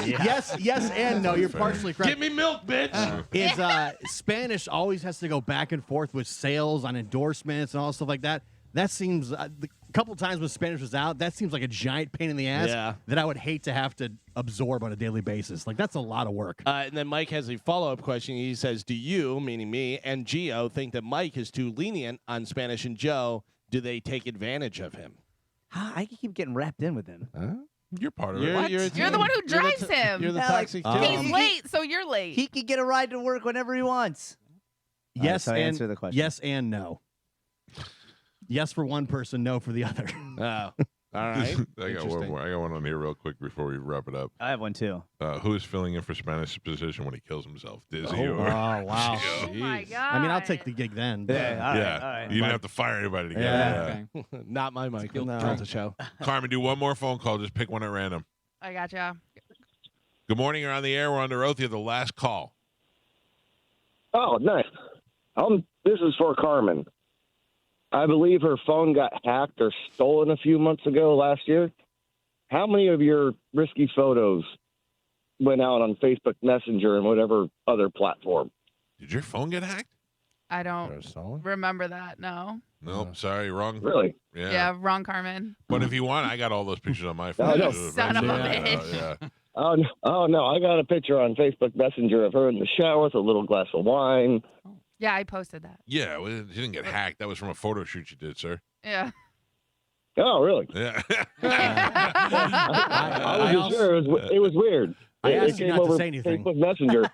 yes, and no. You're partially correct. Give me milk, bitch. Is Spanish always has to go back and forth with sales on endorsements and all stuff like that. That seems a couple times when Spanish was out, that seems like a giant pain in the ass that I would hate to have to absorb on a daily basis. Like, that's a lot of work. And then Mike has a follow-up question. He says, do you, meaning me, and Gio think that Mike is too lenient on Spanish and Joe? Do they take advantage of him? I keep getting wrapped in with him. You're part of You're- it. you're- You're the one who drives him. You're the Yeah, toxic like, Joe. He's late, so you're late. He could get a ride to work whenever he wants. Yes, so and answer the question. yes and no. Yes for one person, no for the other. Oh, all right. I got one more. I got one on here real quick before we wrap it up. I have one too. Who is filling in for Spanish's position when he kills himself? Dizzy Oh, or wow. Oh my god. I mean, I'll take the gig then. Yeah, all right, yeah, all right. you didn't have to fire anybody to get Yeah. it. Okay. Not my Mike. No. Calta Show. Carmen, do one more phone call. Just pick one at random. I gotcha. Good morning. You're on the air. We're under oath. You're the last call. Oh, nice. This is for Carmen. I believe her phone got hacked or stolen a few months ago last year. How many of your risky photos went out on Facebook Messenger and whatever other platform? Did your phone get hacked? I don't remember that. No. Nope. Sorry. Wrong. Really? Yeah. Wrong, Carmen. But if you want, I got all those pictures on my phone. no. Son of a bitch. Yeah. Oh, no. I got a picture on Facebook Messenger of her in the shower with a little glass of wine. Yeah, I posted that. Yeah. Well, it didn't get hacked. That was from a photo shoot you did, sir. Yeah. Oh, really? Yeah. I wasn't sure. It was weird. I It asked you came not to over say anything. Facebook Messenger.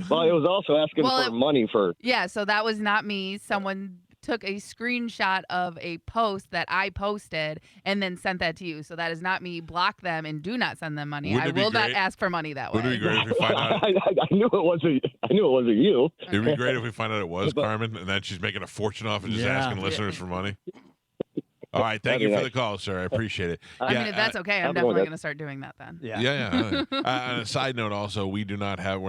Well, it was also asking Well, for money for. Yeah, so that was not me. Someone took a screenshot of a post that I posted and then sent that to you. So that is not me. Block them and do not send them money. Wouldn't I it be will not great- ask for money that Wouldn't way. it be great if we find out? I knew it wasn't. I knew it wasn't you. It'd be great if we find out it was Carmen, and then she's making a fortune off and just Yeah. asking listeners for money. All right, thank you for the call, sir. I appreciate it. I mean, if that's okay, I'm definitely going to start doing that then. Yeah. On a side note, also, we're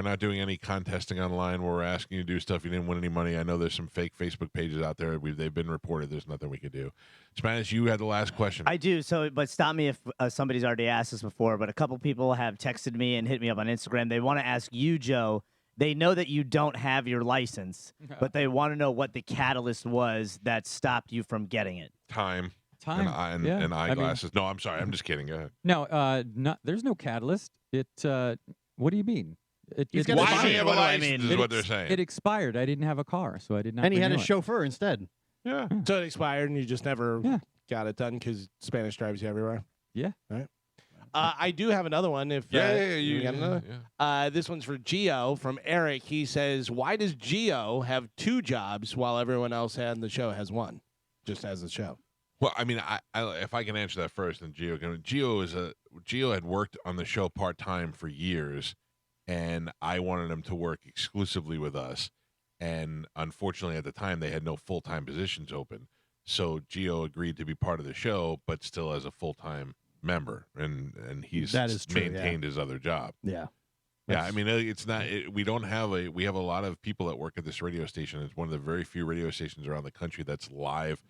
not doing any contesting online where we're asking you to do stuff you didn't win any money. I know there's some fake Facebook pages out there. They've been reported. There's nothing we could do. Spanish, you had the last question. I do. So, but stop me if somebody's already asked this before. But a couple people have texted me and hit me up on Instagram. They want to ask you, Joe. They know that you don't have your license, but they want to know what the catalyst was that stopped you from getting it. Time. Time. And eyeglasses. No, I'm sorry. I'm just kidding. Go ahead. No, there's no catalyst. What do you mean? He's got Why a do you have a what do I license mean? is what they're saying. It expired. I didn't have a car, so I did not. And he had a renew it. chauffeur instead. Yeah. So it expired and you just never got it done because Spanish drives you everywhere. Yeah. All right. I do have another one. If you got another. This one's for Gio from Eric. He says, "Why does Gio have 2 jobs while everyone else on the show has 1, just as the show?" Well, I mean, I if I can answer that first, then Gio can. Gio had worked on the show part time for years, and I wanted him to work exclusively with us. And unfortunately, at the time, they had no full time positions open. So Gio agreed to be part of the show, but still as a full time member, and he's That is true, maintained his other job. Yeah. Yeah, I mean, it's not. We don't have we have a lot of people that work at this radio station. It's one of the very few radio stations around the country that's live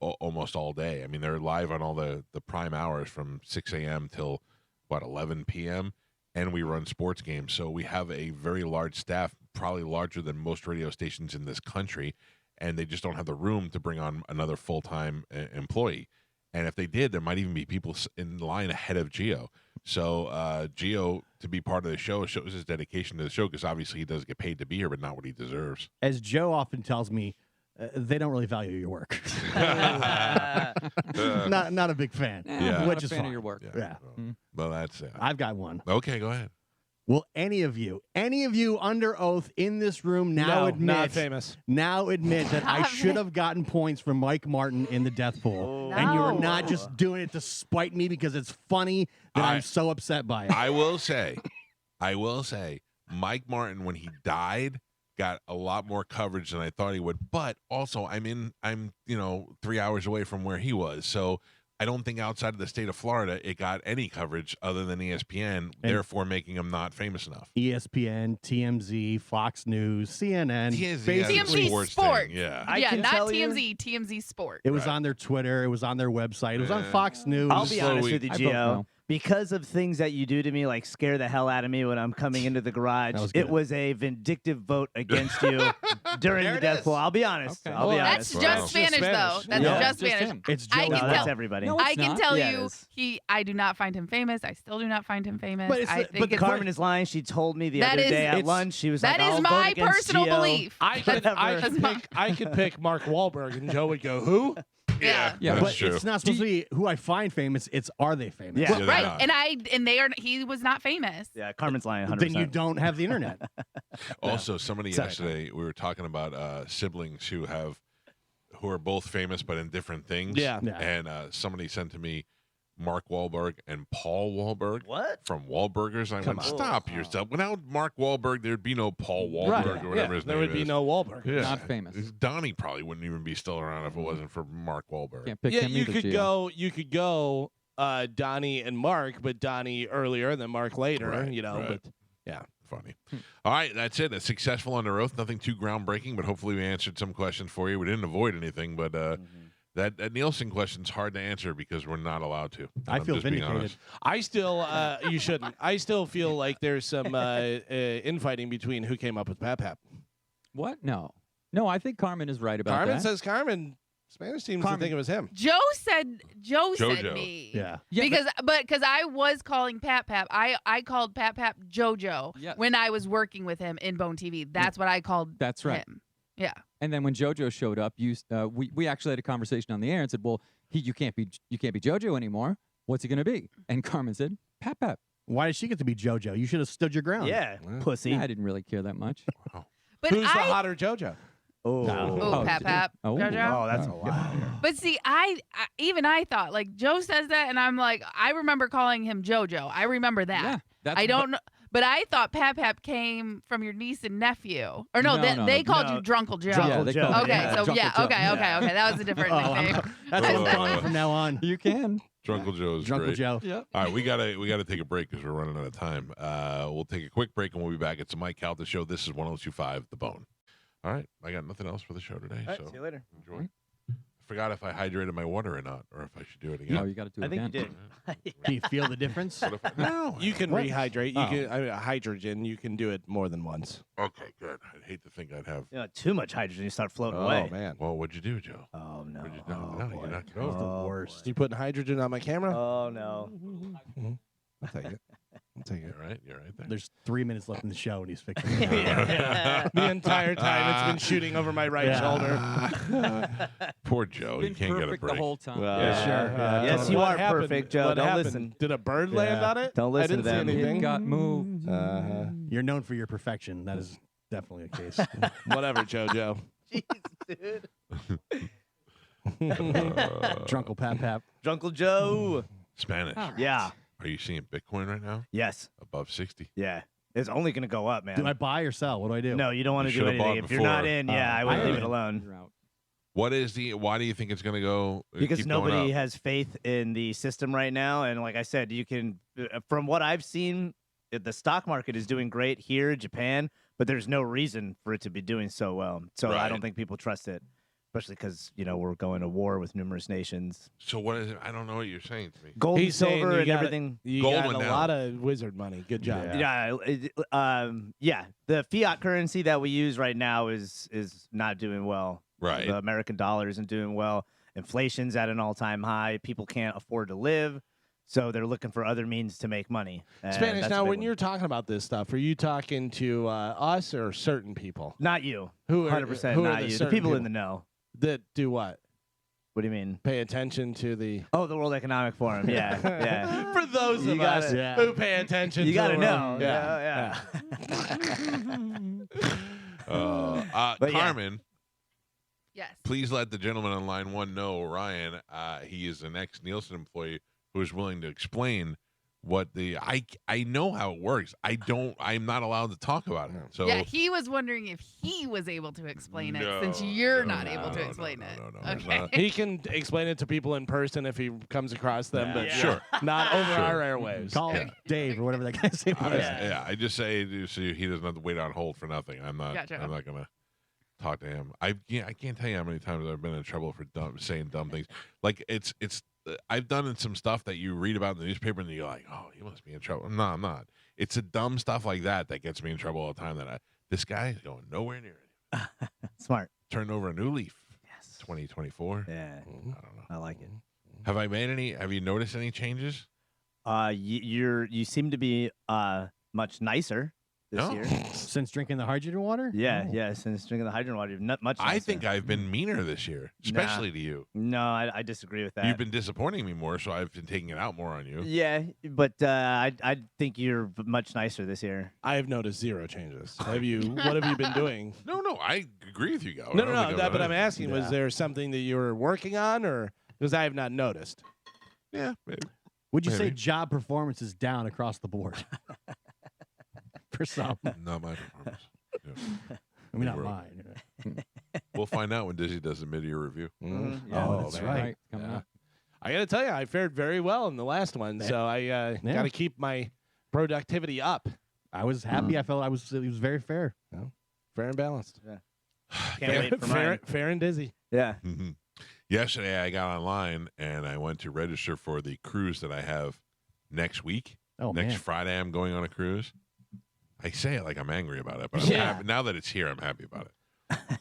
almost all day. I mean, they're live on all the prime hours from 6 a.m. till 11 p.m. And we run sports games, so we have a very large staff, probably larger than most radio stations in this country, and they just don't have the room to bring on another full-time employee. And if they did, there might even be people in line ahead of Gio. So Gio, to be part of the show, shows his dedication to the show because obviously he does get paid to be here, but not what he deserves. As Joe often tells me, they don't really value your work. Not a big fan. Yeah. Which Not a is fan fine. of your work. Yeah. Well, that's it. I've got one. Okay, go ahead. Will any of you under oath in this room now admit not famous. Now admit that I should have gotten points from Mike Martin in the death pool, and you are not just doing it to spite me because it's funny that I'm so upset by it. I will say, Mike Martin, when he died, got a lot more coverage than I thought he would. But also, I'm 3 hours away from where he was, so I don't think outside of the state of Florida it got any coverage other than ESPN, therefore making him not famous enough. ESPN, TMZ, Fox News, CNN, TMZ sports Sport. thing, yeah. Not TMZ, TMZ Sport. It was on their Twitter. It was on their website. It was on Fox News. I'll be honest with you, Gio. Because of things that you do to me, like scare the hell out of me when I'm coming into the garage, it was a vindictive vote against you during the death pool. I'll be honest. Okay. I'll be honest. That's just Spanish, though. That's just Spanish. It's I can that's tell everybody. I can tell you, I do not find him famous. I still do not find him famous. But Carmen is lying. She told me the other day at lunch. She was like, that is my personal belief. I could pick Mark Wahlberg, and Joe would go, who? Yeah, but it's not supposed to be who I find famous. It's are they famous? Yeah. Well, right. And they are. He was not famous. Yeah, Carmen's lying 100%. Then you don't have the internet. Also, somebody yesterday, we were talking about siblings who are both famous but in different things. Yeah. And somebody sent to me Mark Wahlberg and Paul Wahlberg. What? From Wahlburgers. I went, stop yourself. Without Mark Wahlberg, there'd be no Paul Wahlberg or whatever his name is. There would be no Wahlberg. Yeah. Not famous. Donnie probably wouldn't even be still around if it wasn't for Mark Wahlberg. Can't pick him you either, could Gio. go Donnie and Mark, but Donnie earlier and then Mark later, but yeah. Funny. All right, that's it. A successful under oath. Nothing too groundbreaking, but hopefully we answered some questions for you. We didn't avoid anything, but that Nielsen question's hard to answer because we're not allowed to. I feel vindicated. I still, you shouldn't. I still feel like there's some infighting between who came up with Pap Pap. What? No, I think Carmen is right about Carmen that. says Spanish teams didn't think it was him. Joe said JoJo. me. Yeah. Because I was calling Pap Pap. I called Pap Pap JoJo when I was working with him in Bone TV. That's what I called That's right. him. Yeah. And then when JoJo showed up, we actually had a conversation on the air and said, "Well, you can't be JoJo anymore. What's he going to be?" And Carmen said, "Pap Pap." Why did she get to be JoJo? You should have stood your ground. Yeah, pussy. Yeah, I didn't really care that much. Wow. But Who's the hotter JoJo? Pap Pap. JoJo. Oh, that's a lot. But see, I thought, like, Joe says that, and I'm like, I remember calling him JoJo. I remember that. Yeah, that's I don't know. But I thought Pap Pap came from your niece and nephew. Or no, they called you Drunkle Joe. Yeah, they called me- Okay, yeah, so Drunkle yeah, Joe. okay. That was a different nickname. That's what I'm calling you from now on. You can. Drunkle Joe is Drunkle great. Joe. Yep. All right, we gotta take a break because we're running out of time. We'll take a quick break and we'll be back. It's the Mike Calta Show. This is 102.5 The Bone. All right, I got nothing else for the show today. All right, so see you later. Enjoy. I forgot if I hydrated my water or not, or if I should do it again. No, you got to do it I think you again. did. Do you feel the difference? No, You can What? rehydrate. You Oh. can hydrogen. You can do it more than once. Okay, good. I'd hate to think I'd have. You know, too much hydrogen, you start floating Oh away. man, Well, what'd you do, Joe? Oh no. What'd you do? Oh, No, boy. you knocked it It's over. the worst. you putting hydrogen on my camera? Oh no. I'll take it. I'll take it. You're right there. There's 3 minutes left in the show, and he's fixing it. The entire time it's been shooting over my right shoulder. Poor Joe. He Been can't get a perfect break. the whole time. Yeah, sure. Yes, you What are happened? perfect, Joe. What Don't happened? listen. Did a bird land Yeah. on it? Don't listen I didn't to them. see anything. It got moved. You're known for your perfection. That is definitely a case. Whatever, JoJo. Drunkle Pap Pap. Drunkle Joe. Spanish. Yeah. Are you seeing Bitcoin right now? Yes. Above 60. Yeah. It's only going to go up, man. Do I buy or sell? What do I do? No, you don't want to You do should've bought anything. If you're not before. in, I would leave it alone. You're out. Why do you think it's going to go? Because keep going nobody up? has faith in the system right now. And like I said, you can, from what I've seen, the stock market is doing great here, Japan, but there's no reason for it to be doing so well. So I don't think people trust it, especially because, we're going to war with numerous nations. So what is it? I don't know what you're saying to me. Gold, He's saying silver, you and got everything. You Gold got went a down. lot of wizard money. Good job. Yeah. The fiat currency that we use right now is not doing well. Right. The American dollar isn't doing well. Inflation's at an all-time high. People can't afford to live, so they're looking for other means to make money. Spanish. That's Now, a big when one. you're talking about this stuff, are you talking to us or certain people? Not you. Who are 100% who are not the you. The certain people in the know. that do what? What do you mean? Pay attention to the. Oh, the World Economic Forum. Yeah, yeah. For those You of us gotta- who pay attention, You to got to the know. world. Yeah. But yeah. Carmen, Yes. please let the gentleman on line 1 know, Ryan, he is an ex-Nielsen employee who is willing to explain what I know how it works. I'm not allowed to talk about it. So Yeah, he was wondering if he was able to explain it since you're not able to explain it. Okay. He can explain it to people in person if he comes across them, but Sure. not over Sure. our airwaves. Call Dave or whatever that guy's name was. I just say so he doesn't have to wait on hold for nothing. I'm not gonna talk to him. I can't tell you how many times I've been in trouble for saying dumb things. Like it's I've done some stuff that you read about in the newspaper and you're like, oh, you must be in trouble. No, I'm not. It's the dumb stuff like that gets me in trouble all the time. This guy is going nowhere near it. Smart. Turned over a new leaf. Yes. 2024. Yeah. I don't know. I like it. Have you noticed any changes? You seem to be much nicer this year. Since drinking the hydrogen water? Yeah, since drinking the hydrogen water, not much. I nicer. think I've been meaner this year, especially to you. No, I disagree with that. You've been disappointing me more, so I've been taking it out more on you. Yeah, but I think you're much nicer this year. I have noticed zero changes. What have you been doing? No, I agree with you, Go. No. But I'm asking, was there something that you were working on, or because I have not noticed? Yeah, maybe. Would you say Maybe. job performance is down across the board? For some. Not my performance. Yeah. I mean, not mine. We'll find out when Dizzy does the mid-year review. Yeah, that's man. right. Coming up. I got to tell you, I fared very well in the last one, so I got to keep my productivity up. I was happy. I felt it was very fair. Fair and balanced. Yeah. Can't wait for mine. Fair and dizzy. Yeah. Mm-hmm. Yesterday, I got online and I went to register for the cruise that I have next week. Oh, next man. Friday, I'm going on a cruise. I say it like I'm angry about it, but I'm Yeah. happy. Now that it's here, I'm happy about it.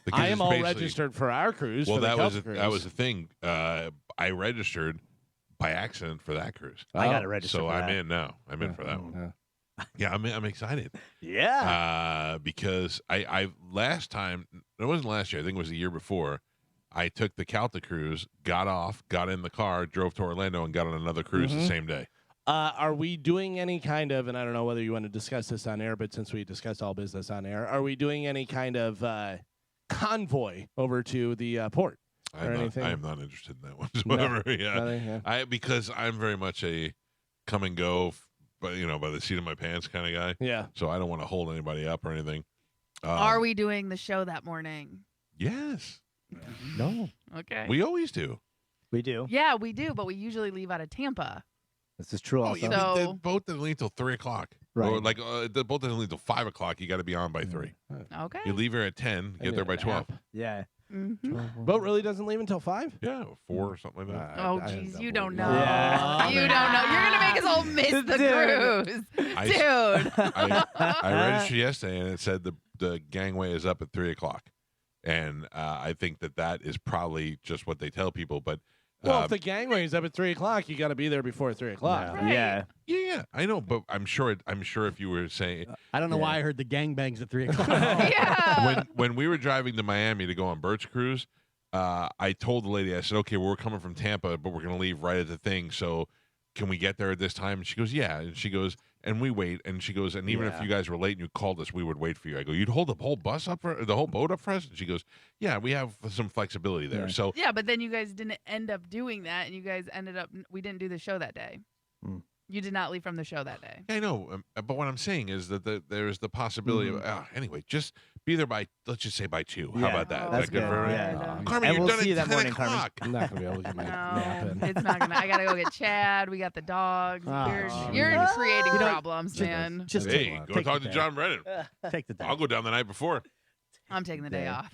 Because I am it's all basically- registered for our cruise. Well, for the that was Kelp that was cruise. the thing. I registered by accident for that cruise. I got to register. So for I'm that. in now. I'm in for that one. Yeah, I'm excited. Yeah. Because I last time, it wasn't last year, I think it was the year before, I took the Calta cruise, got off, got in the car, drove to Orlando, and got on another cruise the same day. Are we doing any kind of, and I don't know whether you want to discuss this on air, but since we discussed all business on air, are we doing any kind of convoy over to the port or anything? I am not interested in that whatsoever. Because I'm very much a come and go, by the seat of my pants kind of guy. Yeah. So I don't want to hold anybody up or anything. Are we doing the show that morning? Yes. No. Okay. We always do. We do. Yeah, we do, but we usually leave out of Tampa. This is true. Oh, Also. yeah, but the boat doesn't leave till 3 o'clock. Right. Or like the boat doesn't leave till 5 o'clock. You got to be on by 3. Okay. You leave here at 10, get there by 12. Yeah. Boat really doesn't leave until 5? Yeah, 4 or something like that. Oh, geez, you don't know. Yeah. You don't know. You're gonna make us all miss the cruise, dude. I registered yesterday and it said the gangway is up at 3 o'clock, and I think that is probably just what they tell people. But Well, if the gangway is up at 3 o'clock, you got to be there before 3 o'clock. Right. Yeah. I know, but I'm sure if you were saying I don't know why I heard the gangbangs at 3 o'clock. Yeah. when we were driving to Miami to go on Birch Cruise, I told the lady, I said, okay, well, we're coming from Tampa, but we're going to leave right at the thing. So can we get there at this time? And she goes, yeah. And she goes, and we wait. And she goes, and even if you guys were late and you called us, we would wait for you. I go, you'd hold the whole the whole boat up for us? And she goes, yeah, we have some flexibility there. So Yeah, but then you guys didn't end up doing that, and you guys ended up. We didn't do the show that day. You did not leave from the show that day. I know, but what I'm saying is that there's the possibility of anyway. Just be there by, let's just say by 2. How about that? That's Is that good good. for Yeah. everyone? And Carmen, you're we'll done see you at that 10 morning, Carmen. o'clock. I'm not gonna be able to get my nap in. It's not gonna. I gotta go get Chad. We got the dogs. You're creating problems, man. Just hey, go talk to John Brennan. Take the day. I'll go down the night before. I'm taking the day off.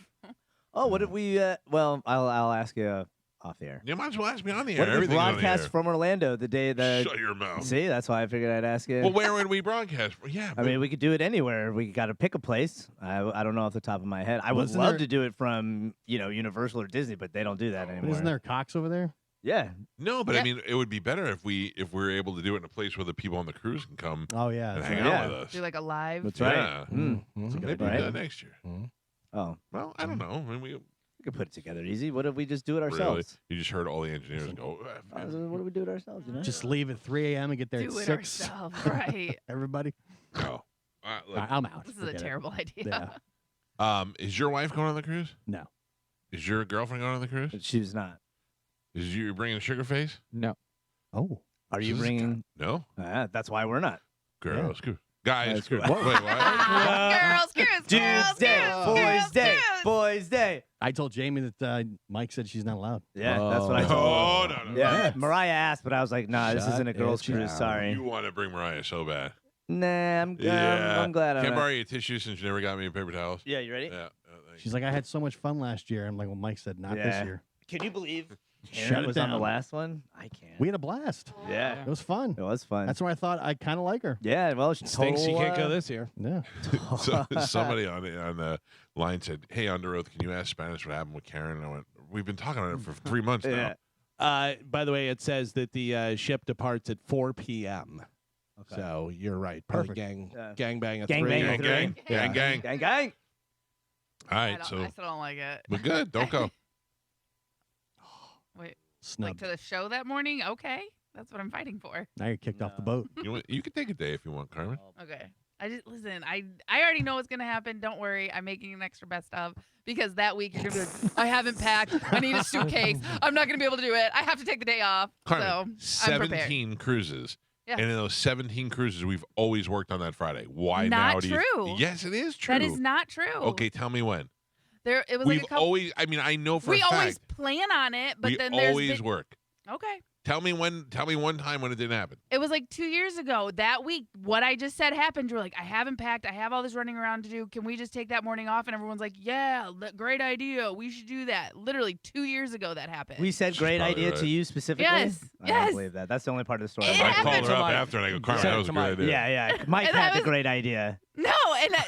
Oh, what did we? Well, I'll ask you off the air. You might as well ask me on the air. What did we Everything's on the broadcast air. from Orlando the day that? Shut your mouth. See, that's why I figured I'd ask you. Well, where would we broadcast? Yeah, I mean, we could do it anywhere. We got to pick a place. I don't know off the top of my head. I would Wasn't love there- to do it from Universal or Disney, but they don't do that anymore. Isn't there Cox over there? Yeah. no, but I mean, it would be better if we're able to do it in a place where the people on the cruise can come Oh yeah, and that's hang right. out with us. Do like a live. That's right. Yeah. That's a good Maybe idea. do that next year. Oh, Well, I don't know. I mean, we we could put it together easy. What if we just do it really. ourselves? You just heard all the engineers go. What do we do it ourselves? You know? Just leave at 3 a.m. and get there Do at it 6. ourselves, right? Everybody, No. Look, I'm out. This is a Forget it. terrible idea. Yeah. is your wife going on the cruise? No. Is your girlfriend going on the cruise? She was not. Is you bringing Sugar Face? No. Oh. Are you This is bringing? No. That's why we're not. Girls, guys, That's cruise. cool. Wait, what? Girls, Dudes Day, Boys Day, Boys Day. I told Jamie that Mike said she's not allowed. Yeah, that's what I told Oh, her. no. Yeah, Mariah asked, but I was like, nah, this Shut isn't a girls' it cruise. down. Sorry. You want to bring Mariah so bad. Nah, I'm glad I'm Can I not. borrow you a tissue since you never got me paper towels? Yeah, you ready? Yeah. She's like, I had so much fun last year. I'm like, well, Mike said not this Yeah. year. Can you believe Shut Karen it was on the down. last one? I can't. We had a blast. Yeah, It was fun. it was fun. That's why I thought I kind of like her. Yeah, well, she Stinks you told, can't go this year. Yeah. So, somebody on the line said, "Hey, Under Oath, can you ask Spanish what happened with Karen?" And I went, "We've been talking about it for 3 months now." Yeah. By the way, it says that the ship departs at 4 p.m. Okay. So you're right. Probably Perfect. gangbang at Gang 3. bang Gang, at gang, three. gang, gang. Gang, gang. All I right, so still don't like it. we're good. Don't go. Wait, like Snubbed. to the show that morning? Okay, that's what I'm fighting for. Now you're kicked off the boat. You can take a day if you want, Carmen. Okay. I just listen. I already know what's gonna happen. Don't worry. I'm making an extra best of because that week you're gonna be like, I haven't packed. I need a suitcase. I'm not gonna be able to do it. I have to take the day off. Carmen, So I'm prepared. 17 cruises. Yeah. And in those 17 cruises, we've always worked on that Friday. Why Not now do you? true. Yes, it is true. That is not true. Okay, tell me when. There, it was We've like a couple. always. I mean, I know for We a fact. always plan on it, but we then there's always been- work. Okay. Tell me when. Tell me one time when it didn't happen. It was like 2 years ago. That week, what I just said happened. You were like, I haven't packed. I have all this running around to do. Can we just take that morning off? And everyone's like, yeah, great idea. We should do that. Literally 2 years ago that happened. We said great probably idea right. to you specifically? Yes, I yes. don't believe that. That's the only part of the story. It I happened called her to up Mike. after and I go, Carmen, Said that was a to great Mike. idea. Yeah. Mike And had I the was- great idea. No,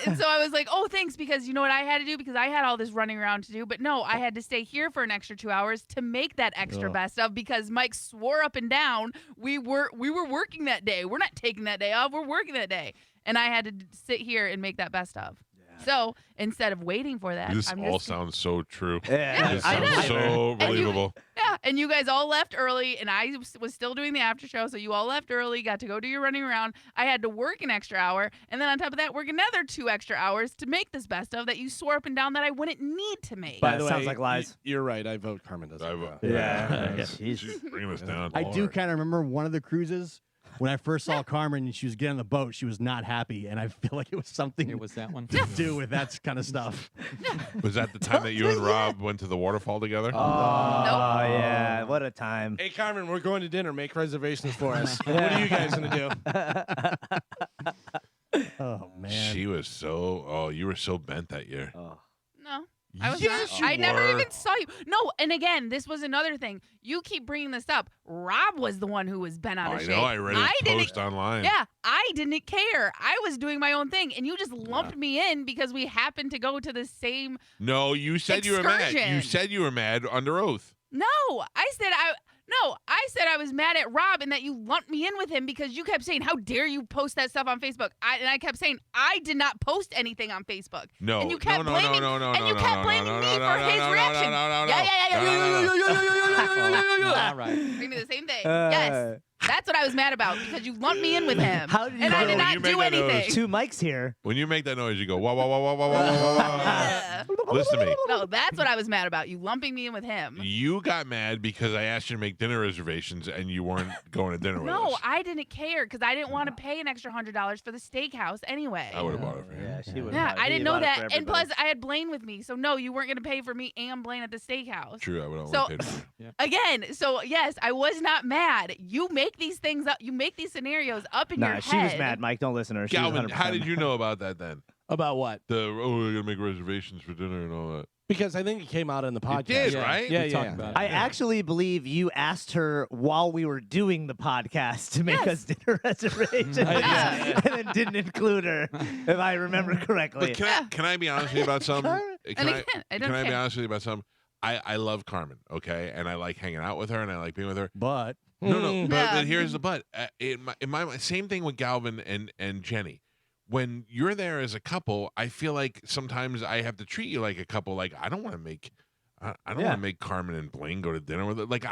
and so I was like, oh, thanks, because you know what I had to do? Because I had all this running around to do. But no, I had to stay here for an extra 2 hours to make that extra best of because Mike swore up and down we were working that day. We're not taking that day off. We're working that day. And I had to sit here and make that best of. So instead of waiting for that, This I'm all just sounds so true. Yeah, This I know. sounds so And you- believable. Yeah, and you guys all left early, and I was still doing the after show, so you all left early, got to go do your running around. I had to work an extra hour, and then on top of that, work another 2 extra hours to make this best of that you swore up and down that I wouldn't need to make. By That the way, sounds like lies. You're right. I vote Carmen doesn't. I vote- Yeah. She's bringing us down. I do kind of remember one of the cruises when I first saw Carmen and she was getting on the boat. She was not happy, and I feel like it was something It was that one. to do with that kind of stuff. Was that the time that you and Rob went to the waterfall together? Oh, yeah. What a time. Hey, Carmen, we're going to dinner. Make reservations for us. What are you guys going to do? Oh man, She was so. Oh, you were so bent that year. Oh. No. I was Yes, not. you I never were. even saw you. No, and again, this was another thing. You keep bringing this up. Rob was the one who was bent out of I shape. know. I read his didn't- post online. Yeah, I didn't care. I was doing my own thing, and you just lumped me in because we happened to go to the same. No, you said you were mad. You Excursion. said you were mad under oath. No, I said I was mad at Rob and that you lumped me in with him because you kept saying, "How dare you post that stuff on Facebook?" And I kept saying, "I did not post anything on Facebook." No, and you kept blaming, no, and you kept blaming me for his reaction. No. Yeah. All right. Bring me the same thing. Yes. That's what I was mad about because you lumped me in with him. How did you and I know did when not you make do that noise? anything. Two mics here. When you make that noise, you go, wah, wah, wah, wah, wah, wah, wah, wah. Listen to me. No, that's what I was mad about. You lumping me in with him. You got mad because I asked you to make dinner reservations and you weren't going to dinner with us. No, I didn't care because I didn't want to pay an extra $100 for the steakhouse anyway. I would have bought it for you. Yeah, she would. Yeah, I didn't know that. And plus, I had Blaine with me. So, no, you weren't going to pay for me and Blaine at the steakhouse. True, I would have So, paid for you. again, so yes, I was not mad. You make these things up. You make these scenarios up in your Nah, head. she was mad, Mike. Don't listen to her. She was Galvin, 100% how did you know about that then? About what? We're going to make reservations for dinner and all that. Because I think it came out in the podcast. It did, right? Yeah, We talked about it. I actually believe you asked her while we were doing the podcast to make us dinner reservations, and then didn't include her, if I remember correctly. But can I be honest with you about something? And again, I don't Can I be care. honest with you about something? I love Carmen, okay, and I like hanging out with her, and I like being with her. But No, but Yeah. here's the but. In my same thing with Galvin and Jenny. When you're there as a couple, I feel like sometimes I have to treat you like a couple. Like I don't want to make, I don't want to make Carmen and Blaine go to dinner with it. Like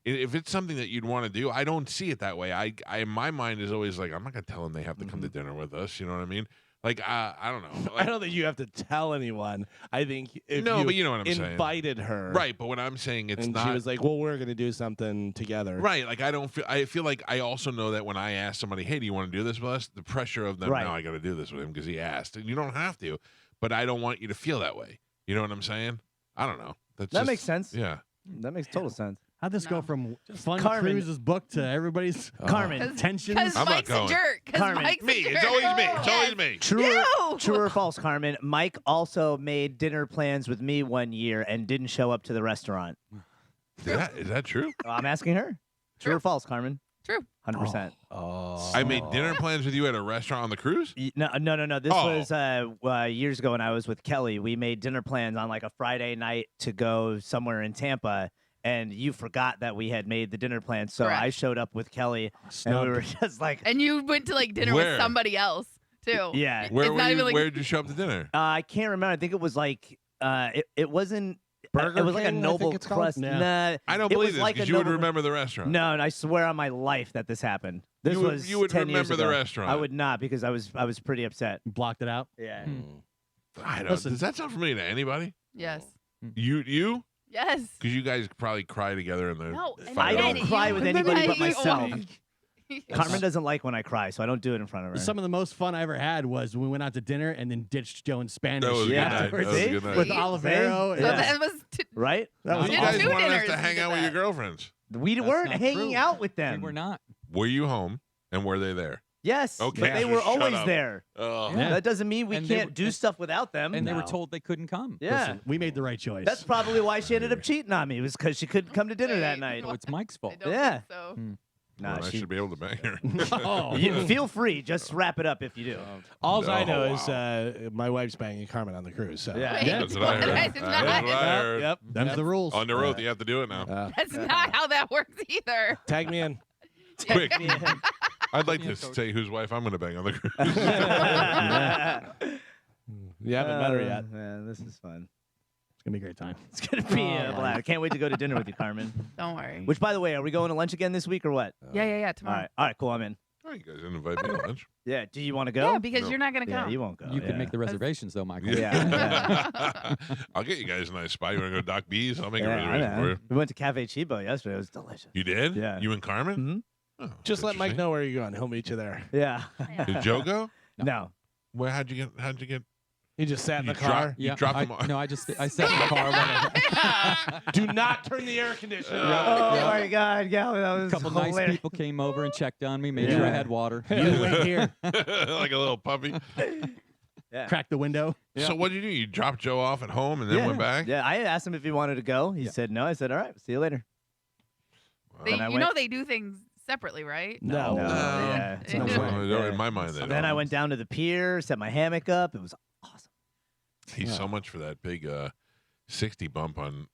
if it's something that you'd want to do, I don't see it that way. I my mind is always like I'm not gonna tell them they have to come to dinner with us. You know what I mean? Like I don't know. I don't think you have to tell anyone. I think if but you know what I'm saying. invited her, Right, but what I'm saying it's and not. she was like, "Well, we're going to do something together." Right, like I feel like I also know that when I ask somebody, "Hey, do you want to do this with us?" The pressure of them, Right. now I got to do this with him because he asked, and you don't have to, but I don't want you to feel that way. You know what I'm saying? I don't know. That makes sense. Yeah. That makes total sense. how'd this go from fun Carmen. cruises booked to everybody's Carmen. tensions? Because I'm not Mike's a going. jerk. 'Cause Carmen. Mike's a Me, jerk. it's always me. It's always me. True or false, Carmen? Mike also made dinner plans with me one year and didn't show up to the restaurant. Is that true? I'm asking her. True or false, Carmen? True. 100%. I made dinner plans with you at a restaurant on the cruise. No. This Oh. was years ago when I was with Kelly. We made dinner plans on like a Friday night to go somewhere in Tampa, and you forgot that we had made the dinner plans. So Correct. I showed up with Kelly, and we were just like, And you went to like dinner Where? with somebody else too. yeah. It's Where not were you? even like- Where did you show up to dinner? I can't remember. I think it was like it wasn't. Burger it was like a King, I noble think it's called? crust. Yeah. Nah, I don't it believe was this like because a you would noble- remember the restaurant. No, and I swear on my life that this happened. This You would- was you would 10 years remember the ago. restaurant. I would not because I was pretty upset. Blocked it out. Yeah. I don't. Listen. Does that sound familiar to anybody? Yes. You? Yes. Because you guys probably cry together in the. No, and fire I don't hall. cry with anybody but myself. Yes. Carmen doesn't like when I cry, so I don't do it in front of her. Some of the most fun I ever had was when we went out to dinner and then ditched Joe in Spanish. That was a good night. That afterwards. was a good night. With See? Olivero. So Yeah. that was right? That was You did guys two wanted us dinners to and hang did out with your that. girlfriends. We That's weren't not hanging true. out with We them. were not. Were you home and were they there? Yes, Okay, but they so were shut always up. there. Oh. Yeah. That doesn't mean we And they can't were- do stuff without them. And they were No. told they couldn't come. Yeah. Listen, we made the right choice. That's probably why she ended up cheating on me. Was because she couldn't come to dinner that night. So it's Mike's fault. I don't Yeah. think so. Nah, Well, I she, should be able to bang her. Oh. you feel free. Just wrap it up if you do. All I know No, is my wife's banging Carmen on the cruise. So. Yeah. Wait, That's what I heard. That's That's not- what I heard. Yep. Them's the rules. Under oath, you have to do it now. That's not how that works either. Tag me in. Quick. I'd like to say whose wife I'm going to bang on the cruise. You haven't met her yet. Man, this is fun. It's going to be a great time. It's gonna be a blast. I can't wait to go to dinner with you, Carmen. Don't worry. Which, by the way, are we going to lunch again this week or what? Yeah, All tomorrow. right, cool. I'm in. Oh, you guys didn't invite me to lunch. Yeah. Do you want to go? Yeah, because No. you're not gonna Yeah, come. you won't go. You could yeah. make the reservations though, Michael. Yeah. I'll get you guys a nice spot. You want to go to Doc B's? I'll make Yeah, a I reservation know. for you. We went to Cafe Chibo yesterday. It was delicious. You did? Yeah. You and Carmen? Mm-hmm. Oh, Just let Mike interesting. know where you're going. He'll meet you there. Yeah. Did Joe go? No. Well, how'd you get? He just sat in You the car. dropped- You dropped I, him off. No, I sat in the car. Whatever. Do not turn the air conditioner Oh on. my God, Gavin, that A was couple hilarious. nice people came over and checked on me, made sure I Yeah. had water. You wait here. Like a little puppy. Yeah. Crack the window. So what did you do? You dropped Joe off at home and then yeah. went back? Yeah, I asked him if he wanted to go. He said no. I said, all right, see you later. They, And I you went- know they do things separately, right? No. No, yeah. No So- way. In my mind, they Then don't. I went down to the pier, set my hammock up. It was awesome. He's so much for that big 60 bump on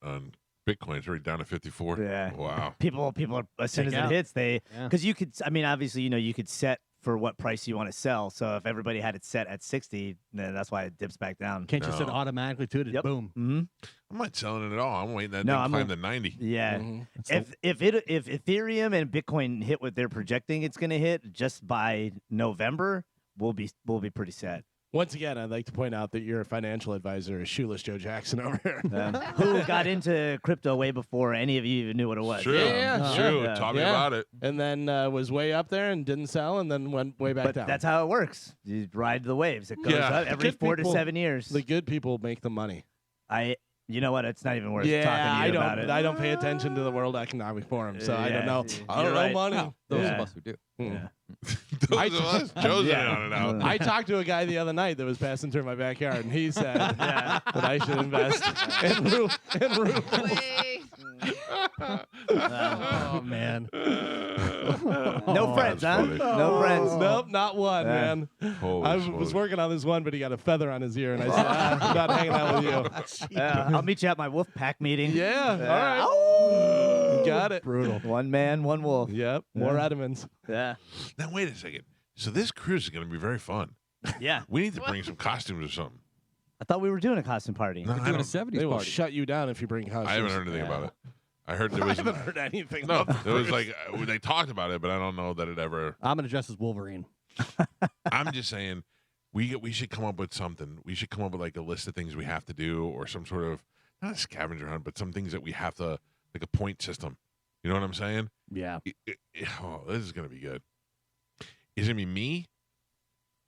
Bitcoin. It's already down to 54. Yeah. Wow. People are, as soon as Check it out. hits, they Yeah. because you could. I mean, obviously, you could set for what price you want to sell. So if everybody had it set at 60, then that's why it dips back down. Can't you set automatically to it? Yep. Boom. Mm-hmm. I'm not selling it at all. I'm waiting that thing climb to 90. Yeah. If Ethereum and Bitcoin hit what they're projecting it's going to hit just by November, we'll be pretty set. Once again, I'd like to point out that your financial advisor is Shoeless Joe Jackson over here. Who got into crypto way before any of you even knew what it was. True. True. Taught me about it. And then was way up there and didn't sell and then went way back down. That's how it works. You ride the waves. It goes up every 4 to 7 years. The good people make the money. You know what? It's not even worth talking to you about it. I don't pay attention to the World Economic Forum, so I don't know. I don't know money. No, those of us who do. Yeah. Those of us, Joe's in on it now. I talked to a guy the other night that was passing through my backyard, and he said that I should invest in rubles. Oh, man. No friends, huh? funny. No friends. Nope, not one, man. Holy I smokes. was working on this one, but he got a feather on his ear, and I said, I'm not hanging out with you. I'll meet you at my wolf pack meeting. Yeah, all right. Got it. Brutal. One man, one wolf. Yep, more Edmonds. Yeah. Now, wait a second. So this cruise is going to be very fun. Yeah. We need to bring some costumes or something. I thought we were doing a costume party. No, We're I doing a don't- 70s They will party. shut you down if you bring costumes. I haven't heard anything about it. I heard there I was. haven't heard anything. No, about it was like they talked about it, but I don't know that it ever. I'm going to dress as Wolverine. I'm just saying, we should come up with something. We should come up with like a list of things we have to do, or some sort of not a scavenger hunt, but some things that we have to, like a point system. You know what I'm saying? Yeah. Oh, this is gonna be good. Is it gonna be me,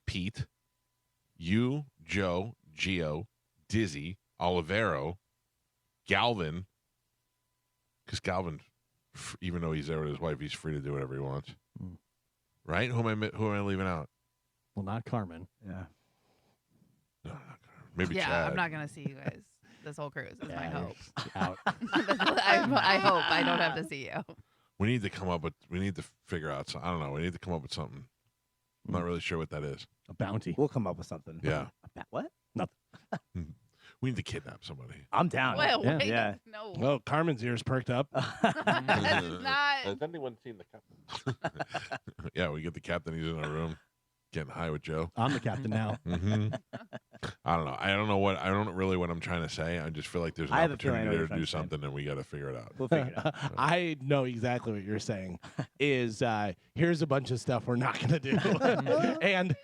Pete, you, Joe, Gio, Dizzy, Olivero, Galvin? Because Galvin, even though he's there with his wife, he's free to do whatever he wants. Right? Who am I leaving out? Well, not Carmen. Yeah. No, maybe Yeah, Chad. I'm not gonna see you guys this whole cruise. Is my hope. Out. I hope I don't have to see you. We need to come up with. We need to figure out. I don't know. We need to come up with something. I'm not really sure what that is. A bounty. We'll come up with something. Yeah. What? Nothing. We need to kidnap somebody. I'm down. Well, Yeah. wait, Yeah. no. Oh, Carmen's ears perked up. That's not. Has anyone seen the captain? Yeah, we get the captain. He's in our room, getting high with Joe. I'm the captain now. Mm-hmm. I don't know. I don't know what. I don't really what I'm trying to say. I just feel like there's an I have a feeling I opportunity know there what to you're do trying to say. something, and we got to figure it out. We'll figure it out. I know exactly what you're saying. Is here's a bunch of stuff we're not gonna do, and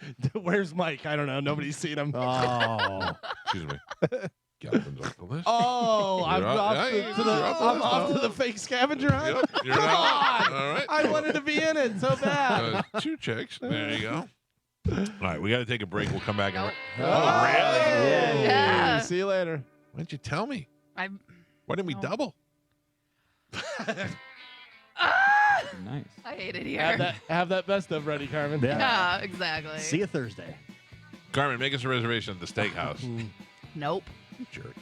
where's Mike? I don't know. Nobody's seen him. Oh. Excuse me. Galvin's off the list. Oh, I'm You're up. off, Yeah, to, you're to the, up. I'm off to the fake scavenger hunt. Yep, you're Come out. on. All right. I wanted to be in it so bad. 2 chicks. There you go. All right, we got to take a break. We'll come back. Nope. And... Oh, really? Yeah. See you later. Why didn't you tell me? Why didn't we No. double? Nice. I hate it here. Have that best of ready, Carmen. Yeah, exactly. See you Thursday. Carmen, make us a reservation at the steakhouse. Nope. Jerk.